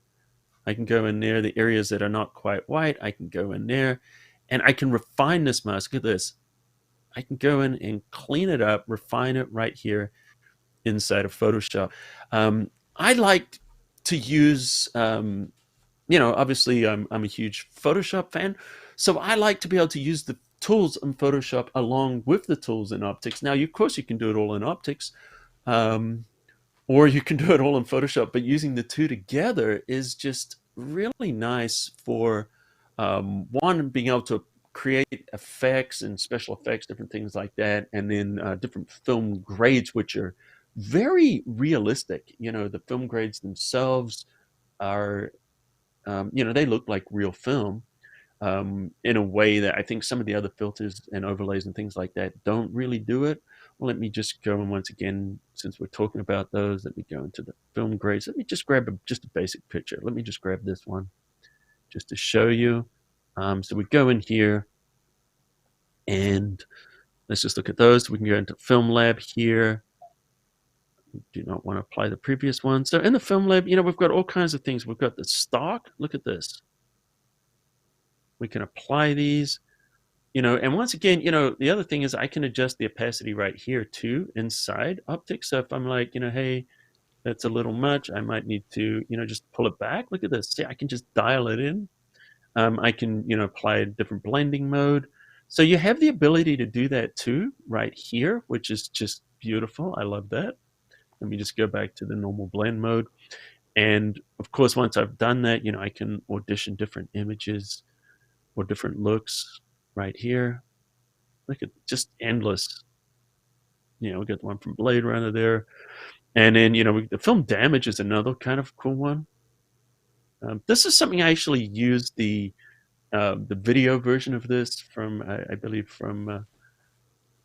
I can go in there. The areas that are not quite white, I can go in there, and I can refine this mask. Look at this. I can go in and clean it up, refine it right here inside of Photoshop. I like to use, obviously I'm a huge Photoshop fan, so I like to be able to use the tools in Photoshop along with the tools in Optics. Now, of course, you can do it all in Optics, or you can do it all in Photoshop, but using the two together is just really nice for, one, being able to create effects and special effects, different things like that, and then different film grades, which are very realistic. The film grades themselves are, they look like real film, in a way that I think some of the other filters and overlays and things like that don't really do it. Well, let me just go, and once again, since we're talking about those, let me go into the film grades. Let me just grab just a basic picture. Let me just grab this one just to show you. So we go in here, and let's just look at those. We can go into Film Lab here. We do not want to apply the previous one. So in the Film Lab, we've got all kinds of things. We've got the stock. Look at this. We can apply these. And once again, the other thing is I can adjust the opacity right here too inside Optics. So if I'm like, hey, that's a little much, I might need to, just pull it back. Look at this. See, I can just dial it in. I can, apply a different blending mode. So you have the ability to do that too right here, which is just beautiful. I love that. Let me just go back to the normal blend mode. And of course, once I've done that, I can audition different images or different looks right here. Look at just endless. We got the one from Blade Runner there. And then, the film damage is another kind of cool one. This is something I actually used the video version of this from, I believe from,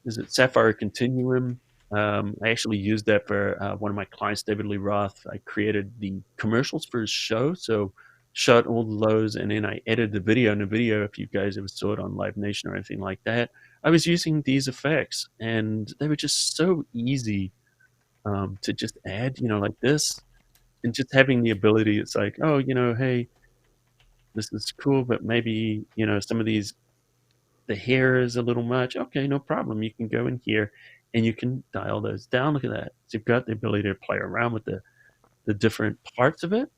is it Sapphire Continuum? I actually used that for one of my clients, David Lee Roth. I created the commercials for his show. So shot all the lows, and then I edited the video. And the video, if you guys ever saw it on Live Nation or anything like that, I was using these effects, and they were just so easy to just add, like this, and just having the ability. It's like, oh, hey, this is cool, but maybe, some of these, the hair is a little much. Okay, no problem. You can go in here and you can dial those down. Look at that. So you've got the ability to play around with the different parts of it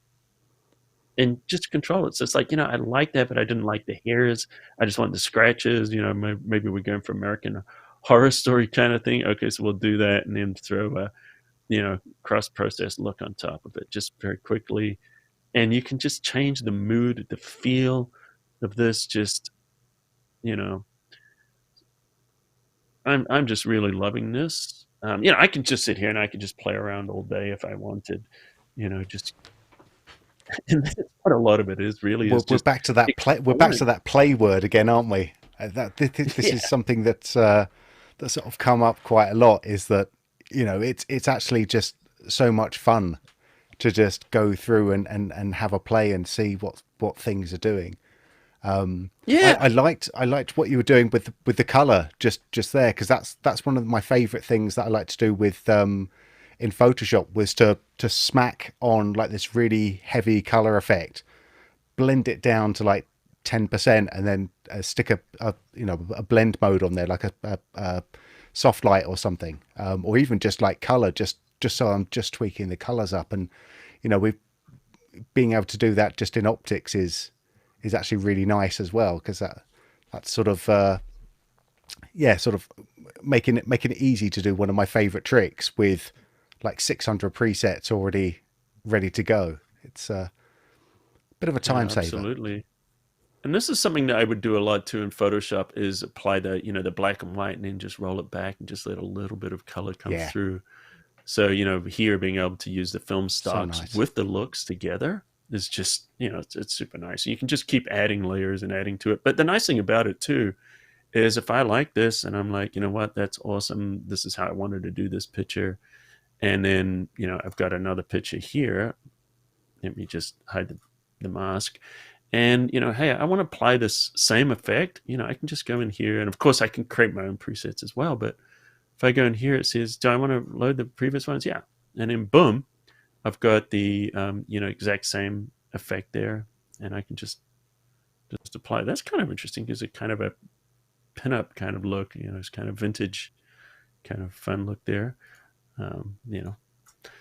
and just control it. So it's like, I like that, but I didn't like the hairs. I just want the scratches. Maybe we're going for American Horror Story kind of thing. Okay, so we'll do that and then throw a, cross-process look on top of it just very quickly. And you can just change the mood, the feel of this. Just, I'm just really loving this. I can just sit here and I can just play around all day if I wanted, just. And that's what a lot of it is, really. We're back to that play. We're back to that play word again, aren't we? This is something that's sort of come up quite a lot. Is that it's actually just so much fun to just go through and have a play and see what things are doing. I liked what you were doing with the color just there, because that's one of my favorite things that I like to do with in Photoshop, was to smack on like this really heavy color effect, blend it down to like 10%, and then stick a blend mode on there, like a soft light or something, or even just like color, just so I'm just tweaking the colors up. And we've being able to do that just in Optics is actually really nice as well, because that's sort of sort of making it easy to do one of my favorite tricks with like 600 presets already ready to go. It's a bit of a time saver. Absolutely. And this is something that I would do a lot too in Photoshop, is apply the the black and white and then just roll it back and just let a little bit of color come through. So here, being able to use the film stocks with the looks together is just, it's super nice. You can just keep adding layers and adding to it. But the nice thing about it too is if I like this and I'm like, what, that's awesome, this is how I wanted to do this picture, and then I've got another picture here. Let me just hide the mask. and hey, I want to apply this same effect, I can just go in here, and of course I can create my own presets as well. But if I go in here, it says, do I want to load the previous ones? Yeah. And then boom, I've got the exact same effect there, and I can just apply. That's kind of interesting because it's kind of a pinup kind of look. It's kind of vintage, kind of fun look there.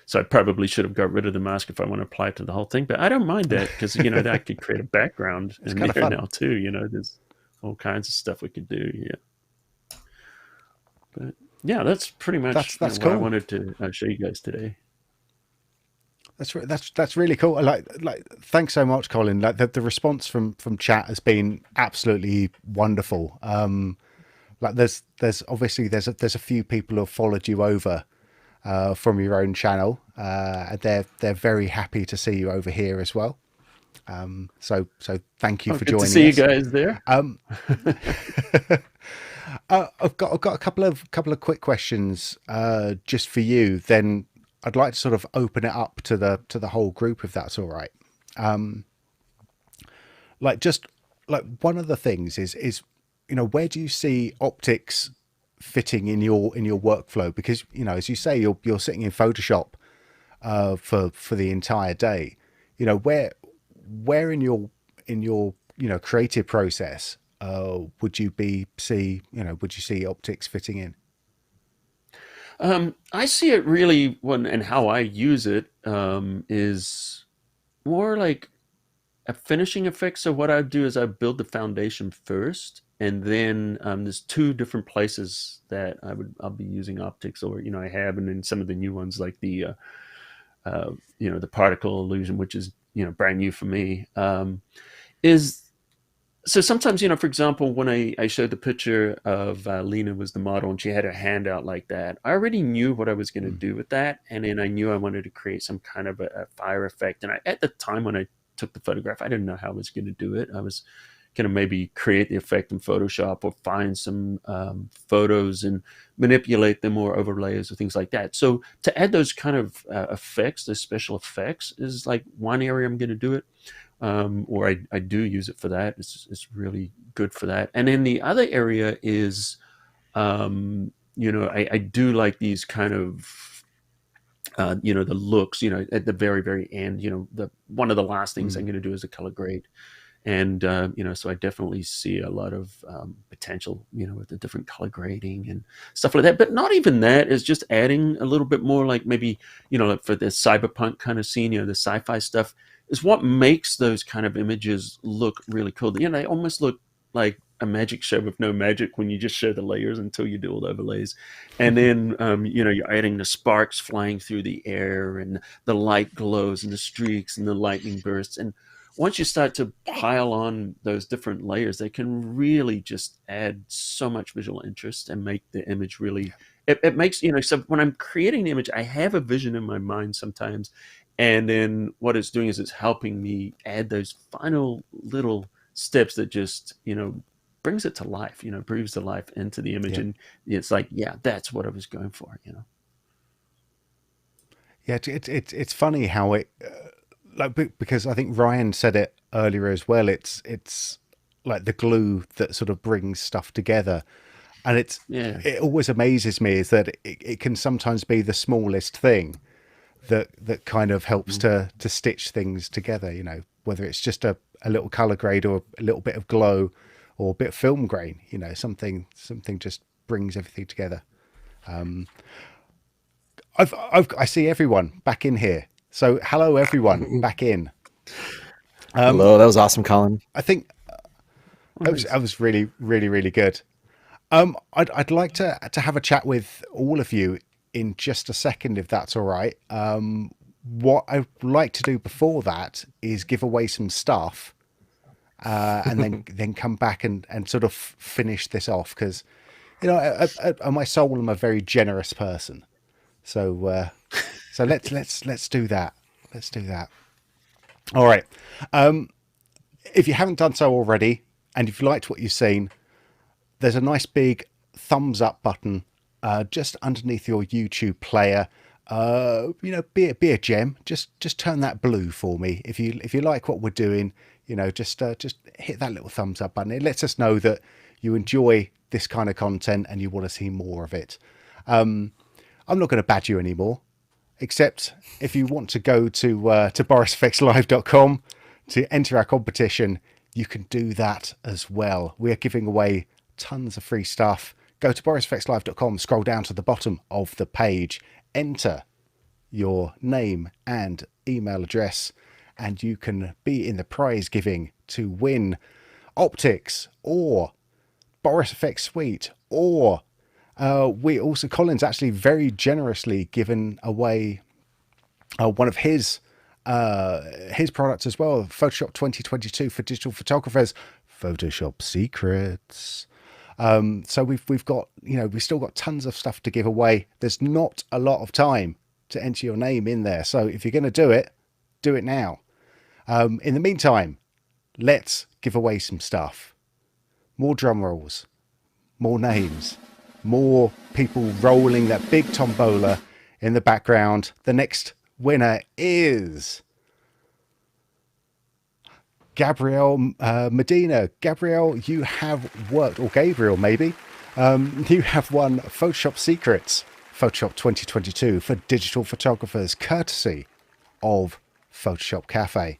So I probably should have got rid of the mask if I want to apply it to the whole thing, but I don't mind that because that I could create a background in there now too. There's all kinds of stuff we could do. Yeah, but yeah, that's pretty much that's what I cool. wanted to show you guys today. That's really cool. Like thanks so much, Colin. Like the response from chat has been absolutely wonderful. Like there's obviously there's a few people who have followed you over from your own channel, and they're very happy to see you over here as well. So thank you for joining us. Good to see you guys there. I've got a couple of quick questions just for you. Then I'd like to sort of open it up to the whole group, if that's all right. Like one of the things is where do you see optics fitting in your workflow? Because as you say, you're sitting in Photoshop for the entire day. Where in your creative process would you see optics fitting in? I see it really and how I use it is more like a finishing effect. So what I do is I build the foundation first, and then there's two different places that I'll be using optics, or I have, and then some of the new ones like the the particle illusion, which is brand new for me. So sometimes, for example, when I showed the picture of Lena was the model and she had her hand out like that, I already knew what I was going to do with that. And then I knew I wanted to create some kind of a fire effect. And at the time when I took the photograph, I didn't know how I was going to do it. I was going to maybe create the effect in Photoshop or find some photos and manipulate them or overlays or things like that. So to add those kind of effects, those special effects, is like one area I'm going to do it. Or I do use it for that. It's really good for that. And then the other area is, I do like these kind of, the looks, at the very, very end, one of the last things I'm going to do is a color grade. And, so I definitely see a lot of potential, with the different color grading and stuff like that. But not even that, is just adding a little bit more, like maybe, like for the cyberpunk kind of scene, the sci-fi stuff, is what makes those kind of images look really cool. They almost look like a magic show with no magic when you just show the layers until you do all the overlays. And then, you're adding the sparks flying through the air and the light glows and the streaks and the lightning bursts. And once you start to pile on those different layers, they can really just add so much visual interest and make the image really, it makes, so when I'm creating the image, I have a vision in my mind sometimes. And then what it's doing is it's helping me add those final little steps that just, brings it to life, breathes the life into the image. Yeah. And it's like, yeah, that's what I was going for, Yeah, it's funny how it, because I think Ryan said it earlier as well. It's like the glue that sort of brings stuff together. And it always amazes me is that it can sometimes be the smallest thing that kind of helps to stitch things together, whether it's just a little color grade or a little bit of glow or a bit of film grain, something just brings everything together. I see everyone back in here. So hello, everyone back in. Hello, that was awesome, Colin. I think that was really, really, really good. I'd like to have a chat with all of you in just a second, if that's all right. What I'd like to do before that is give away some stuff, and then come back and sort of finish this off, because at my soul, I'm a very generous person. So let's do that. Let's do that. All right. If you haven't done so already, and if you liked what you've seen, there's a nice big thumbs up button just underneath your YouTube player. Be a gem. Just turn that blue for me. If you like what we're doing, just hit that little thumbs up button. It lets us know that you enjoy this kind of content and you want to see more of it. I'm not going to badge you anymore, except if you want to go to borisfxlive.com to enter our competition, you can do that as well. We are giving away tons of free stuff. Go to borisfxlive.com, scroll down to the bottom of the page, enter your name and email address, and you can be in the prize giving to win optics or Boris FX Suite, or Colin's actually very generously given away one of his products as well, Photoshop 2022 for digital photographers, Photoshop Secrets. So we've got, we've still got tons of stuff to give away. There's not a lot of time to enter your name in there. So if you're going to do it now. In the meantime, let's give away some stuff. More drum rolls, more names, more people rolling that big tombola in the background. The next winner is Gabrielle Medina. Gabrielle, you have worked, or Gabriel maybe, you have won Photoshop Secrets, Photoshop 2022 for digital photographers, courtesy of Photoshop Cafe.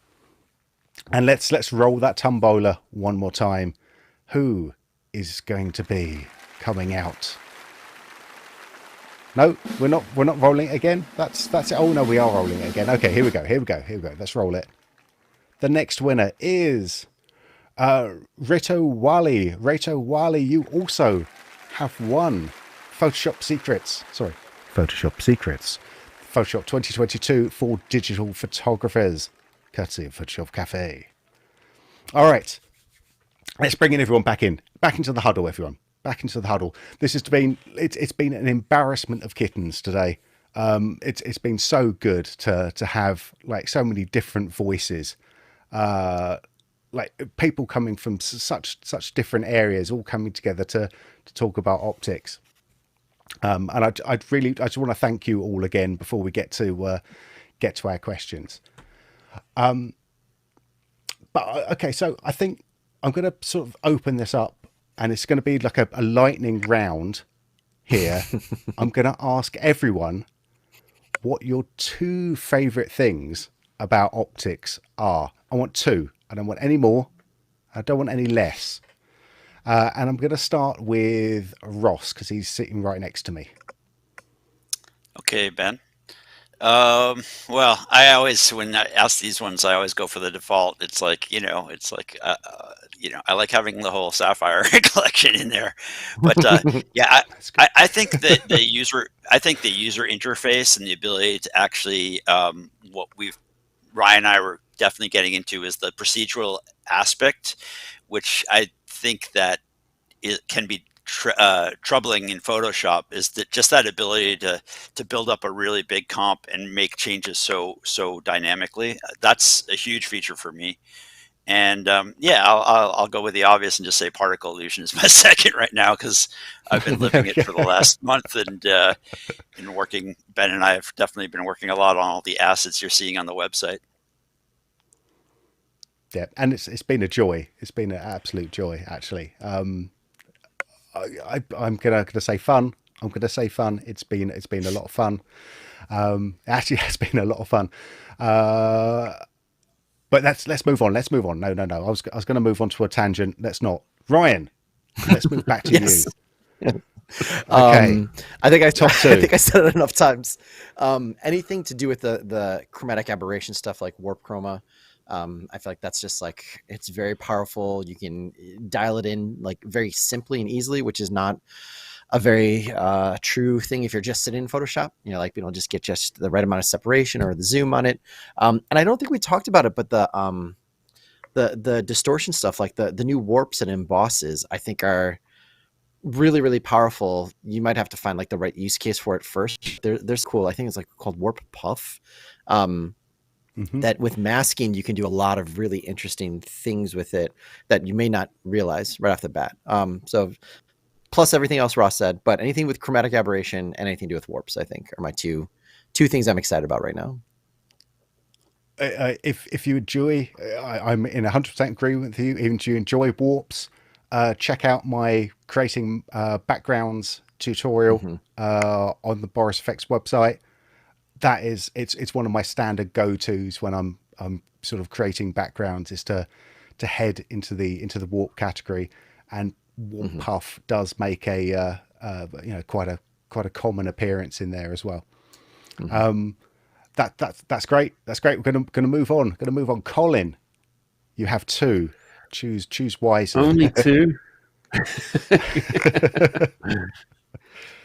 And let's roll that tombola one more time. Who is going to be coming out? No, we're not rolling it again. That's it. Oh no, we are rolling it again. Okay, here we go. Let's roll it. The next winner is Rito Wali. Rito Wali, you also have won Photoshop Secrets. Photoshop 2022 for digital photographers, courtesy of Photoshop Cafe. All right, let's bring everyone back into the huddle, everyone. Back into the huddle. This has been, it's been an embarrassment of kittens today. It's been so good to have like so many different voices, like people coming from such different areas, all coming together to talk about optics. And I just want to thank you all again before we get to our questions. But okay, so I think I'm going to sort of open this up. And it's going to be like a lightning round here. I'm going to ask everyone what your two favorite things about optics are. I want two. I don't want any more. I don't want any less. And I'm going to start with Ross because he's sitting right next to me. Okay, Ben. Well, I always, when I ask these ones, I always go for the default. It's like, I like having the whole Sapphire collection in there, but yeah, I think that the user interface and the ability to actually, what Ryan and I were definitely getting into is the procedural aspect, which I think that it can be troubling in Photoshop, is that just that ability to build up a really big comp and make changes so dynamically. That's a huge feature for me. And yeah, I'll go with the obvious and just say particle illusion is my second right now, because I've been living it for the last month and working. Ben and I have definitely been working a lot on all the assets you're seeing on the website. Yeah, and it's been a joy. It's been an absolute joy, actually. I'm gonna say fun. I'm gonna say fun. It's been a lot of fun. Actually, it's been a lot of fun. But let's move on. No. I was going to move on to a tangent. Let's not. Ryan, let's move back to Yes. you. Okay. I think Top two. I think I said it enough times. Anything to do with the chromatic aberration stuff like warp chroma. I feel like that's just like, it's very powerful. You can dial it in like very simply and easily, which is not a very true thing if you're just sitting in Photoshop. Like just get just the right amount of separation or the zoom on it. And I don't think we talked about it, but the distortion stuff, like the new warps and embosses, I think are really, really powerful. You might have to find like the right use case for it first. There's cool. I think it's like called warp puff. That with masking, you can do a lot of really interesting things with it that you may not realize right off the bat. So plus everything else Ross said, but anything with chromatic aberration and anything to do with warps, I think are my two things I'm excited about right now. if you enjoy, I'm in 100% agreement with you. Even if you enjoy warps, check out my creating backgrounds tutorial on the Boris FX website. That is, it's one of my standard go-tos when I'm sort of creating backgrounds, is to head into the warp category, and warp puff does make a quite a common appearance in there as well. That's great. That's great. We're gonna move on. Colin, you have two. Choose wisely. Only two.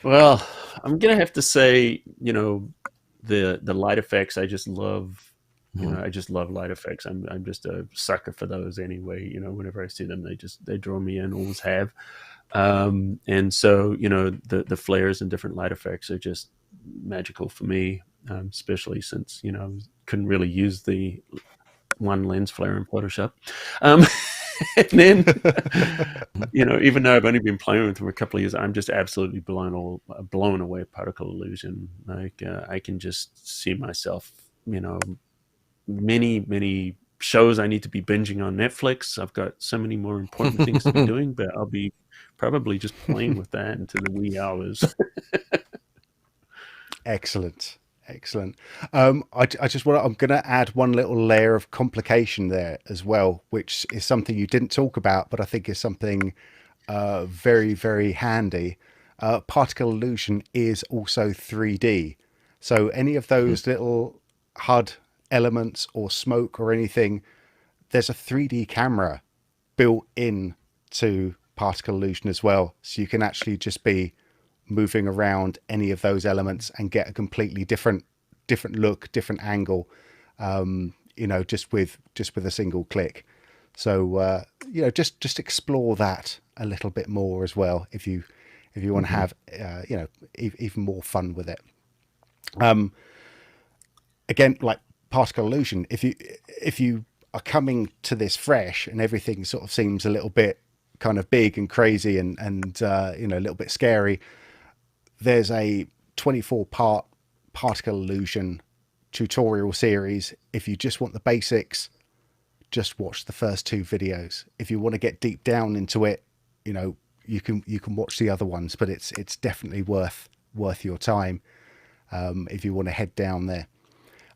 Well, I'm gonna have to say, the light effects. I just love. I just love light effects. I'm just a sucker for those anyway. Whenever I see them, they draw me in. Always have. And so the flares and different light effects are just magical for me. Especially since couldn't really use the one lens flare in Photoshop, and then even though I've only been playing with them for a couple of years, I'm just absolutely blown away particle illusion. Like I can just see myself, many shows I need to be binging on Netflix. I've got so many more important things to be doing, but I'll be probably just playing with that into the wee hours. Excellent. I'm going to add one little layer of complication there as well, which is something you didn't talk about, but I think is something very, very handy. Particle illusion is also 3D. So any of those little HUD elements or smoke or anything, there's a 3D camera built in to particle illusion as well. So you can actually just be moving around any of those elements and get a completely different look, different angle, just with a single click. So just explore that a little bit more as well if you want to have even more fun with it. Again, like particle illusion, if you are coming to this fresh and everything sort of seems a little bit kind of big and crazy and a little bit scary, there's a 24-part particle illusion tutorial series. If you just want the basics, just watch the first 2 videos. If you want to get deep down into it, you can watch the other ones, but it's definitely worth your time if you want to head down there.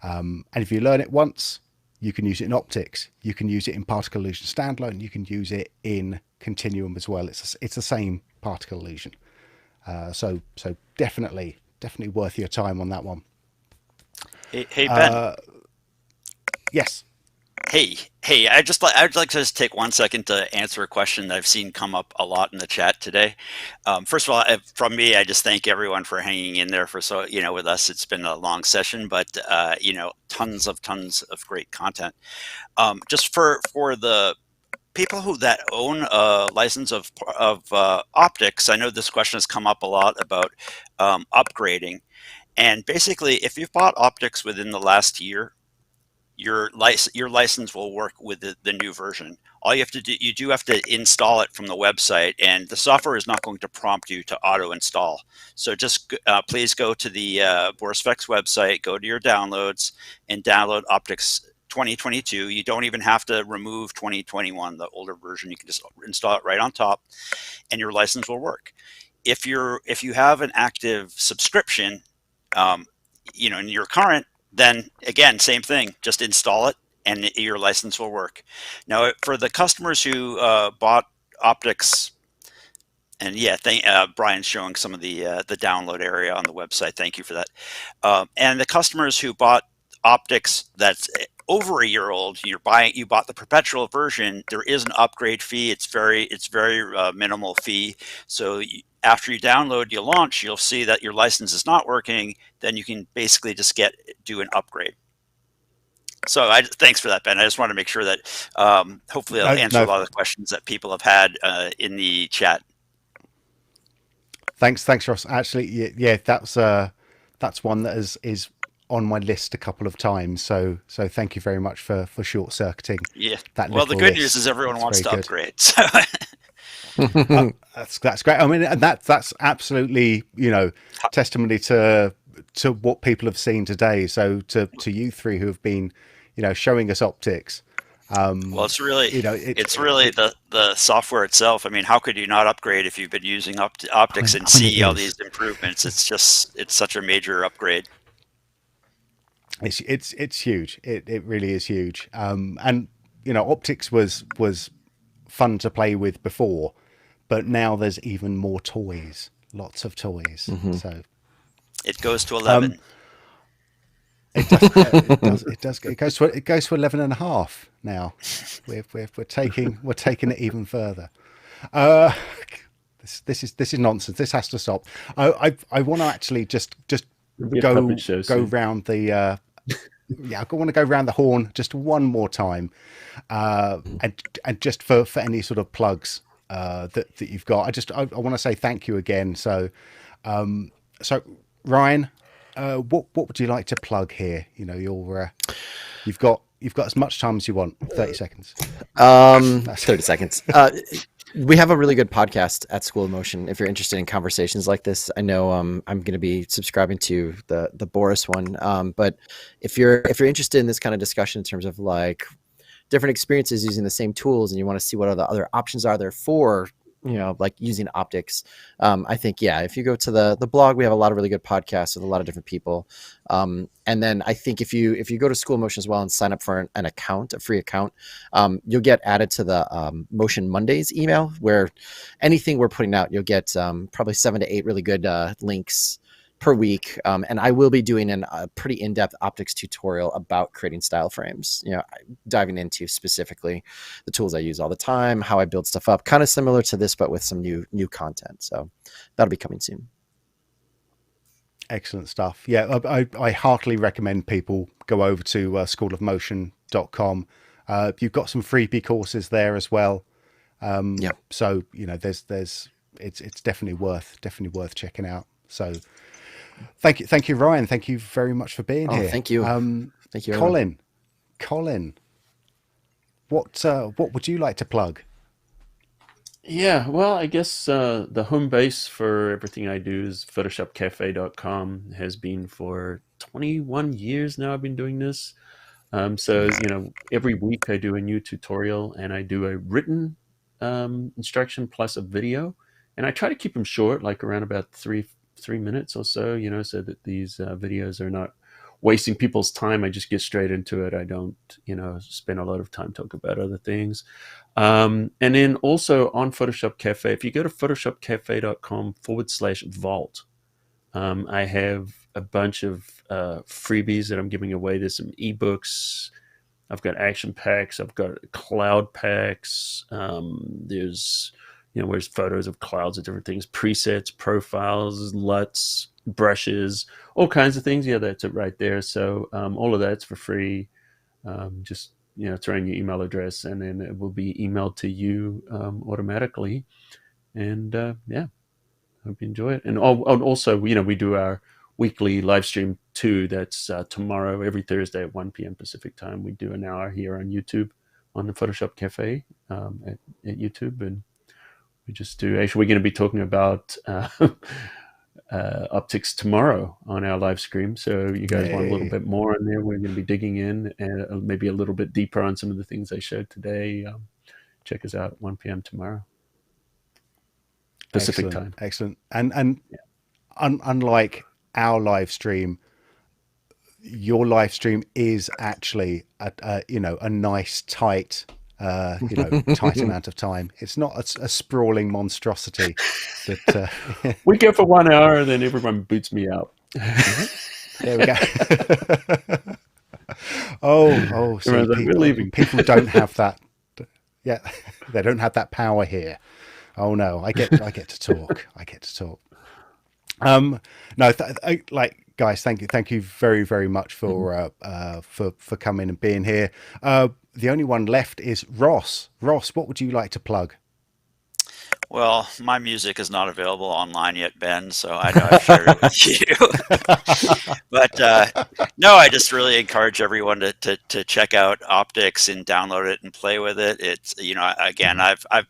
And if you learn it once, you can use it in optics, you can use it in particle illusion standalone, you can use it in continuum as well. It's the same particle illusion. So definitely worth your time on that one. Hey Ben. Yes. Hey, I'd like to just take 1 second to answer a question that I've seen come up a lot in the chat today. First of all, from me, I just thank everyone for hanging in there with us. It's been a long session, but tons of great content. Just for the people that own a license of optics, I know this question has come up a lot about upgrading. And basically, if you've bought optics within the last year, your license will work with the new version. All you have to do, you do have to install it from the website, and the software is not going to prompt you to auto install. So just please go to the Boris FX website, go to your downloads, and download Optics 2022. You don't even have to remove 2021, the older version. You can just install it right on top, and your license will work. If you have an active subscription, and you're current, then again, same thing, just install it and your license will work. Now, for the customers who bought optics, and yeah, Brian's showing some of the download area on the website. Thank you for that. And the customers who bought optics that's over a year old, you bought the perpetual version, there is an upgrade fee. It's very minimal fee. So after you download, you launch, you'll see that your license is not working. Then you can basically just do an upgrade. So thanks for that, Ben. I just want to make sure that hopefully I'll answer a lot of the questions that people have had in the chat. Thanks, Ross. Actually, yeah, that's one that is on my list a couple of times. So thank you very much for short circuiting. Yeah. Well, the good news is everyone wants to upgrade. So. That's great. I mean, and that's absolutely testimony to what people have seen today. So to you three who have been showing us optics. Well, it's really It's the software itself. I mean, how could you not upgrade if you've been using optics and I mean, see it all is. these improvements? It's such a major upgrade. It's huge. It really is huge. And optics was fun to play with before, but now there's even more toys, lots of toys. So It goes to 11. it does. It goes to 11 and a half now. We're taking it even further. This is nonsense. This has to stop. I want to actually just go round the I want to go round the horn just one more time, and just for any sort of plugs that you've got. I want to say thank you again. So Ryan, what would you like to plug here? You've got as much time as you want. 30 seconds. 30 seconds. We have a really good podcast at School of Motion. If you're interested in conversations like this, I know I'm going to be subscribing to the Boris one. But if you're interested in this kind of discussion in terms of like different experiences using the same tools, and you want to see what other options are there for like using optics, I think if you go to the blog, we have a lot of really good podcasts with a lot of different people. And then I think if you go to School of Motion as well and sign up for an account, a free account, you'll get added to the Motion Mondays email, where anything we're putting out, you'll get probably 7 to 8 really good links per week. And I will be doing a pretty in-depth optics tutorial about creating style frames, diving into specifically the tools I use all the time, how I build stuff up, kind of similar to this, but with some new content. So that'll be coming soon. Excellent stuff. Yeah, I heartily recommend people go over to schoolofmotion.com. You've got some freebie courses there as well. So there's it's definitely worth checking out. So thank you, Ryan. Thank you very much for being here. Thank you. Thank you, Colin. What would you like to plug? Yeah, well, I guess the home base for everything I do is photoshopcafe.com. Has been for 21 years now. I've been doing this. So every week I do a new tutorial, and I do a written instruction plus a video, and I try to keep them short, like around about three minutes or so, so that these videos are not wasting people's time. I just get straight into it. I don't, spend a lot of time talking about other things. And then also on Photoshop Cafe, if you go to photoshopcafe.com/vault, I have a bunch of freebies that I'm giving away. There's some ebooks. I've got action packs. I've got cloud packs. There's where's photos of clouds of different things, presets, profiles, LUTs, brushes, all kinds of things. Yeah, that's it right there. So all of that's for free. Just throw in your email address, and then it will be emailed to you automatically. And hope you enjoy it. And also, we do our weekly live stream too. That's tomorrow, every Thursday at 1 p.m. Pacific time. We do an hour here on YouTube, on the Photoshop Cafe at YouTube, and we just do. Actually, we're going to be talking about optics tomorrow on our live stream. So you guys want a little bit more on there, we're going to be digging in and maybe a little bit deeper on some of the things I showed today. Check us out at 1 p.m. tomorrow Pacific time. Excellent. And unlike our live stream, your live stream is actually a nice tight tight amount of time. It's not a sprawling monstrosity that we go for 1 hour and then everyone boots me out. There we go. See, people don't have that. Yeah, they don't have that power here. Oh no, I get to talk. Guys, thank you very, very much for coming and being here. The only one left is Ross. Ross, what would you like to plug? Well, my music is not available online yet, Ben, so I know I've shared it with you. But no, I just really encourage everyone to check out Optics and download it and play with it. It's again, I'm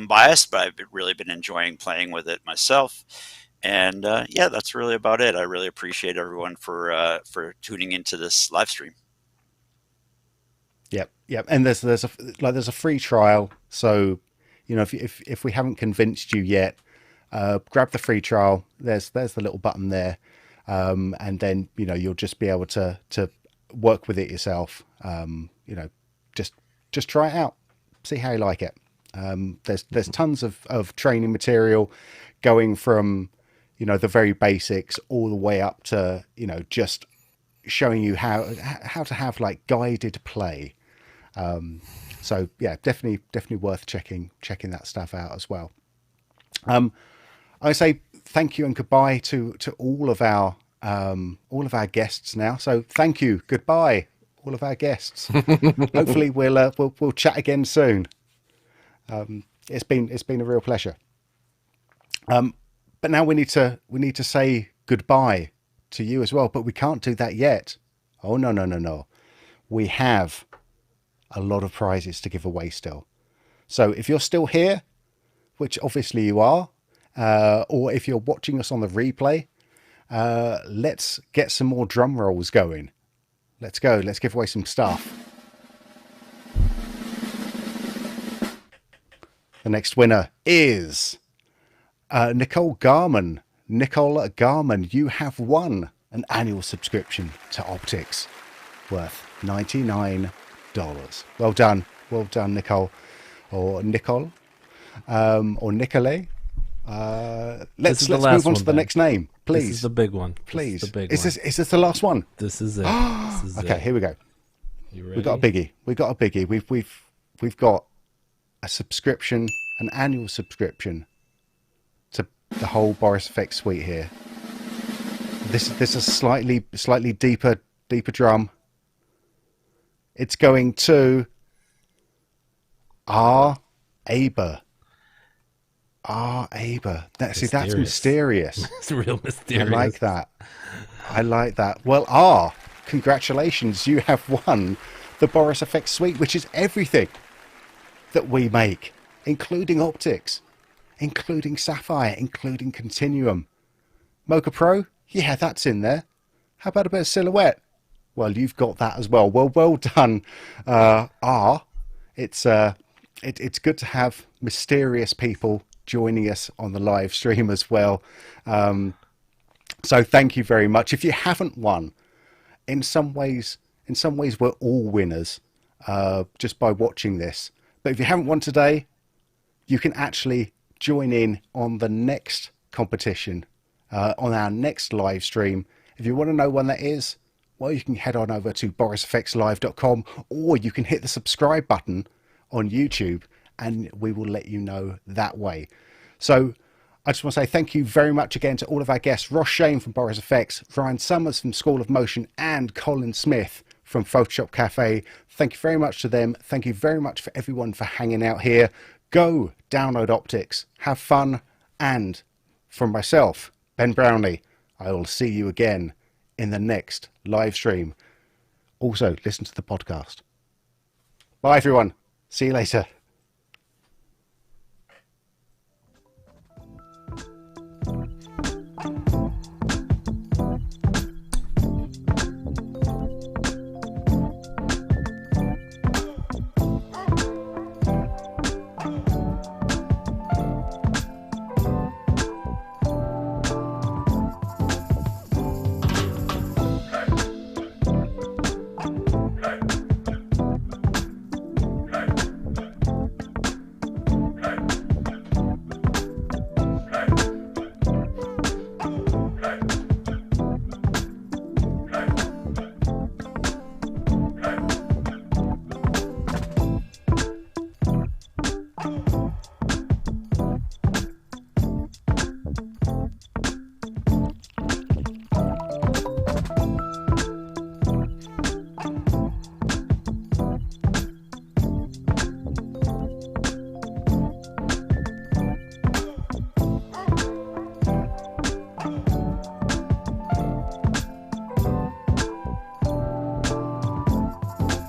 biased, but I've really been enjoying playing with it myself. And that's really about it. I really appreciate everyone for tuning into this live stream. Yep. And there's a free trial. So, if we haven't convinced you yet, grab the free trial. There's the little button there, and then you'll just be able to work with it yourself. Just try it out, see how you like it. There's tons of training material, going from the very basics all the way up to just showing you how to have like guided play. So yeah, definitely worth checking that stuff out as well. I say thank you and goodbye to all of our guests now. So thank you, goodbye, all of our guests. Hopefully we'll chat again soon. It's been a real pleasure. But now we need to say goodbye to you as well. But we can't do that yet. Oh no. We have a lot of prizes to give away still. So if you're still here, which obviously you are, or if you're watching us on the replay, let's get some more drum rolls going. Let's go. Let's give away some stuff. The next winner is Nicole Garman. Nicole Garman, you have won an annual subscription to Optics worth $99. Well done, Nicole, or Nicole, or Nicole. Let's move on to the next name, please. This is the big one. Please, is this the last one? This is it. Okay, here we go. You ready? We got a biggie. We've got a subscription, an annual subscription to the whole Boris FX suite here. This is a slightly deeper drum. It's going to R. Aber. R. Aber. That's mysterious. It's real mysterious. I like that. Well, R, congratulations. You have won the Boris FX suite, which is everything that we make, including optics, including Sapphire, including Continuum. Mocha Pro, yeah, that's in there. How about a bit of silhouette? Well, you've got that as well. Well done, R. It's good to have mysterious people joining us on the live stream as well. So thank you very much. If you haven't won, in some ways we're all winners just by watching this. But if you haven't won today, you can actually join in on the next competition, on our next live stream. If you want to know when that is, well, you can head on over to borisfxlive.com, or you can hit the subscribe button on YouTube and we will let you know that way. So I just want to say thank you very much again to all of our guests: Ross Shain from Boris FX, Ryan Summers from School of Motion, and Colin Smith from Photoshop Cafe. Thank you very much to them. Thank you very much for everyone for hanging out here. Go download Optics, have fun, and from myself, Ben Brownlee, I will see you again in the next live stream. Also, listen to the podcast. Bye, everyone. See you later.